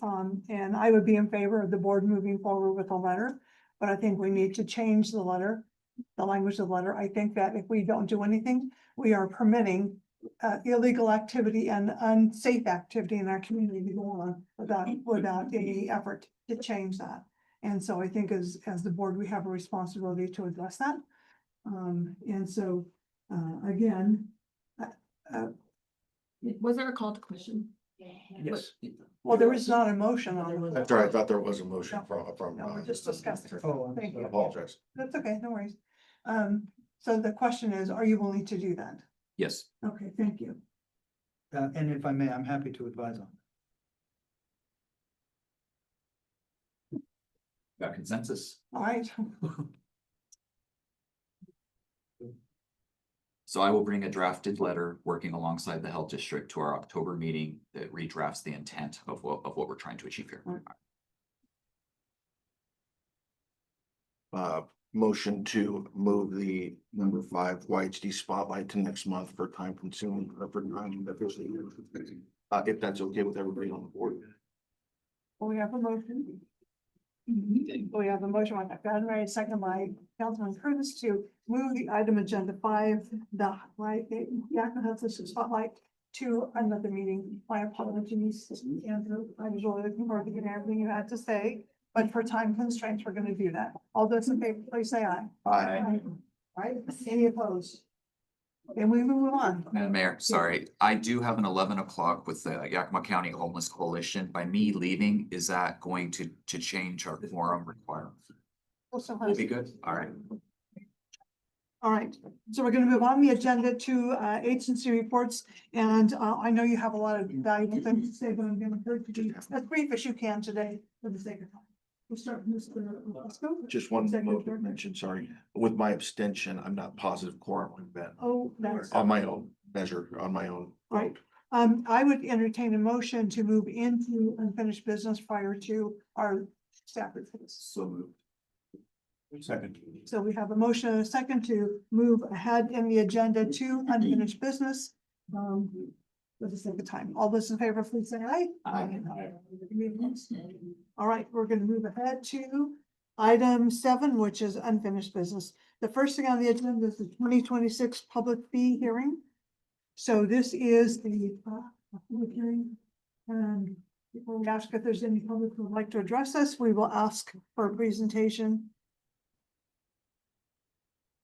and I would be in favor of the board moving forward with a letter, but I think we need to change the letter, the language of the letter. I think that if we don't do anything, we are permitting illegal activity and unsafe activity in our community to go on without any effort to change that. And so I think as the board, we have a responsibility to address that. And so, again, Was there a call to question? Yes. well, there is not a motion on it. That's right, I thought there was a motion from. No, we're just discussing. Oh, Thank I you. apologize. That's okay, no worries. So the question is, are you willing to do that? Yes. Okay, thank you. And if I may, I'm happy to advise on it. Got consensus. All right. So I will bring a drafted letter working alongside the health district to our October meeting that redrafts the intent of what we're trying to achieve here. Motion to move the number 5 YHD spotlight to next month for time consuming, if that's okay with everybody on the board. Well, we have a motion. We have a motion by Dr. Atteberry, second by Councilman Curtis to move the item agenda 5, the Yakima Health District spotlight to another meeting. My apologies, Andrew. I was really looking forward to getting everything you had to say, but for time constraints, we're going to do that. All those in favor, please say aye. Aye. Right? Any opposed? And we move on. Madam Mayor, sorry, I do have an 11 o'clock with the Yakima County Homeless Coalition. By me leaving, is that going to change our quorum requirement? Also We'll has- be good. All right. All right, so we're gonna move on the agenda to agency reports, and I know you have a lot of valuable things to say, but I'm gonna encourage you to be as brief as you can today for the sake of time. We'll start with Mr. Fresco. Just one Executive Director. mention, sorry. With my abstention, I'm not positive quorum would have been Oh, that's. on my own measure, on my own. Right, I would entertain a motion to move into unfinished business prior to our staff reports. So moved. Second. So we have a motion and a second to move ahead in the agenda to unfinished business. For the sake of time, all those in favor, please say aye. Aye. All right, we're gonna move ahead to item 7, which is unfinished business. The first thing on the agenda is the 2026 public fee hearing. So this is the public hearing. And before we ask if there's any public who would like to address us, we will ask for a presentation.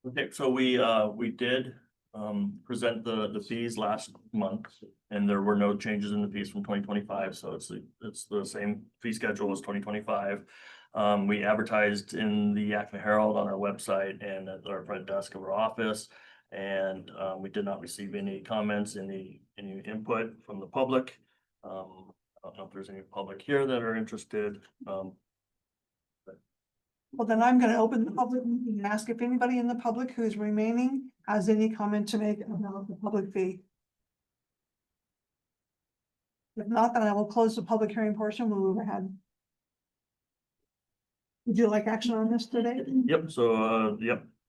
Okay, so we did present the fees last month, and there were no changes in the fees from 2025, so it's the same fee schedule as 2025. We advertised in the Yakima Herald on our website and at our front desk of our office, and we did not receive any comments, any input from the public. I don't know if there's any public here that are interested. Well, then I'm gonna open the public meeting and ask if anybody in the public who's remaining has any comment to make about the public fee. If not, then I will close the public hearing portion. We'll move ahead. Would you like action on this today? Yep, so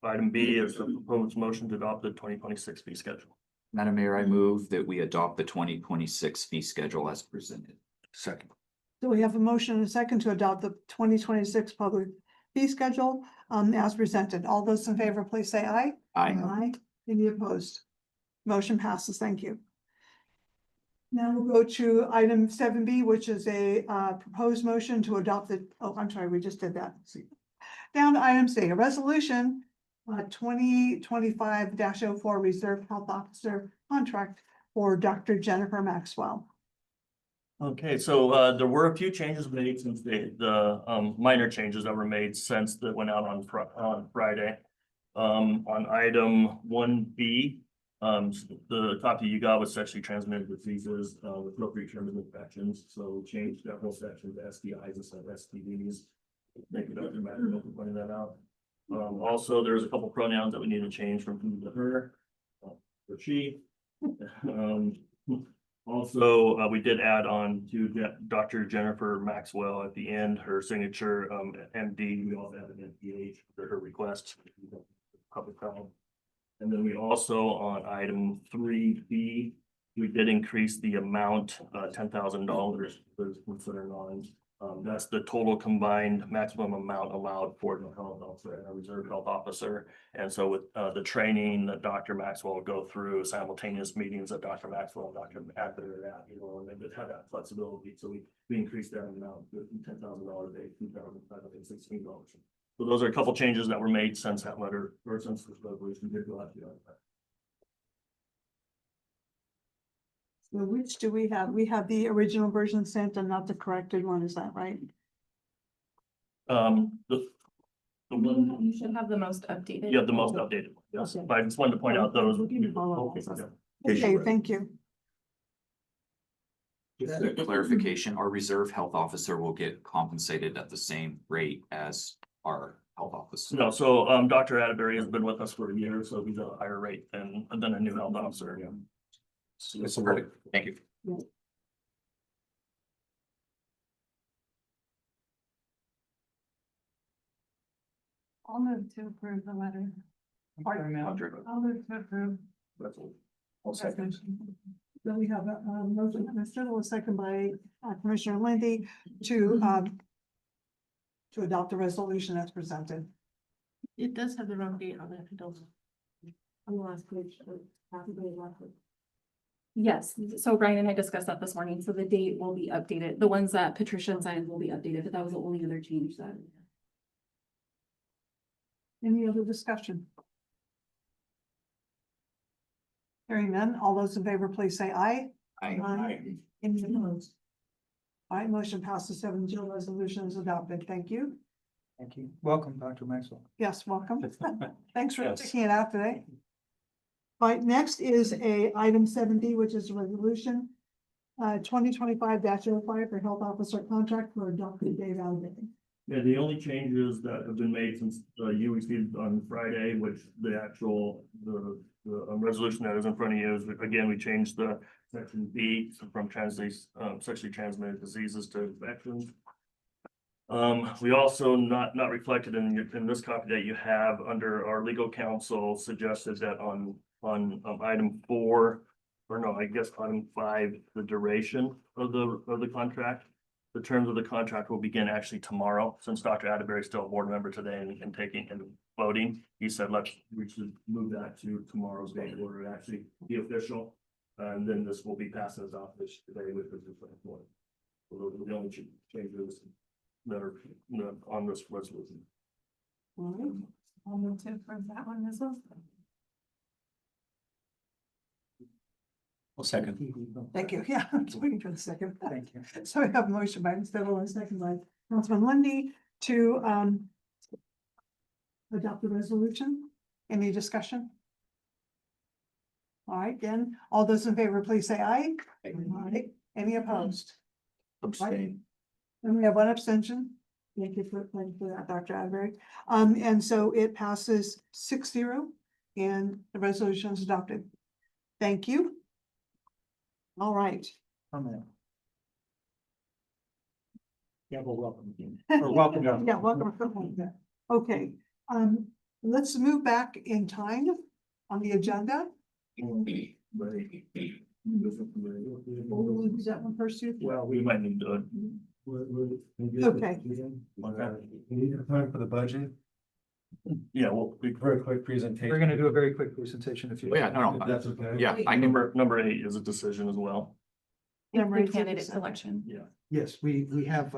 item B is the proposed motion to adopt the 2026 fee schedule. Madam Mayor, I move that we adopt the 2026 fee schedule as presented. Second. So we have a motion and a second to adopt the 2026 public fee schedule as presented. All those in favor, please say aye. Aye. Aye. Any opposed? Motion passes. Thank you. Now we'll go to item 7B, which is a proposed motion to adopt the, oh, I'm sorry, we just did that. Down to item C, a resolution 2025-04 Reserve Health Officer contract for Dr. Jennifer Maxwell. Okay, so there were a few changes made since the minor changes that were made since that went out on Friday. On item 1B, the copy you got was sexually transmitted diseases with no preterm infections, so changed that whole section to STIs instead of STDs. Thank you, Dr. Magee, for pointing that out. Also, there's a couple pronouns that we need to change from he to her, or she. Also, we did add on to Dr. Jennifer Maxwell at the end, her signature, MD, we also added an MPH for her request. Public health. And then we also, on item 3B, we did increase the amount, $10,000 for considered on. That's the total combined maximum amount allowed for the health officer and a reserve health officer. And so with the training that Dr. Maxwell will go through, simultaneous meetings that Dr. Maxwell and Dr. Atteberry are at, and they would have that flexibility. So we increased that amount from $10,000 to $2,516. So those are a couple changes that were made since that letter, or since this resolution did go out to you. So which do we have? We have the original version sent and not the corrected one, is that right? The one, You should have the most updated. yeah, the most updated one, yes, Okay. but I just wanted to point out those. Okay, thank you. Just a clarification, our reserve health officer will get compensated at the same rate as our health officer. No, so Dr. Atteberry has been with us for a year, so he's at a higher rate than a new health officer. That's perfect. Thank you. I'll move to approve the letter. I'll move to approve. That's all. I'll second. Then we have a motion, a second by Commissioner Lindy to adopt the resolution as presented. It does have the wrong date on it, it doesn't. On the last page, half a day left. Yes, so Brian and I discussed that this morning, so the date will be updated. The ones that Patricia signed will be updated, but that was the only other change that. Any other discussion? Hearing none, all those in favor, please say aye. Aye. Any opposed? All right, motion passes 7-0, resolution is adopted. Thank you. Thank you. Welcome, Dr. Maxwell. Yes, welcome. Thanks for Yes. taking it out today. All right, next is item 7D, which is a resolution 2025-05 for health officer contract for Dr. Dave Alvarez. Yeah, the only changes that have been made since you received on Friday, which the actual, the resolution that is in front of you is, again, we changed the section B from sexually transmitted diseases to infections. We also not reflected in this copy that you have under our legal counsel suggested that on item 4, or no, I guess item 5, the duration of the contract. The terms of the contract will begin actually tomorrow, since Dr. Atteberry is still a board member today and taking and voting. He said, we should move that to tomorrow's date in order to actually be official. And then this will be passed as office today with the different one. Those are the only changes that are on this resolution. All right, I'll move to approve that one as well. Well, second. Thank you. Yeah, I'm just waiting for the second. Thank you. So we have a motion by Ms. Biddle and a second by Councilman Lundy to adopt the resolution. Any discussion? All right, again, all those in favor, please say aye. Aye. Any opposed? Abstain. And we have one abstention. Thank you for that, Dr. Atteberry. And so it passes 6-0 and the resolution is adopted. Thank you. All right. Yeah, well, welcome again. Or welcome. Yeah, welcome. Okay, let's move back in time on the agenda. We'll do that one first, too? Well, we might need to. Okay. We need time for the budget. Yeah, well, Very quick presentation. We're gonna do a very quick presentation if you. Oh, yeah, no, That's okay. Yeah, I can, Number 8 is a decision as well. Number eight, Candidate citizen. selection. Yeah. Yes, we have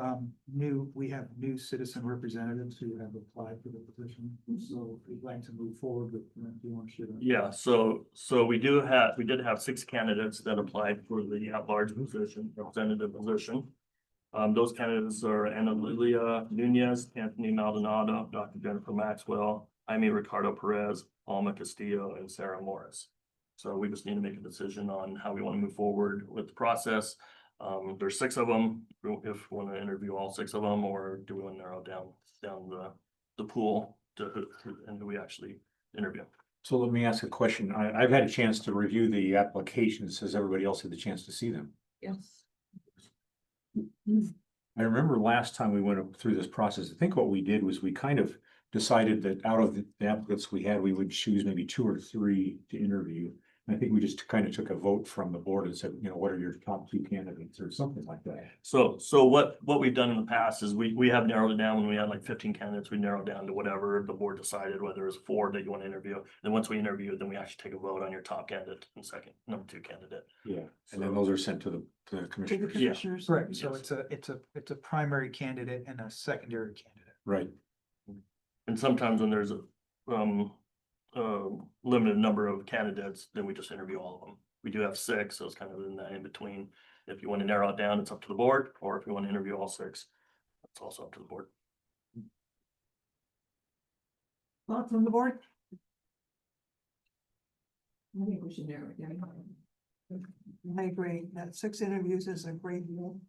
new citizen representatives who have applied for the position. So we'd like to move forward with, do you want to share that? Yeah, so we did have 6 candidates that applied for the at-large position, representative position. Those candidates are Ana Lilia Nunez, Anthony Maldonado, Dr. Jennifer Maxwell, Jaime Ricardo Perez, Alma Castillo, and Sarah Morris. So we just need to make a decision on how we want to move forward with the process. There's 6 of them, if we want to interview all 6 of them, or do we want to narrow down the pool to and do we actually interview? So let me ask a question. I've had a chance to review the applications. Has everybody else had the chance to see them? Yes. I remember last time we went through this process, I think what we did was we kind of decided that out of the applicants we had, we would choose maybe 2 or 3 to interview. And I think we just kind of took a vote from the board and said, what are your top 2 candidates or something like that. So what we've done in the past is we have narrowed it down. When we had like 15 candidates, we narrowed down to whatever the board decided, whether it's 4 that you want to interview. Then once we interview, then we actually take a vote on your top candidate and number 2 candidate. Yeah, and then those are sent to the commissioners. Commissioners. Correct, so it's a primary candidate and a secondary candidate. Right. And sometimes when there's a limited number of candidates, then we just interview all of them. We do have 6, so it's kind of in that in between. If you want to narrow it down, it's up to the board, or if you want to interview all 6, it's also up to the board. Thoughts on the board? I think we should narrow it down. I agree that 6 interviews is a great deal.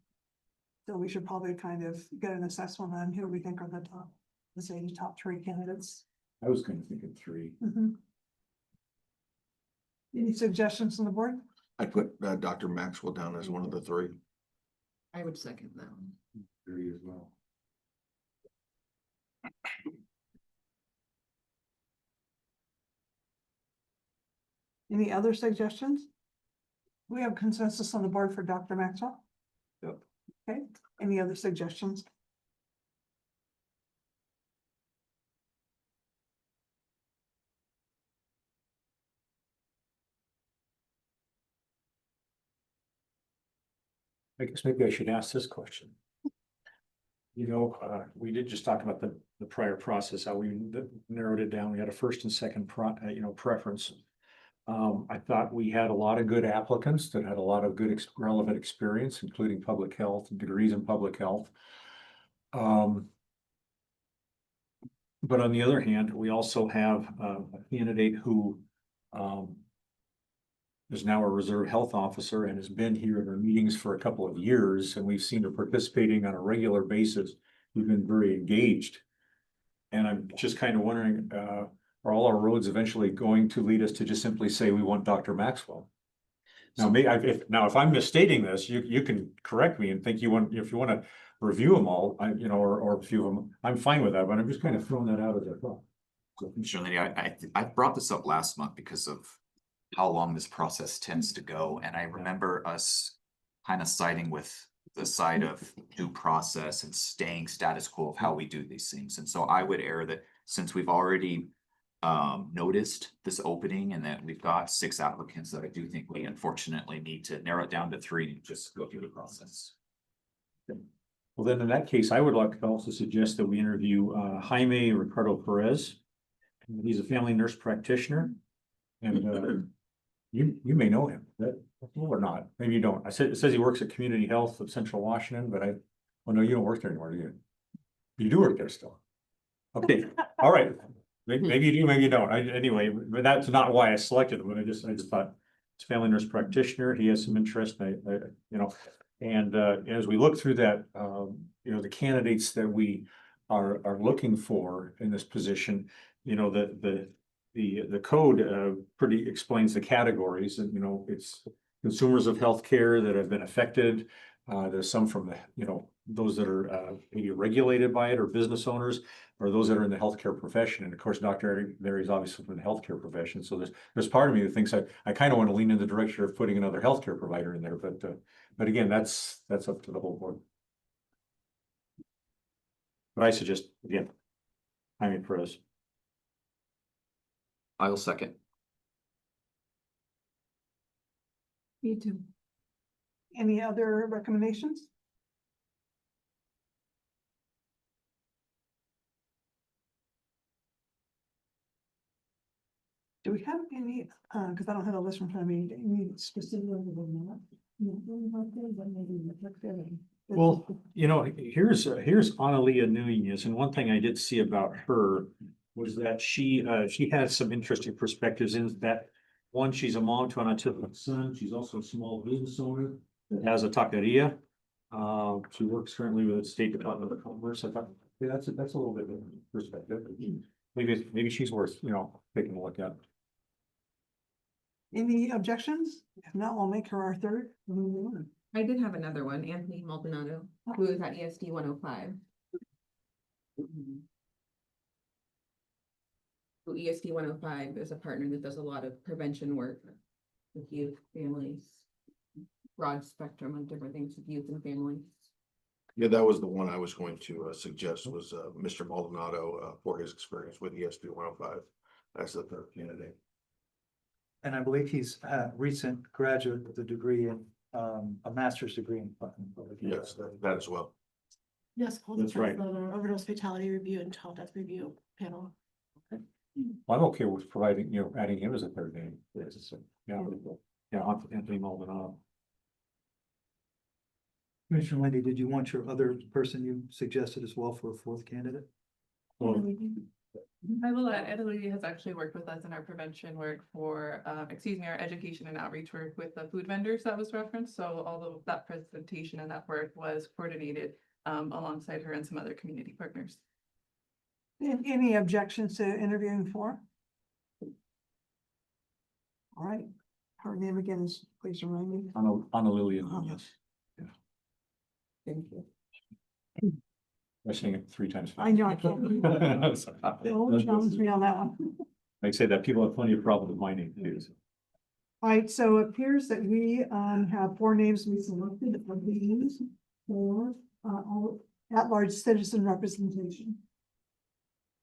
So we should probably kind of get an assessment on who we think are the top, let's say the top 3 candidates. I was kind of thinking 3. Any suggestions on the board? I put Dr. Maxwell down as one of the 3. I would second that one. 3 as well. Any other suggestions? We have consensus on the board for Dr. Maxwell. Yep. Okay, any other suggestions? I guess maybe I should ask this question. We did just talk about the prior process, how we narrowed it down. We had a first and second preference. I thought we had a lot of good applicants that had a lot of good relevant experience, including public health and degrees in public health. But on the other hand, we also have a candidate who is now a reserve health officer and has been here at our meetings for a couple of years, and we've seen her participating on a regular basis. We've been very engaged. And I'm just kind of wondering, are all our roads eventually going to lead us to just simply say we want Dr. Maxwell? Now, if I'm misstating this, you can correct me and think if you want to review them all, or a few of them, I'm fine with that, but I'm just kind of throwing that out as a thought. Surely, I brought this up last month because of how long this process tends to go, and I remember us kind of siding with the side of due process and staying status quo of how we do these things. And so I would err that since we've already noticed this opening and that we've got 6 applicants, that I do think we unfortunately need to narrow it down to 3 and just go through the process. Well, then in that case, I would like to also suggest that we interview Jaime Ricardo Perez. He's a family nurse practitioner, and you may know him, or not, maybe you don't. It says he works at Community Health of Central Washington, but well, no, you don't work there anymore, do you? You do work there still. Okay, all right. Maybe you do, maybe you don't. Anyway, but that's not why I selected him. I just thought it's a family nurse practitioner. He has some interest. And as we look through that, the candidates that we are looking for in this position, the code pretty explains the categories, and it's consumers of healthcare that have been affected. There's some from those that are maybe regulated by it, or business owners, or those that are in the healthcare profession. And of course, Dr. Atteberry is obviously from the healthcare profession. So there's part of me that thinks I kind of want to lean in the direction of putting another healthcare provider in there, but again, that's up to the whole board. But I suggest, again, Jaime Perez. I'll second. Me too. Any other recommendations? Do we have any, because I don't have a list in front of me, any specific? Well, here's Analia Nunez, and one thing I did see about her was that she has some interesting perspectives in that. One, she's a mom to an autistic son. She's also a small business owner that has a taqueria. She works currently with the State Department of Commerce. I thought, yeah, that's a little bit of perspective. Maybe she's worth, taking a look at. Any objections? If not, we'll make her our third. I did have another one, Anthony Maldonado, who is at ESD 105. So ESD 105 is a partner that does a lot of prevention work with youth, families, broad spectrum of different things with youth and families. Yeah, that was the one I was going to suggest was Mr. Maldonado for his experience with ESP 105 as the third candidate. And I believe he's a recent graduate with a degree in a master's degree in. Yes, that as well. Yes, That's right. Overdose fatality review and child death review panel. Well, I'm okay with providing, adding him as a third name. Yeah, Anthony Maldonado. Commissioner Lindy, did you want your other person you suggested as well for a fourth candidate? Well, I will add, Italy has actually worked with us in our prevention work for, our education and outreach work with the food vendors that was referenced. So all of that presentation and that work was coordinated alongside her and some other community partners. Any objections to interviewing for? All right, her name again is, please remind me. Anna Lilian, yes. Yeah. Thank you. I'm saying it 3 times fast. I know I can't. Don't challenge me on that one. Like I say that people have plenty of problems with my name too. So. All right, so it appears that we have 4 names we selected of these for all at-large citizen representation.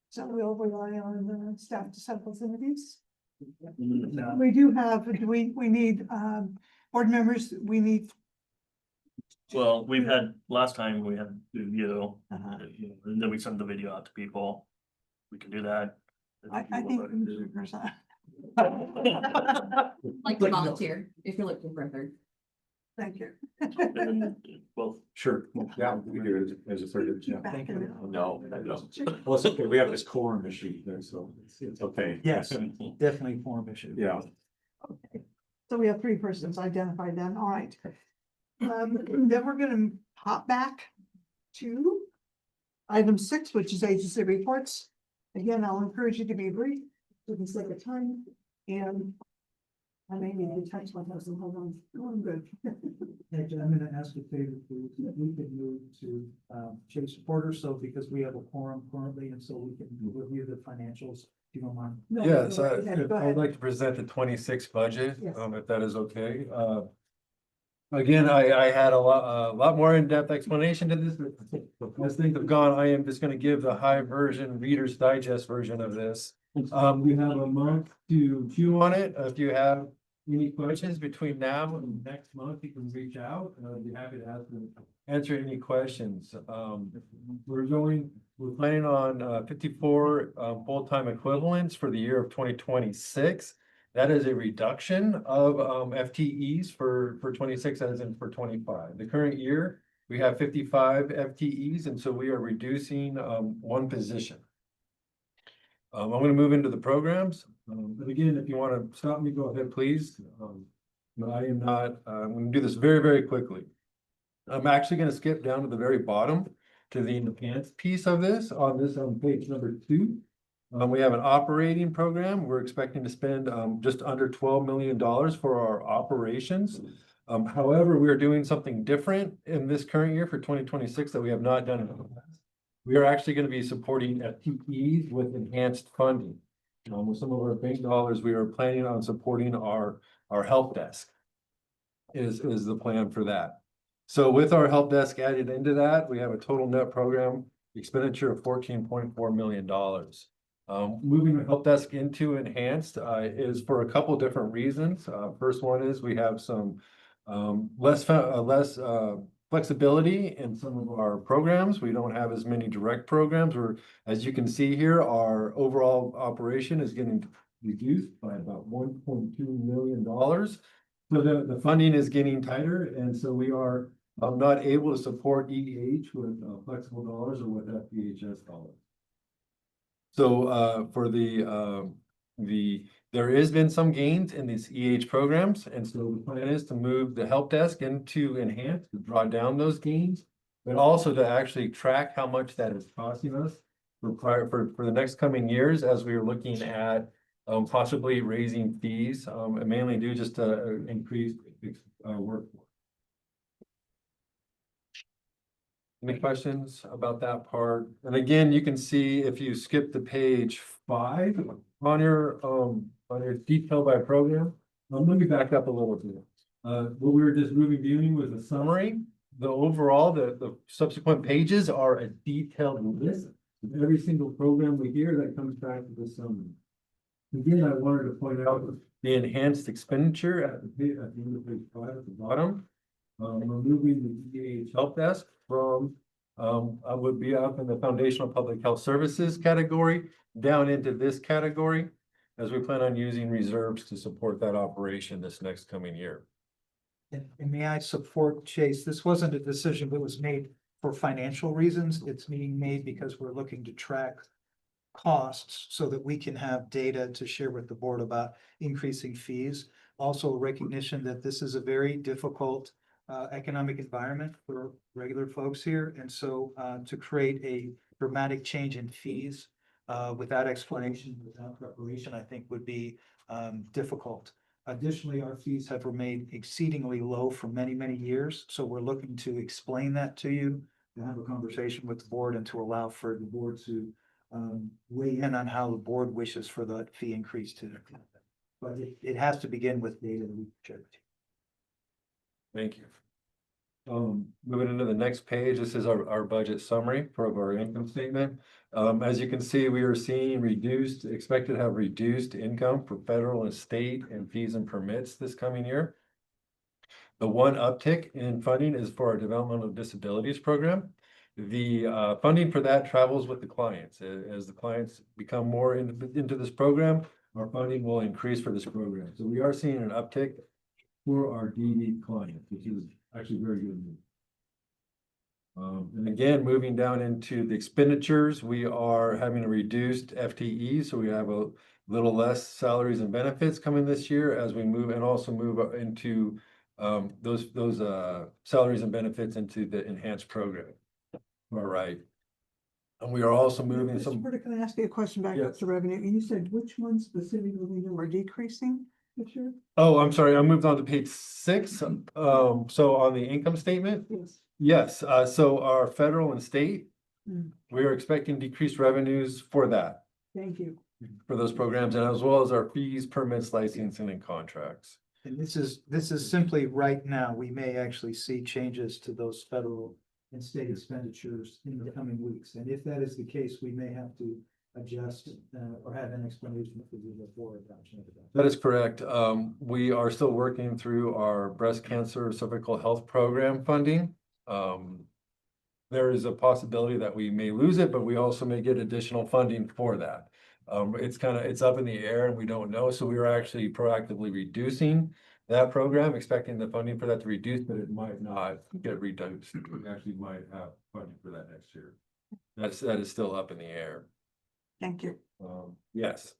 So we'll rely on the staff to set those interviews. No. We do have, we need board members, we need. Well, last time we had video, and then we sent the video out to people. We can do that. I think. Like to volunteer, if you're looking for a third. Thank you. Well, Sure, yeah, we do it as a third, yeah. Back in the- no, I don't. Well, it's okay, we have this quorum machine there, so it's okay. Yes, definitely form issue. Yeah. So we have three persons identified then, all right. Then we're gonna hop back to item 6, which is agency reports. Again, I'll encourage you to be brief, for the sake of time, and I may need to touch my husband, hold on, oh, I'm good. Actually, I'm gonna ask a favor, please, if we could move to Chase Porter, so because we have a quorum currently, and so we can review the financials, if you don't mind. No, Yes, go ahead, go I would ahead. like to present the 26 budget, Yes. if that is okay. Again, I had a lot more in-depth explanation to this, but as things have gone, I am just gonna give the high version, Reader's Digest version of this. You have a month to chew on it. If you have any questions between now and next month, you can reach out, and I'd be happy to answer any questions. We're planning on 54 full-time equivalents for the year of 2026. That is a reduction of FTEs for 26 as in for 25. The current year, we have 55 FTEs, and so we are reducing one position. I'm going to move into the programs. But again, if you want to stop me, go ahead, please. But I am not, I'm going to do this very, very quickly. I'm actually going to skip down to the very bottom to the enhanced piece of this on page number 2. We have an operating program. We're expecting to spend just under $12 million for our operations. However, we are doing something different in this current year for 2026 that we have not done in the past. We are actually going to be supporting FTEs with enhanced funding. With some of our bank dollars, we are planning on supporting our help desk is the plan for that. So with our help desk added into that, we have a total net program expenditure of $14.4 million. Moving the help desk into enhanced is for a couple different reasons. First one is we have some less flexibility in some of our programs. We don't have as many direct programs, or as you can see here, our overall operation is getting reduced by about $1.2 million. So the funding is getting tighter, and so we are not able to support EDH with flexible dollars or with FPHS dollars. So for there has been some gains in these EH programs, and so the plan is to move the help desk into enhanced to draw down those gains, but also to actually track how much that is costing us for the next coming years as we are looking at possibly raising fees, and mainly due just to increase workforce. Any questions about that part? And again, you can see if you skip to page 5 on your detail by program. Let me back up a little bit. What we were just reviewing was a summary. The overall, the subsequent pages are a detailed list of every single program we hear that comes back to the summary. Again, I wanted to point out the enhanced expenditure at the end of page 5 at the bottom. We're moving the EH help desk from I would be up in the foundational public health services category down into this category, as we plan on using reserves to support that operation this next coming year. And may I support Chase? This wasn't a decision that was made for financial reasons. It's being made because we're looking to track costs so that we can have data to share with the board about increasing fees. Also recognition that this is a very difficult economic environment for regular folks here. And so to create a dramatic change in fees without explanation, without preparation, I think would be difficult. Additionally, our fees have remained exceedingly low for many, many years. So we're looking to explain that to you, to have a conversation with the board, and to allow for the board to weigh in on how the board wishes for the fee increase to. But it has to begin with data that we share with you. Thank you. Moving into the next page, this is our budget summary for our income statement. As you can see, we are seeing expected to have reduced income for federal and state and fees and permits this coming year. The one uptick in funding is for our developmental disabilities program. The funding for that travels with the clients. As the clients become more into this program, our funding will increase for this program. So we are seeing an uptick for our DD clients, which is actually very good news. And again, moving down into the expenditures, we are having a reduced FTE, so we have a little less salaries and benefits coming this year as we move and also move into those salaries and benefits into the enhanced program. All right. And we are also moving Mr. some. Porter, can I ask you a question back up Yes. to revenue? You said which ones specifically are decreasing this year? Oh, I'm sorry, I moved on to page 6. So on the income statement, Yes. yes, so our federal and state, Mm. we are expecting decreased revenues for that, Thank you. for those programs, and as well as our fees, permits, licensing, and contracts. And this is simply right now, we may actually see changes to those federal and state expenditures in the coming weeks. And if that is the case, we may have to adjust or have an explanation for the board adoption of that. That is correct. We are still working through our breast cancer cervical health program funding. There is a possibility that we may lose it, but we also may get additional funding for that. It's up in the air and we don't know. So we are actually proactively reducing that program, expecting the funding for that to reduce, but it might not get reduced. We actually might have funding for that next year. That is still up in the air. Thank you. Yes.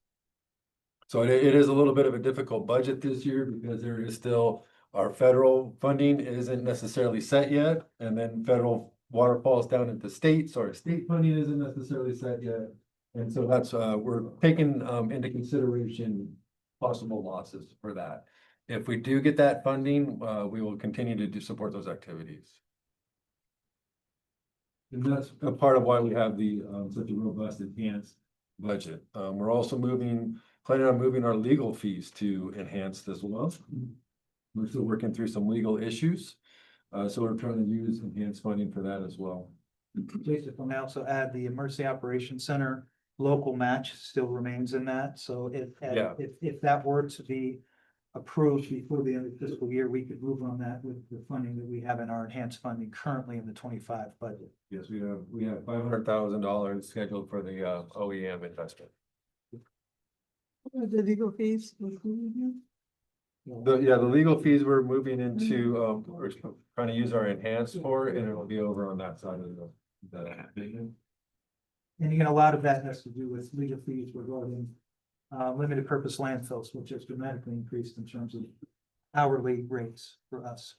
So it is a little bit of a difficult budget this year because there is still, our federal funding isn't necessarily set yet. And then federal waterfalls down into state, so our state funding isn't necessarily set yet. And so that's, we're taking into consideration possible losses for that. If we do get that funding, we will continue to support those activities. And that's a part of why we have the such a robust enhanced budget. We're also planning on moving our legal fees to enhanced as well. We're still working through some legal issues. So we're trying to use enhanced funding for that as well. Jason, if I may also add, the Emergency Operations Center local match still remains in that. So if that were to be approved before the end of the fiscal year, we could move on that with the funding that we have in our enhanced funding currently in the 25 budget. Yes, we have $500,000 scheduled for the OEM investment. The legal fees included here? The legal fees we're moving into, we're trying to use our enhanced for, and it'll be over on that side of the vision. And again, a lot of that has to do with legal fees regarding limited purpose landfills, which has dramatically increased in terms of hourly rates for us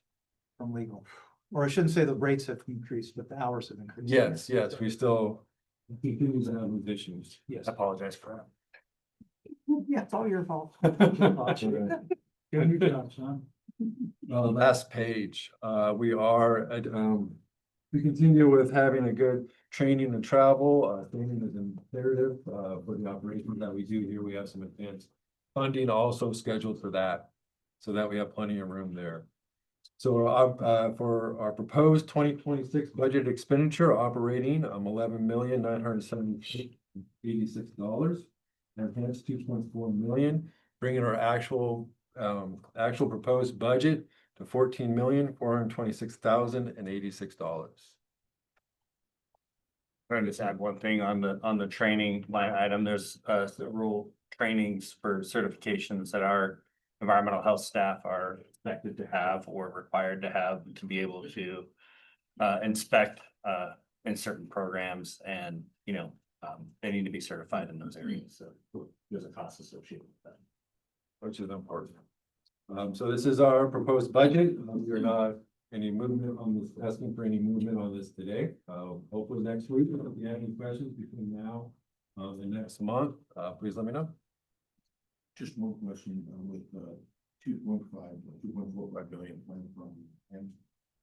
from legal. Or I shouldn't say the rates have increased, but the hours have increased. Yes, we still continue to have those issues. Yes. I apologize for that. Yeah, it's all your fault. Good job, Shawn. Last page, we continue with having a good training and travel. Training is imperative for the operations that we do here. We have some advanced funding also scheduled for that, so that we have plenty of room there. So for our proposed 2026 budget expenditure operating, $11,976,086, and hence $2.4 million, bringing our actual proposed budget to $14,426,086. I'll just add one thing on the training line item. There's several trainings for certifications that our environmental health staff are expected to have or required to have to be able to inspect in certain programs, and they need to be certified in those areas. So there's a cost associated with that, Which is important. So this is our proposed budget. We're not any movement on this, asking for any movement on this today. Hopefully next week, if you have any questions between now and next month, please let me know. Just one question with 2.45 billion plan from, and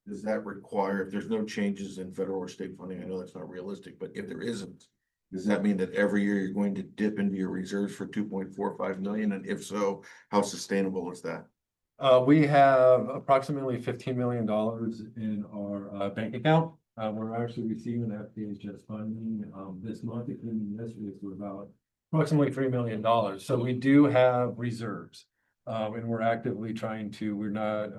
does that require, if there's no changes in federal or state funding, I know that's not realistic, but if there isn't, does that mean that every year you're going to dip into your reserves for 2.45 million? And if so, how sustainable is that? We have approximately $15 million in our bank account. We're actually receiving FDHS funding this month, including this week, with about approximately $3 million. So we do have reserves, and we're actively trying to. We're not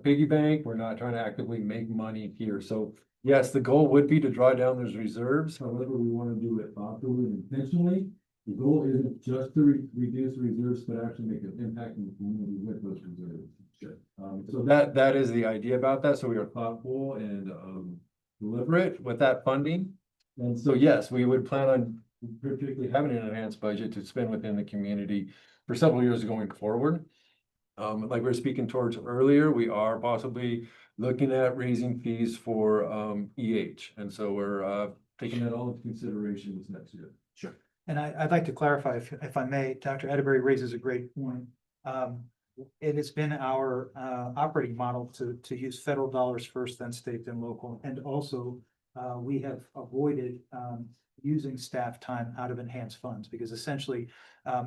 piggy bank. We're not trying to actively make money here. So yes, the goal would be to draw down those reserves. However, we want to do it thoughtfully and intentionally. The goal isn't just to reduce reserves, but actually make an impact in the community with those reserves. Sure. So that is the idea about that. So we are thoughtful and deliberate with that funding. And so, yes, we would plan on particularly having an enhanced budget to spend within the community for several years going forward. Like we were speaking towards earlier, we are possibly looking at raising fees for EH. And so we're taking that all into consideration this next year. Sure. And I'd like to clarify, if I may, Dr. Atteberry raises a great point. It has been our operating model to use federal dollars first, then state, then local. And also, we have avoided using staff time out of enhanced funds because essentially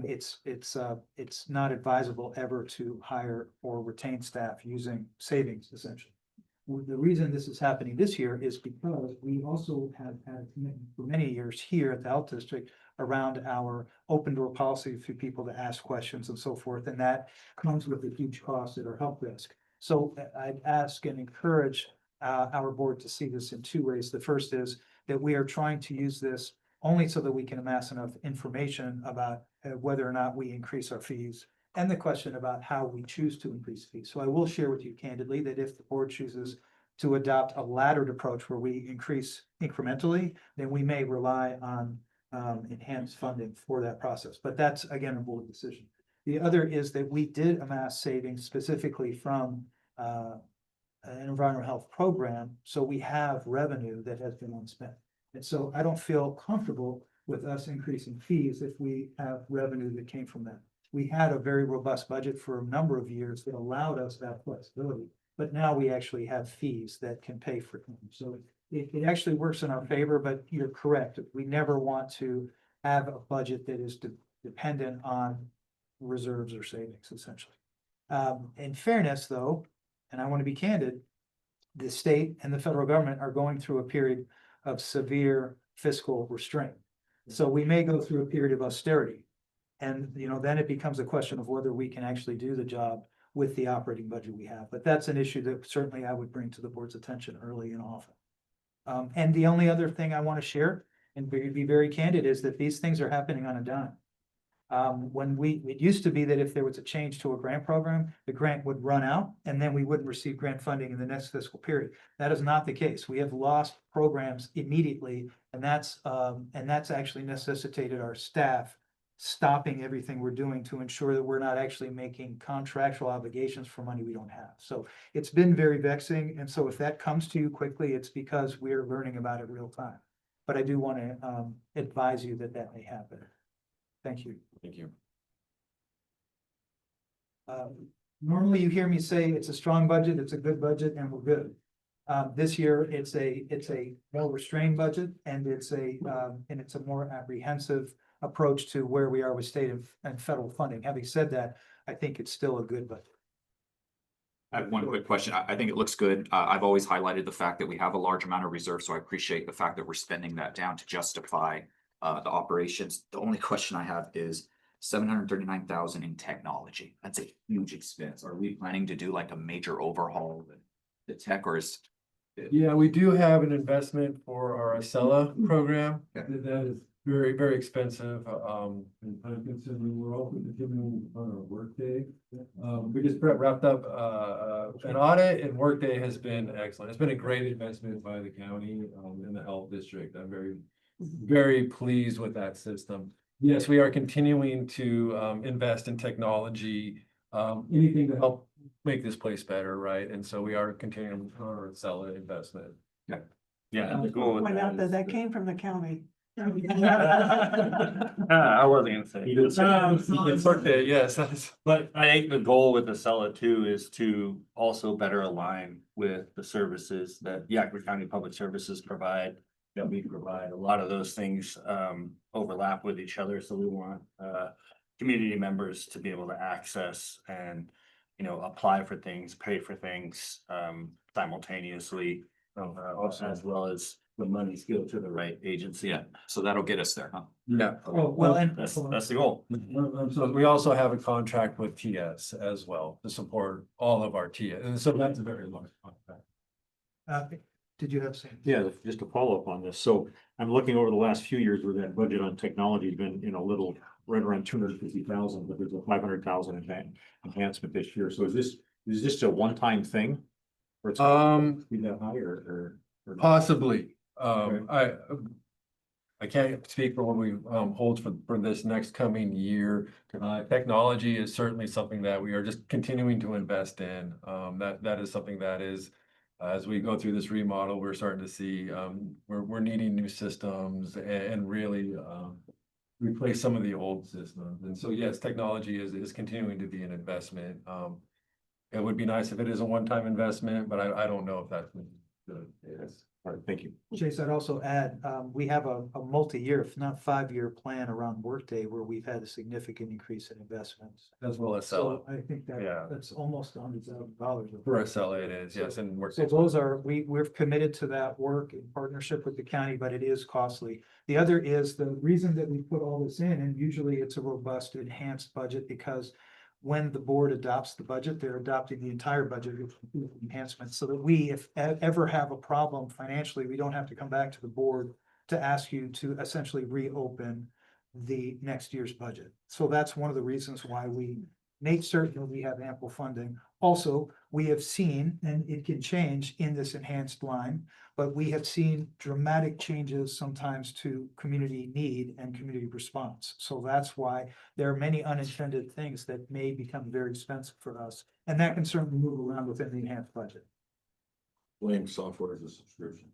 it's not advisable ever to hire or retain staff using savings essentially. The reason this is happening this year is because we also have had a commitment for many years here at the health district around our open door policy for people to ask questions and so forth. And that comes with a huge cost at our help desk. So I'd ask and encourage our board to see this in two ways. The first is that we are trying to use this only so that we can amass enough information about whether or not we increase our fees and the question about how we choose to increase fees. So I will share with you candidly that if the board chooses to adopt a laddered approach where we increase incrementally, then we may rely on enhanced funding for that process. But that's again a board decision. The other is that we did amass savings specifically from an environmental health program. So we have revenue that has been unspent. And so I don't feel comfortable with us increasing fees if we have revenue that came from that. We had a very robust budget for a number of years that allowed us that flexibility, but now we actually have fees that can pay for things. So it actually works in our favor, but you're correct. We never want to have a budget that is dependent on reserves or savings, essentially. In fairness, though, and I want to be candid, the state and the federal government are going through a period of severe fiscal restraint. So we may go through a period of austerity. And, then it becomes a question of whether we can actually do the job with the operating budget we have. But that's an issue that certainly I would bring to the board's attention early and often. And the only other thing I want to share and be very candid is that these things are happening on a dime. It used to be that if there was a change to a grant program, the grant would run out and then we wouldn't receive grant funding in the next fiscal period. That is not the case. We have lost programs immediately, and that's actually necessitated our staff stopping everything we're doing to ensure that we're not actually making contractual obligations for money we don't have. So it's been very vexing. And so if that comes to you quickly, it's because we're learning about it real time. But I do want to advise you that that may happen. Thank you. Thank you. Normally you hear me say it's a strong budget, it's a good budget, and we're good. This year, it's a well-restrained budget, and it's a more apprehensive approach to where we are with state and federal funding. Having said that, I think it's still a good budget. I have one quick question. I think it looks good. I've always highlighted the fact that we have a large amount of reserve, so I appreciate the fact that we're spending that down to justify the operations. The only question I have is $739,000 in technology. That's a huge expense. Are we planning to do like a major overhaul of the tech, or is it? Yeah, we do have an investment for our Acela program. Okay. That is very, very expensive, and time consuming. We're also continuing on our workday. We just wrapped up an audit, and workday has been excellent. It's been a great investment by the county and the health district. I'm very, very pleased with that system. Yes, we are continuing to invest in technology, anything to help make this place better, right? And so we are continuing our Acela investment. Yeah. Yeah. Point out that came from the county. I wasn't gonna say. It's workday, yes. But I think the goal with the Acela too is to also better align with the services that Yakima County Public Services provide, that we provide. A lot of those things overlap with each other, so we want community members to be able to access and apply for things, pay for things simultaneously, as well as the monies go to the right agency. Yeah, so that'll get us there, huh? Yeah. That's the goal. So we also have a contract with TS as well to support all of our TS, and so that's a very large contract. Did you have something? Yeah, just to follow up on this. So I'm looking over the last few years where that budget on technology has been, right around 250,000, but there's a 500,000 enhancement this year. So is this a one-time thing? Or it's be that high or not? Possibly. Okay. I can't speak for what we holds for this next coming year. Technology is certainly something that we are just continuing to invest in. That is something that is, as we go through this remodel, we're starting to see, we're needing new systems and really replace some of the old systems. And so, yes, technology is continuing to be an investment. It would be nice if it is a one-time investment, but I don't know if that's good. Yes. All right, thank you. Chase, I'd also add, we have a multi-year, if not 5-year plan around Workday where we've had a significant increase in investments. As well as So SLA. I think Yeah. that's almost $100,000. For SLA it is, yes, and we're. So those are, we're committed to that work in partnership with the county, but it is costly. The other is the reason that we put all this in, and usually it's a robust, enhanced budget, because when the board adopts the budget, they're adopting the entire budget with enhancements, so that we, if ever have a problem financially, we don't have to come back to the board to ask you to essentially reopen the next year's budget. So that's one of the reasons why we make certain that we have ample funding. Also, we have seen, and it can change in this enhanced line, but we have seen dramatic changes sometimes to community need and community response. So that's why there are many unintended things that may become very expensive for us. And that can certainly move around within the enhanced budget. Blame software as a subscription.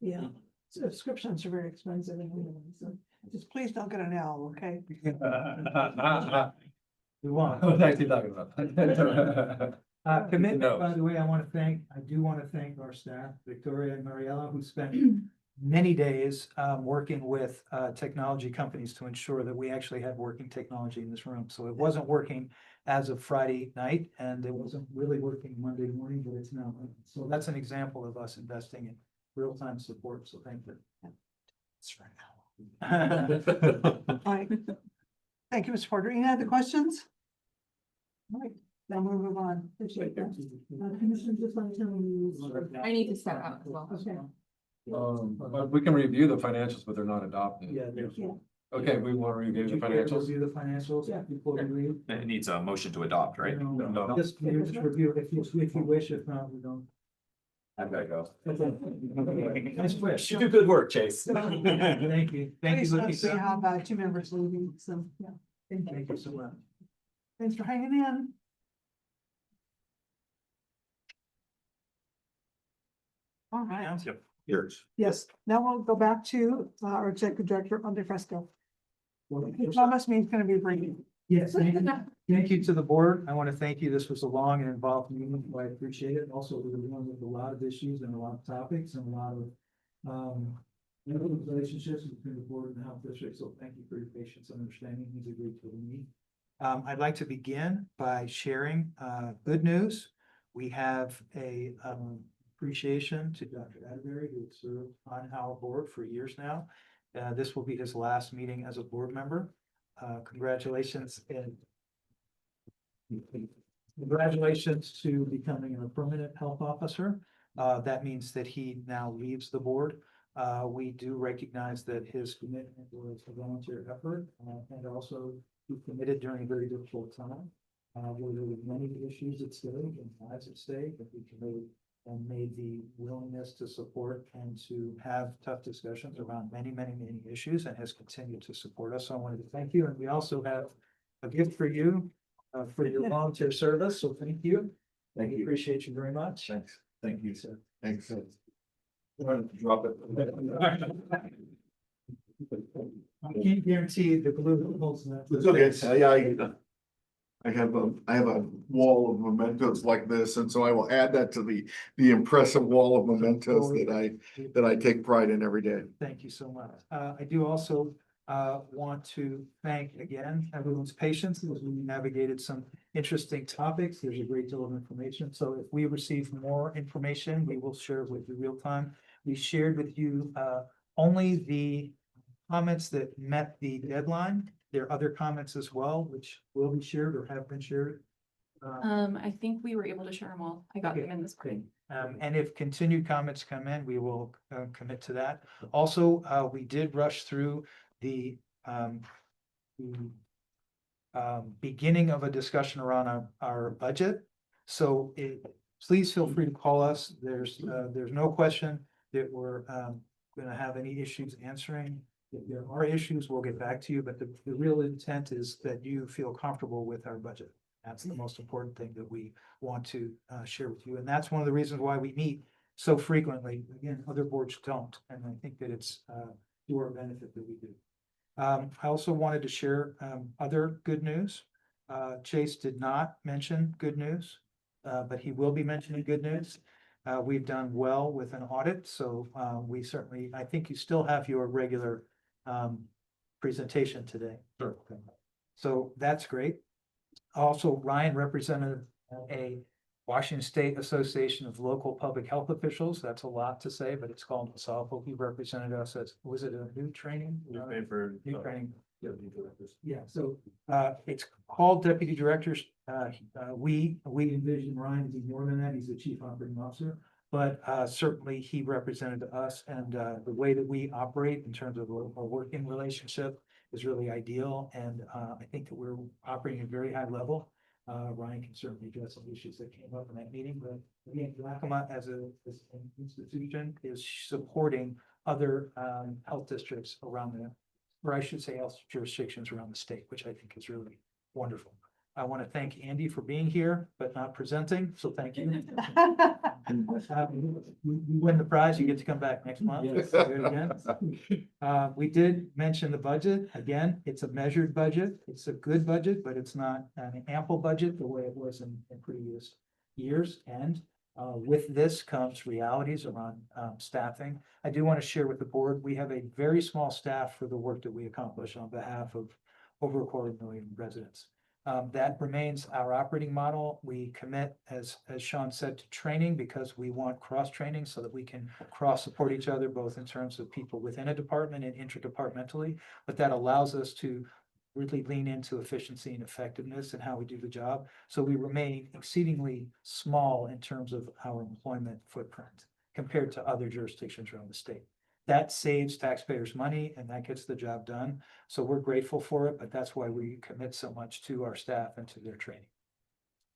Yeah, subscriptions are very expensive anyway, so just please don't get an L, okay? We want. I was actually talking about. Commitment, No. by the way, I do want to thank our staff, Victoria and Mariella, who spent many days working with technology companies to ensure that we actually had working technology in this room. So it wasn't working as of Friday night, and it wasn't really working Monday morning, but it's now. So that's an example of us investing in real-time support, so thank you. That's right now. All right. Thank you, Mr. Porter. Any other questions? All right, then we'll move on. Appreciate that. Commissioner, just want to tell me. I need to step out as well. Okay. But we can review the financials, but they're not adopted. Yeah, there's. Okay, we want to review the financials. Review the financials before we leave. It needs a motion to adopt, right? No. Just review if you wish, if not, we don't. I've got to go. Nice wish. You do good work, Chase. Thank you. Thank you. We have 2 members leaving, so, yeah. Thank you so much. Thanks for hanging in. All right. Yep, yours. Yes, now we'll go back to our executive director, Andre Fresco. He promised me he's gonna be brief. Yes, thank you to the board. I want to thank you. This was a long and involved meeting. I appreciate it. Also, we were dealing with a lot of issues and a lot of topics and a lot of relationships between the board and the health district. So thank you for your patience and understanding. He's agreed to me. I'd like to begin by sharing good news. We have a appreciation to Dr. Atteberry, who served on our board for years now. This will be his last meeting as a board member. Congratulations to becoming a permanent health officer. That means that he now leaves the board. We do recognize that his commitment was a volunteer effort, and also he committed during a very difficult time. Where there were many issues at stake and lives at stake, but he committed and made the willingness to support and to have tough discussions around many issues, and has continued to support us. So I wanted to thank you. And we also have a gift for you for your volunteer service. So thank you. Thank you. Appreciate you very much. Thanks. Thank you, sir. Thanks. Drop it. I can't guarantee the glue holds that. It's okay. Yeah, I have a wall of mementos like this, and so I will add that to the impressive wall of mementos that I take pride in every day. Thank you so much. I do also want to thank again everyone's patience as we navigated some interesting topics. There's a great deal of information. So if we receive more information, we will share it with you real time. We shared with you only the comments that met the deadline. There are other comments as well, which will be shared or have been shared I think we were able to share them all. I got Okay, them in this morning. And if continued comments come in, we will commit to that. Also, we did rush through the beginning of a discussion around our budget. So please feel free to call us. There's no question that we're gonna have any issues answering. If there are issues, we'll get back to you, but the real intent is that you feel comfortable with our budget. That's the most important thing that we want to share with you. And that's one of the reasons why we meet so frequently. Again, other boards don't, and I think that it's to our benefit that we do. I also wanted to share other good news. Chase did not mention good news, but he will be mentioning good news. We've done well with an audit, so we certainly, I think you still have your regular presentation today. Sure. So that's great. Also, Ryan represented a Washington State Association of Local Public Health Officials. That's a lot to say, but it's called WSOPO. He represented us as, was it a new training? We pay for New training. deputy directors. Yeah, so it's called deputy directors. We envision Ryan to be more than that. He's the chief operating officer. But certainly he represented us, and the way that we operate in terms of a working relationship is really ideal. And I think that we're operating at a very high level. Ryan can certainly address some issues that came up in that meeting, but again, Yakima as an institution is supporting other health districts around the, or I should say health jurisdictions around the state, which I think is really wonderful. I want to thank Andy for being here, but not presenting, so thank you. You win the prize, you get to come back next month. Yes. Do it again. We did mention the budget. Again, it's a measured budget. It's a good budget, but it's not an ample budget the way it was in previous years. And with this comes realities around staffing. I do want to share with the board, we have a very small staff for the work that we accomplish on behalf of over 250,000 residents. That remains our operating model. We commit, as Shawn said, to training because we want cross-training so that we can cross-support each other, both in terms of people within a department and interdepartmentally. But that allows us to really lean into efficiency and effectiveness and how we do the job. So we remain exceedingly small in terms of our employment footprint compared to other jurisdictions around the state. That saves taxpayers money and that gets the job done. So we're grateful for it, but that's why we commit so much to our staff and to their training.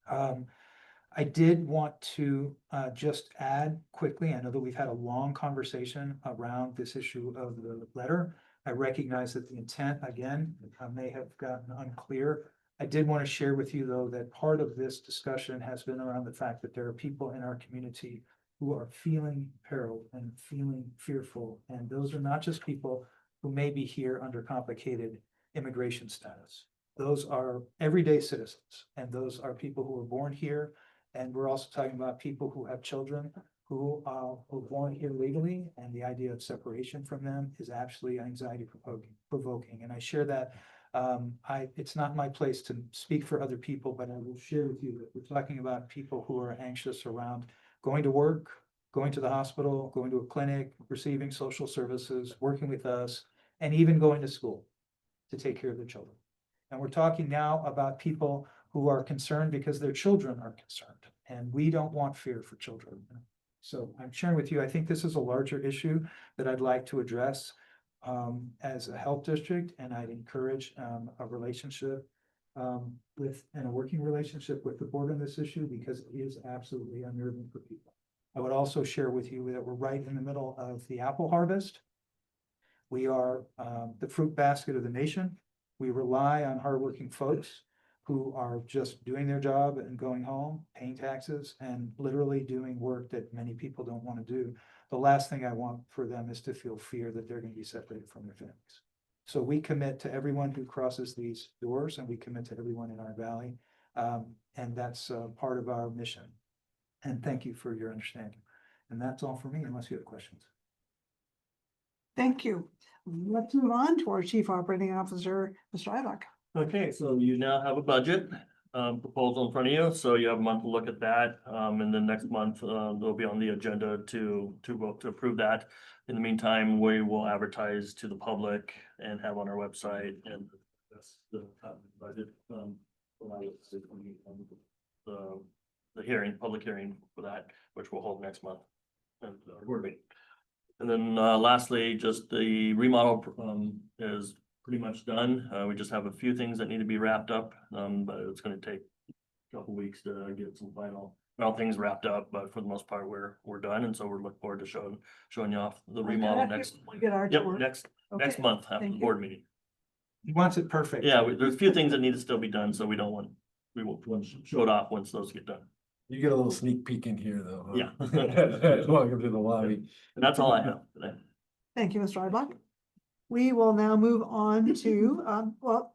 I did want to just add quickly, I know that we've had a long conversation around this issue of the letter. I recognize that the intent, again, may have gotten unclear. I did want to share with you, though, that part of this discussion has been around the fact that there are people in our community who are feeling peril and feeling fearful. And those are not just people who may be here under complicated immigration status. Those are everyday citizens, and those are people who were born here. And we're also talking about people who have children who were born here legally, and the idea of separation from them is absolutely anxiety provoking. And I share that. It's not my place to speak for other people, but I will share with you that we're talking about people who are anxious around going to work, going to the hospital, going to a clinic, receiving social services, working with us, and even going to school to take care of their children. And we're talking now about people who are concerned because their children are concerned, and we don't want fear for children. So I'm sharing with you, I think this is a larger issue that I'd like to address as a health district, and I'd encourage a relationship and a working relationship with the board on this issue because it is absolutely unnerving for people. I would also share with you that we're right in the middle of the apple harvest. We are the fruit basket of the nation. We rely on hardworking folks who are just doing their job and going home, paying taxes, and literally doing work that many people don't want to do. The last thing I want for them is to feel fear that they're going to be separated from their families. So we commit to everyone who crosses these doors, and we commit to everyone in our valley. And that's part of our mission. And thank you for your understanding. And that's all for me, unless you have questions. Thank you. Let's move on to our Chief Operating Officer, Mr. Ibach. Okay, so you now have a budget proposal in front of you, so you have a month to look at that. And then next month, they'll be on the agenda to vote to approve that. In the meantime, we will advertise to the public and have on our website, and that's the budget. the hearing, public hearing for that, which we'll hold next month. And board meeting. And then lastly, just the remodel is pretty much done. We just have a few things that need to be wrapped up, but it's gonna take a couple weeks to get some final things wrapped up, but for the most part, we're done, and so we're looking forward to showing you off the remodel next. We get our Yep, tour. next Okay, month after thank the you. board meeting. He wants it perfect. Yeah, there's a few things that need to still be done, so we won't show it off once those get done. You get a little sneak peek in here though. Huh? Yeah. Welcome to the lobby. And that's all I have today. Thank you, Mr. Ibach. We will now move on to, well,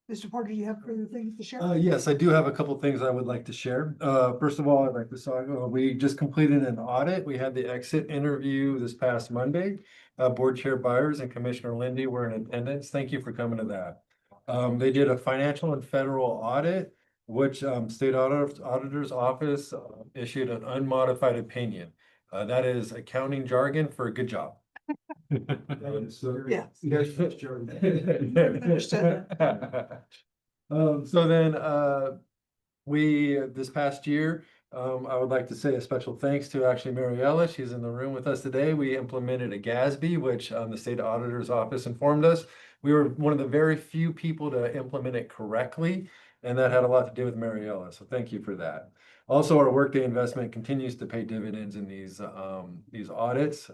Mr. Porter, do you have further things to share? Yes, I do have a couple things I would like to share. First of all, I'd like to say, we just completed an audit. We had the exit interview this past Monday. Board Chair Byers and Commissioner Lindy were in attendance. Thank you for coming to that. They did a financial and federal audit, which State Auditor's Office issued an unmodified opinion. That is accounting jargon for a good job. Yes. So then, we, this past year, I would like to say a special thanks to actually Mariella. She's in the room with us today. We implemented a GASB, which the State Auditor's Office informed us. We were one of the very few people to implement it correctly, and that had a lot to do with Mariella. So thank you for that. Also, our Workday investment continues to pay dividends in these audits.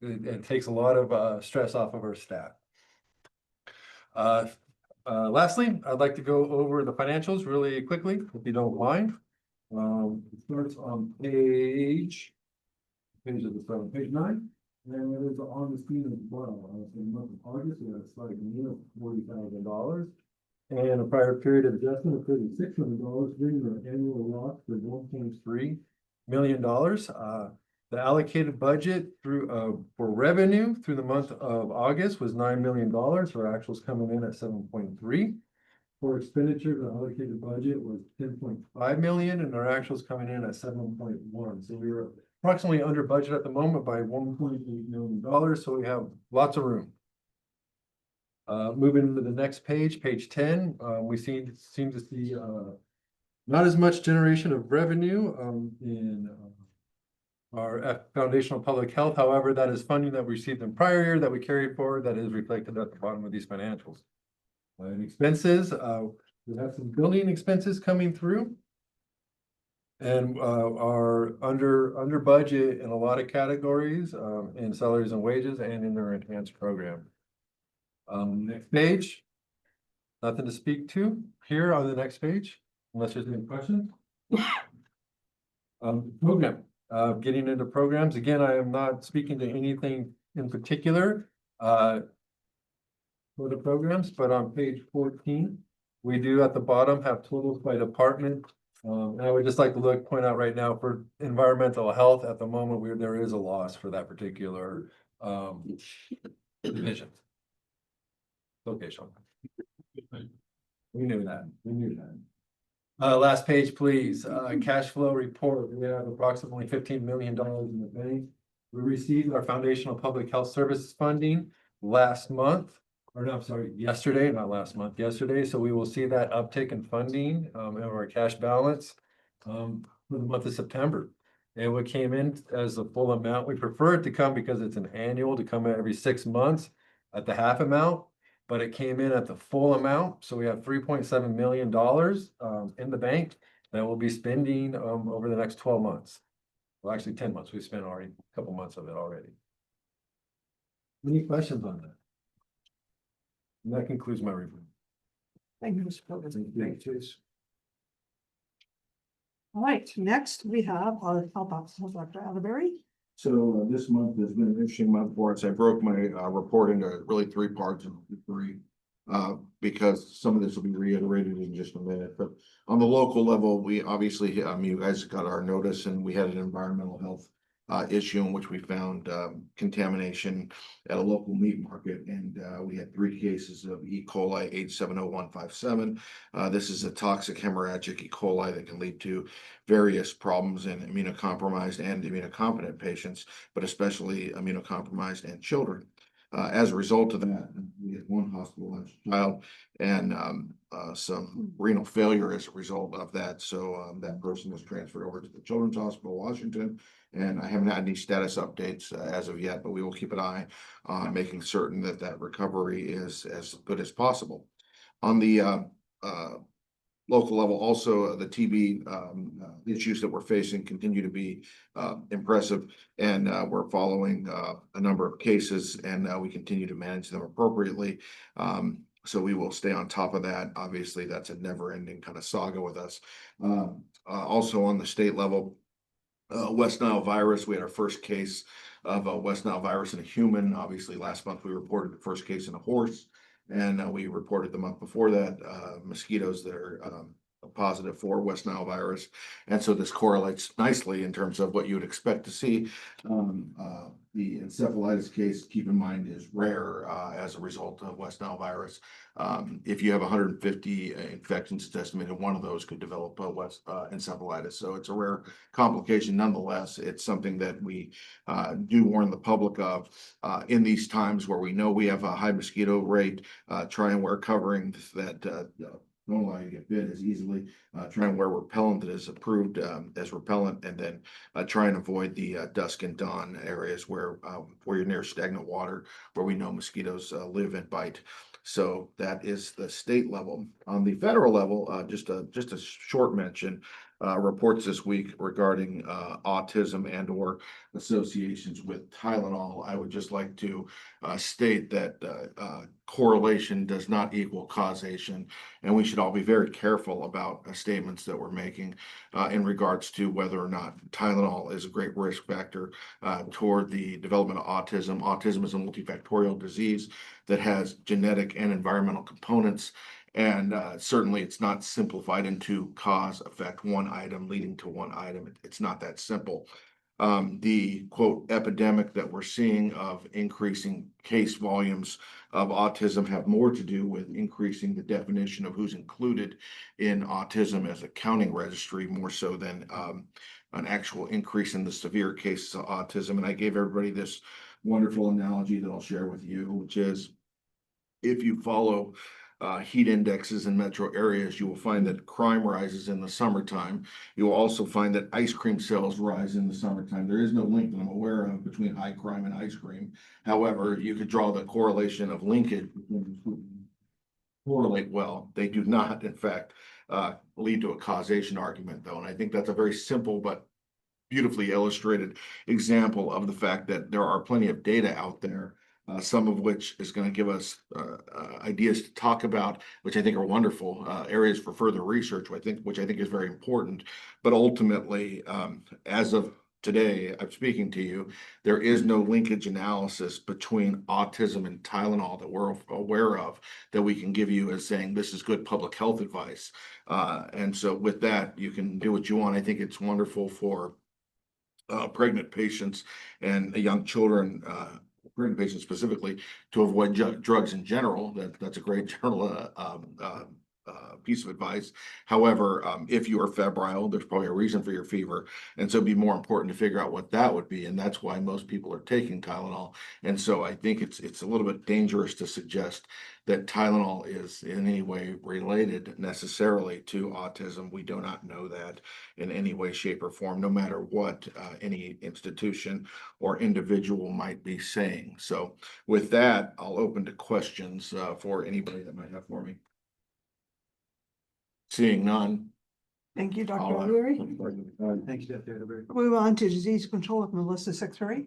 It takes a lot of stress off of our staff. Lastly, I'd like to go over the financials really quickly, if you don't mind. It starts on page of the seven, page 9. And it is on the screen as well. In the month of August, we had a slight gain of $40,000 and a prior period adjustment of $3,600, bringing our annual loss to $1.3 million. The allocated budget through for revenue through the month of August was $9 million. Our actuals coming in at 7.3. For expenditure, the allocated budget was 10.5 million, and our actuals coming in at 7.1. So we were approximately under budget at the moment by $1.8 million. So we have lots of room. Moving to the next page, page 10, we seem to see not as much generation of revenue in our foundational public health. However, that is funding that we received in prior year that we carried forward that is reflected at the bottom of these financials. And expenses, we have some building expenses coming through and are under budget in a lot of categories in salaries and wages and in their enhanced program. Next page, nothing to speak to here on the next page, unless there's any questions. Program. Getting into programs. Again, I am not speaking to anything in particular for the programs, but on page 14, we do at the bottom have totals by department. And I would just like to point out right now for environmental health at the moment, there is a loss for that particular division. Okay, Shawn. We knew that. Last page, please. Cash flow report. We have approximately $15 million in the bank. We received our foundational public health services funding last month, or no, I'm sorry, yesterday, not last month, yesterday. So we will see that uptick in funding of our cash balance for the month of September. And what came in as the full amount, we prefer it to come because it's an annual to come every 6 months at the half amount. But it came in at the full amount. So we have $3.7 million in the bank that we'll be spending over the next 12 months. Well, actually 10 months. We've spent already a couple months of it already. Any questions on that? And that concludes my review. Thank you, Mr. Porter. Thank you, Chase. All right, next we have our health officer, Dr. Atteberry. So this month has been an interesting month for us. I broke my report into really 3 parts of 3 because some of this will be reiterated in just a minute. But on the local level, we obviously, you guys got our notice, and we had an environmental health issue in which we found contamination at a local meat market, and we had 3 cases of E. coli H70157. This is a toxic hemorrhagic E. coli that can lead to various problems in immunocompromised and immunocompetent patients, but especially immunocompromised and children. As a result of that, we had one hospitalized child and some renal failure as a result of that. So that person was transferred over to the Children's Hospital, Washington. And I haven't had any status updates as of yet, but we will keep an eye on making certain that that recovery is as good as possible. On the local level, also the TB issues that we're facing continue to be impressive, and we're following a number of cases, and we continue to manage them appropriately. So we will stay on top of that. Obviously, that's a never-ending kind of saga with us. Also on the state level, West Nile virus, we had our first case of West Nile virus in a human. Obviously, last month we reported the first case in a horse. And we reported the month before that mosquitoes that are positive for West Nile virus. And so this correlates nicely in terms of what you would expect to see. The encephalitis case, keep in mind, is rare as a result of West Nile virus. If you have 150 infections, it's estimated one of those could develop encephalitis. So it's a rare complication. Nonetheless, it's something that we do warn the public of in these times where we know we have a high mosquito rate. Try and wear coverings that don't allow you to get bit as easily. Try and wear repellent that is approved as repellent, and then try and avoid the dusk and dawn areas where you're near stagnant water, where we know mosquitoes live and bite. So that is the state level. On the federal level, just a short mention. Reports this week regarding autism and or associations with Tylenol. I would just like to state that correlation does not equal causation, and we should all be very careful about statements that we're making in regards to whether or not Tylenol is a great risk factor toward the development of autism. Autism is a multifactorial disease that has genetic and environmental components. And certainly it's not simplified into cause, effect, one item leading to one item. It's not that simple. The quote epidemic that we're seeing of increasing case volumes of autism have more to do with increasing the definition of who's included in autism as a counting registry, more so than an actual increase in the severe cases of autism. And I gave everybody this wonderful analogy that I'll share with you, which is if you follow heat indexes in metro areas, you will find that crime rises in the summertime. You will also find that ice cream sales rise in the summertime. There is no link that I'm aware of between high crime and ice cream. However, you could draw the correlation of linkage correlate well. They do not, in fact, lead to a causation argument, though. And I think that's a very simple but beautifully illustrated example of the fact that there are plenty of data out there, some of which is going to give us ideas to talk about, which I think are wonderful areas for further research, which I think is very important. But ultimately, as of today, I'm speaking to you, there is no linkage analysis between autism and Tylenol that we're aware of that we can give you as saying this is good public health advice. And so with that, you can do what you want. I think it's wonderful for pregnant patients and young children, pregnant patients specifically, to avoid drugs in general. That's a great general piece of advice. However, if you are febrile, there's probably a reason for your fever. And so it'd be more important to figure out what that would be. And that's why most people are taking Tylenol. And so I think it's a little bit dangerous to suggest that Tylenol is in any way related necessarily to autism. We do not know that in any way, shape, or form, no matter what any institution or individual might be saying. So with that, I'll open to questions for anybody that might have for me. Seeing none. Thank you, Dr. I'll, Atteberry. Thank you, Dr. Atteberry. Move on to disease control with Melissa Sixberry.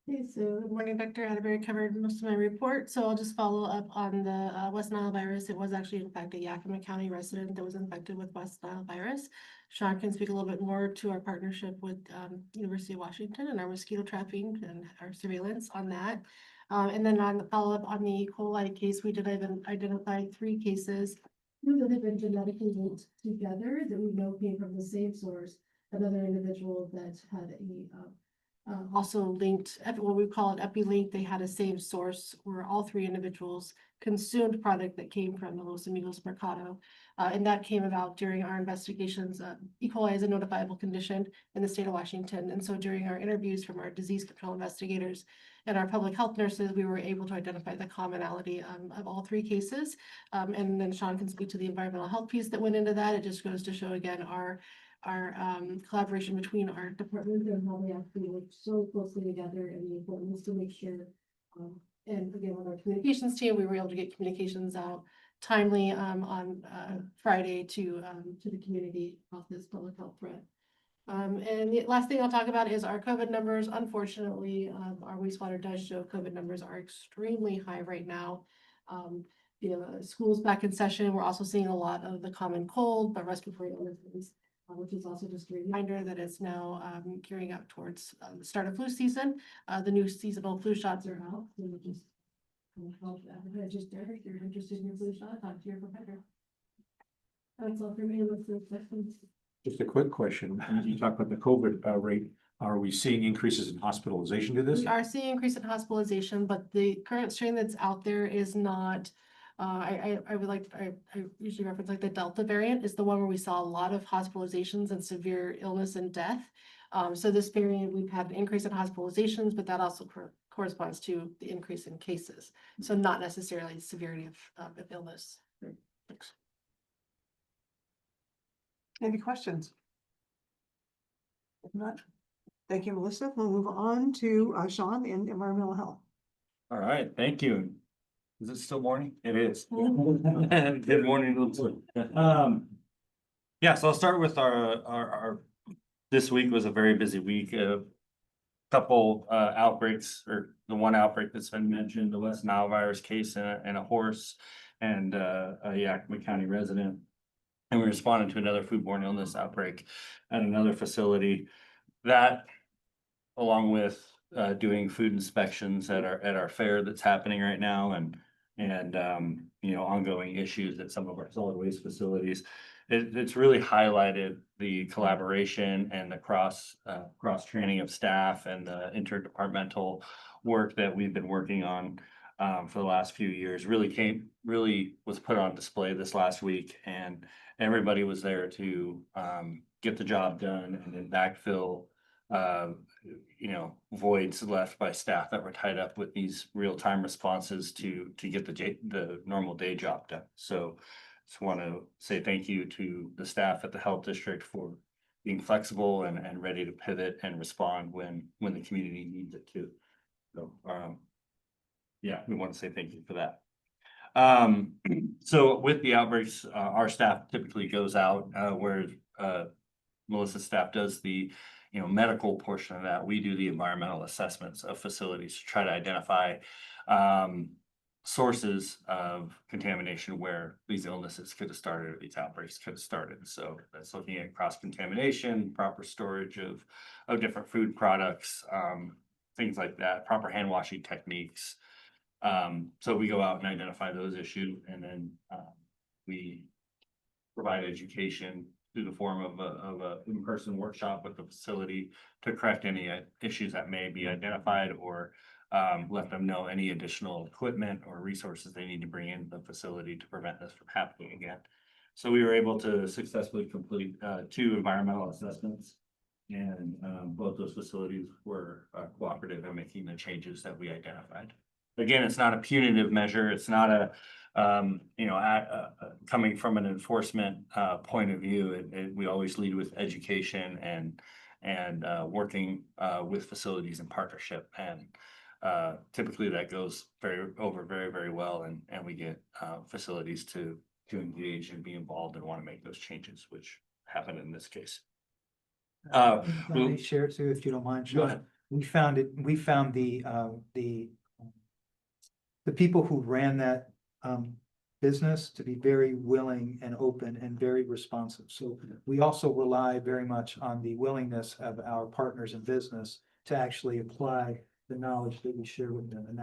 Okay, so good morning, Dr. Atteberry covered most of my report, so I'll just follow up on the West Nile virus. It was actually in fact a Yakima County resident that was infected with West Nile virus. Shawn can speak a little bit more to our partnership with University of Washington and our mosquito trapping and our surveillance on that. And then on the follow-up on the E. coli case, we did identify 3 cases that have been genetically linked together that we know came from the same source. Another individual that had a also linked, what we call it epi-link, they had a same source where all 3 individuals consumed product that came from the Los Amigos Mercado. And that came about during our investigations. E. coli is a notifiable condition in the state of Washington. And so during our interviews from our disease control investigators and our public health nurses, we were able to identify the commonality of all three cases. And then Shawn can speak to the environmental health piece that went into that. It just goes to show again our collaboration between our departments and how they actually work so closely together, and the importance to make sure. And again, with our communications team, we were able to get communications out timely on Friday to the community about this public health threat. And the last thing I'll talk about is our COVID numbers. Unfortunately, our wastewater does show COVID numbers are extremely high right now. School's back in session. We're also seeing a lot of the common cold, but respiratory illnesses, which is also just a reminder that it's now gearing up towards the start of flu season. The new seasonal flu shots are out. So we're just if you're interested in your flu shot, talk to your provider. That's all for me. Just a quick question. You talked about the COVID rate. Are we seeing increases in hospitalization due to this? We are seeing increase in hospitalization, but the current strain that's out there is not. I usually reference like the Delta variant is the one where we saw a lot of hospitalizations and severe illness and death. So this variant, we've had an increase in hospitalizations, but that also corresponds to the increase in cases. So not necessarily the severity of illness. Thanks. Any questions? If not, thank you, Melissa. We'll move on to Shawn in environmental health. All right, thank you. Is it still morning? It is. Good morning. Yeah, so I'll start with our this week was a very busy week. Couple outbreaks, or the one outbreak that's been mentioned, the West Nile virus case and a horse and a Yakima County resident. And we responded to another foodborne illness outbreak at another facility. That, along with doing food inspections at our fair that's happening right now, and ongoing issues at some of our solid waste facilities, it's really highlighted the collaboration and the cross training of staff and the interdepartmental work that we've been working on for the last few years. Really was put on display this last week, and everybody was there to get the job done and then backfill voids left by staff that were tied up with these real-time responses to get the normal day job done. So just want to say thank you to the staff at the health district for being flexible and ready to pivot and respond when the community needs it to. So yeah, we want to say thank you for that. So with the outbreaks, our staff typically goes out where Melissa's staff does the medical portion of that. We do the environmental assessments of facilities to try to identify sources of contamination where these illnesses could have started, or these outbreaks could have started. So that's looking at cross-contamination, proper storage of different food products, things like that, proper hand washing techniques. So we go out and identify those issues, and then we provide education through the form of a in-person workshop with the facility to correct any issues that may be identified, or let them know any additional equipment or resources they need to bring into the facility to prevent this from happening again. So we were able to successfully complete 2 environmental assessments, and both those facilities were cooperative in making the changes that we identified. Again, it's not a punitive measure. It's not a coming from an enforcement point of view. We always lead with education and working with facilities in partnership, and typically that goes very, very well, and we get facilities to engage and be involved and want to make those changes, which happened in this case. Let me share too, if you don't mind, Shawn. Go ahead. We found the people who ran that business to be very willing and open and very responsive. So we also rely very much on the willingness of our partners in business to actually apply the knowledge that we share with them. And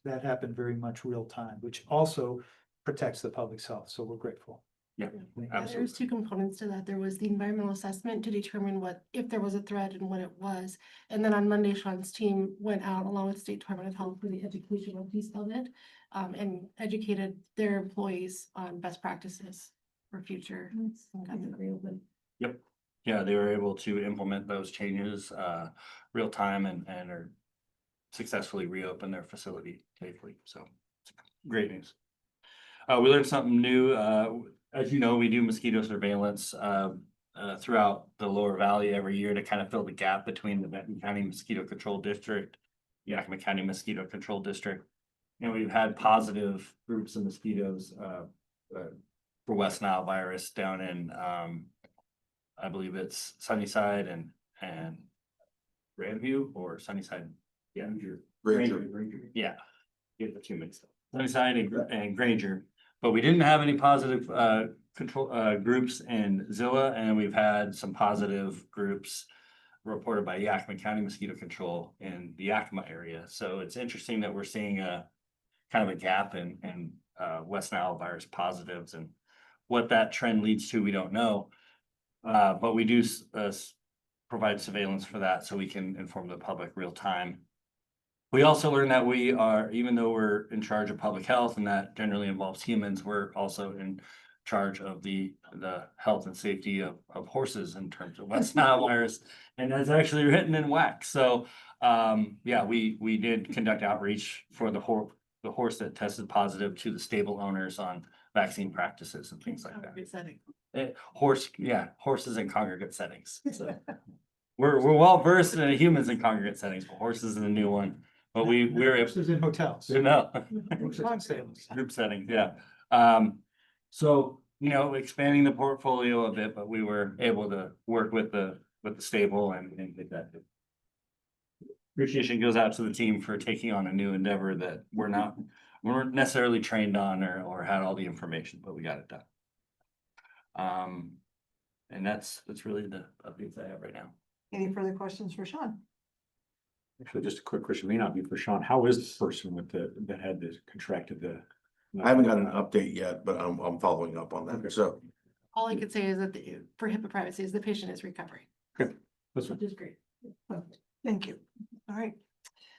that happened very much real time, which also protects the public's health. So we're grateful. Yeah, Absolutely. There's 2 components to that. There was the environmental assessment to determine if there was a threat and what it was. And then on Monday, Shawn's team went out along with State Department of Health for the educational piece of it, and educated their employees on best practices for future. Yep. Yeah, they were able to implement those changes real time and are successfully reopen their facility safely. So it's great news. We learned something new. As you know, we do mosquito surveillance throughout the lower valley every year to kind of fill the gap between the Benton County Mosquito Control District, Yakima County Mosquito Control District. And we've had positive groups of mosquitoes for West Nile virus down in I believe it's Sunnyside and Grandview or Sunnyside. Yeah, Granger. Yeah, get the two mixed up. Sunnyside and Granger, but we didn't have any positive control groups in Zilla, and we've had some positive groups reported by Yakima County Mosquito Control in the Yakima area. So it's interesting that we're seeing a kind of a gap in West Nile virus positives, and what that trend leads to, we don't know. But we do provide surveillance for that so we can inform the public real time. We also learned that we are, even though we're in charge of public health and that generally involves humans, we're also in charge of the health and safety of horses in terms of West Nile virus. And that's actually written in wax. So yeah, we did conduct outreach for the horse that tested positive to the stable owners on vaccine practices and things like that. Horses in congregate settings. So we're well versed in humans in congregate settings, but horses is a new one. But we were Horses in hotels. No. Group settings, yeah. So, you know, expanding the portfolio a bit, but we were able to work with the stable and get that. Appreciation goes out to the team for taking on a new endeavor that we weren't necessarily trained on or had all the information, but we got it done. And that's really the updates I have right now. Any further questions for Shawn? Actually, just a quick question, may not be for Shawn. How is the person that had contracted the? I haven't got an update yet, but I'm following up on that. So All I could say is that for HIPAA privacy is the patient is recovering. Okay, that's Which is great. Thank you. All right.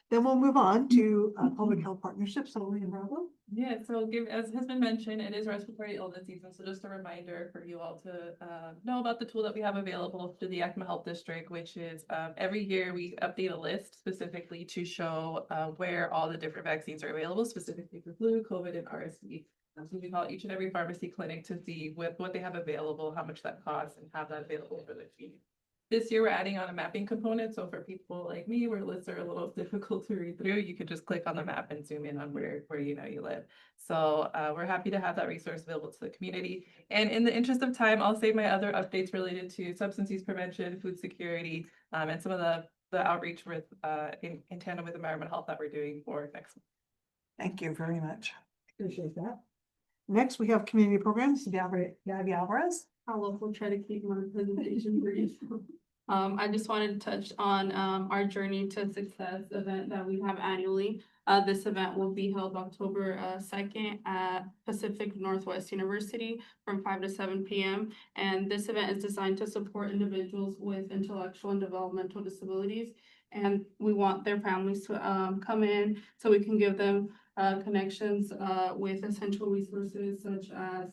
Then we'll move on to public health partnerships. Lilian Bravo. Yeah, so as has been mentioned, it is respiratory illness season, so just a reminder for you all to know about the tool that we have available through the Yakima Health District, which is every year we update a list specifically to show where all the different vaccines are available, specifically for flu, COVID, and RSV. So we call each and every pharmacy clinic to see what they have available, how much that costs, and have that available for the community. This year, we're adding on a mapping component. So for people like me, where lists are a little difficult to read through, you could just click on the map and zoom in on where you know you live. So we're happy to have that resource available to the community. And in the interest of time, I'll save my other updates related to substance use prevention, food security, and some of the outreach with in tandem with environmental health that we're doing for next month. Thank you very much. Appreciate that. Next, we have community programs. Gabby Alvarez. We'll try to keep my presentation brief. I just wanted to touch on our Journey to Success event that we have annually. This event will be held October 2nd at Pacific Northwest University from 5 to 7 p.m. And this event is designed to support individuals with intellectual and developmental disabilities. And we want their families to come in so we can give them connections with essential resources such as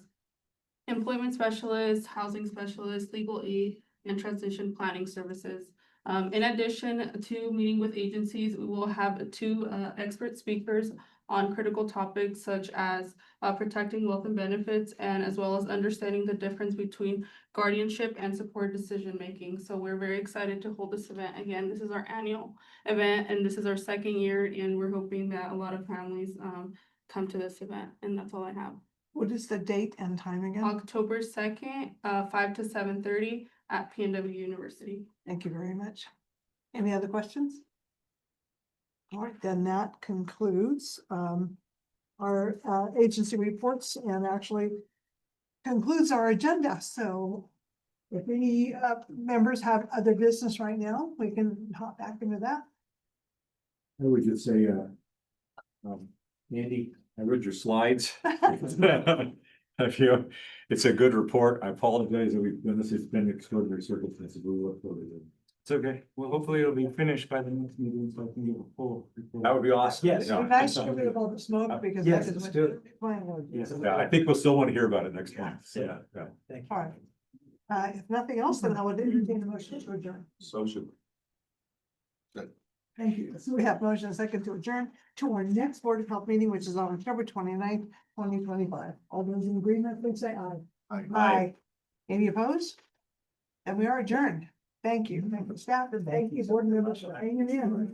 employment specialists, housing specialists, legal aid, and transition planning services. In addition to meeting with agencies, we will have 2 expert speakers on critical topics such as protecting wealth and benefits, and as well as understanding the difference between guardianship and support decision making. So we're very excited to hold this event again. This is our annual event, and this is our 2nd year, and we're hoping that a lot of families come to this event. And that's all I have. What is the date and time again? October 2nd, 5 to 7:30 at PNW University. Thank you very much. Any other questions? All right, then that concludes our agency reports and actually concludes our agenda. So if any members have other business right now, we can hop back into that. I would just say, Andy, I read your slides. It's a good report. I apologize that we've done this. It's been extraordinary circumstances. We look forward to it. It's okay. Well, hopefully it'll be finished by the next meeting, so I can give a full report. That would be awesome. Yes. Yeah. It'd be nice to get rid of all the smoke because. Yes, that is let's what do it. the plan was. Yes. Yeah, I think we'll still want to hear about it next month. Yeah. Yeah. Thank you. All right. If nothing else, then I would entertain a motion to adjourn. So should. Thank you. So we have motion and second to adjourn to our next Board of Health meeting, which is on October 29th, 2025. All those in agreement, please say aye. Aye. Any opposed? And we are adjourned. Thank you. Thank you, staff, and thank you, board members, for hanging in.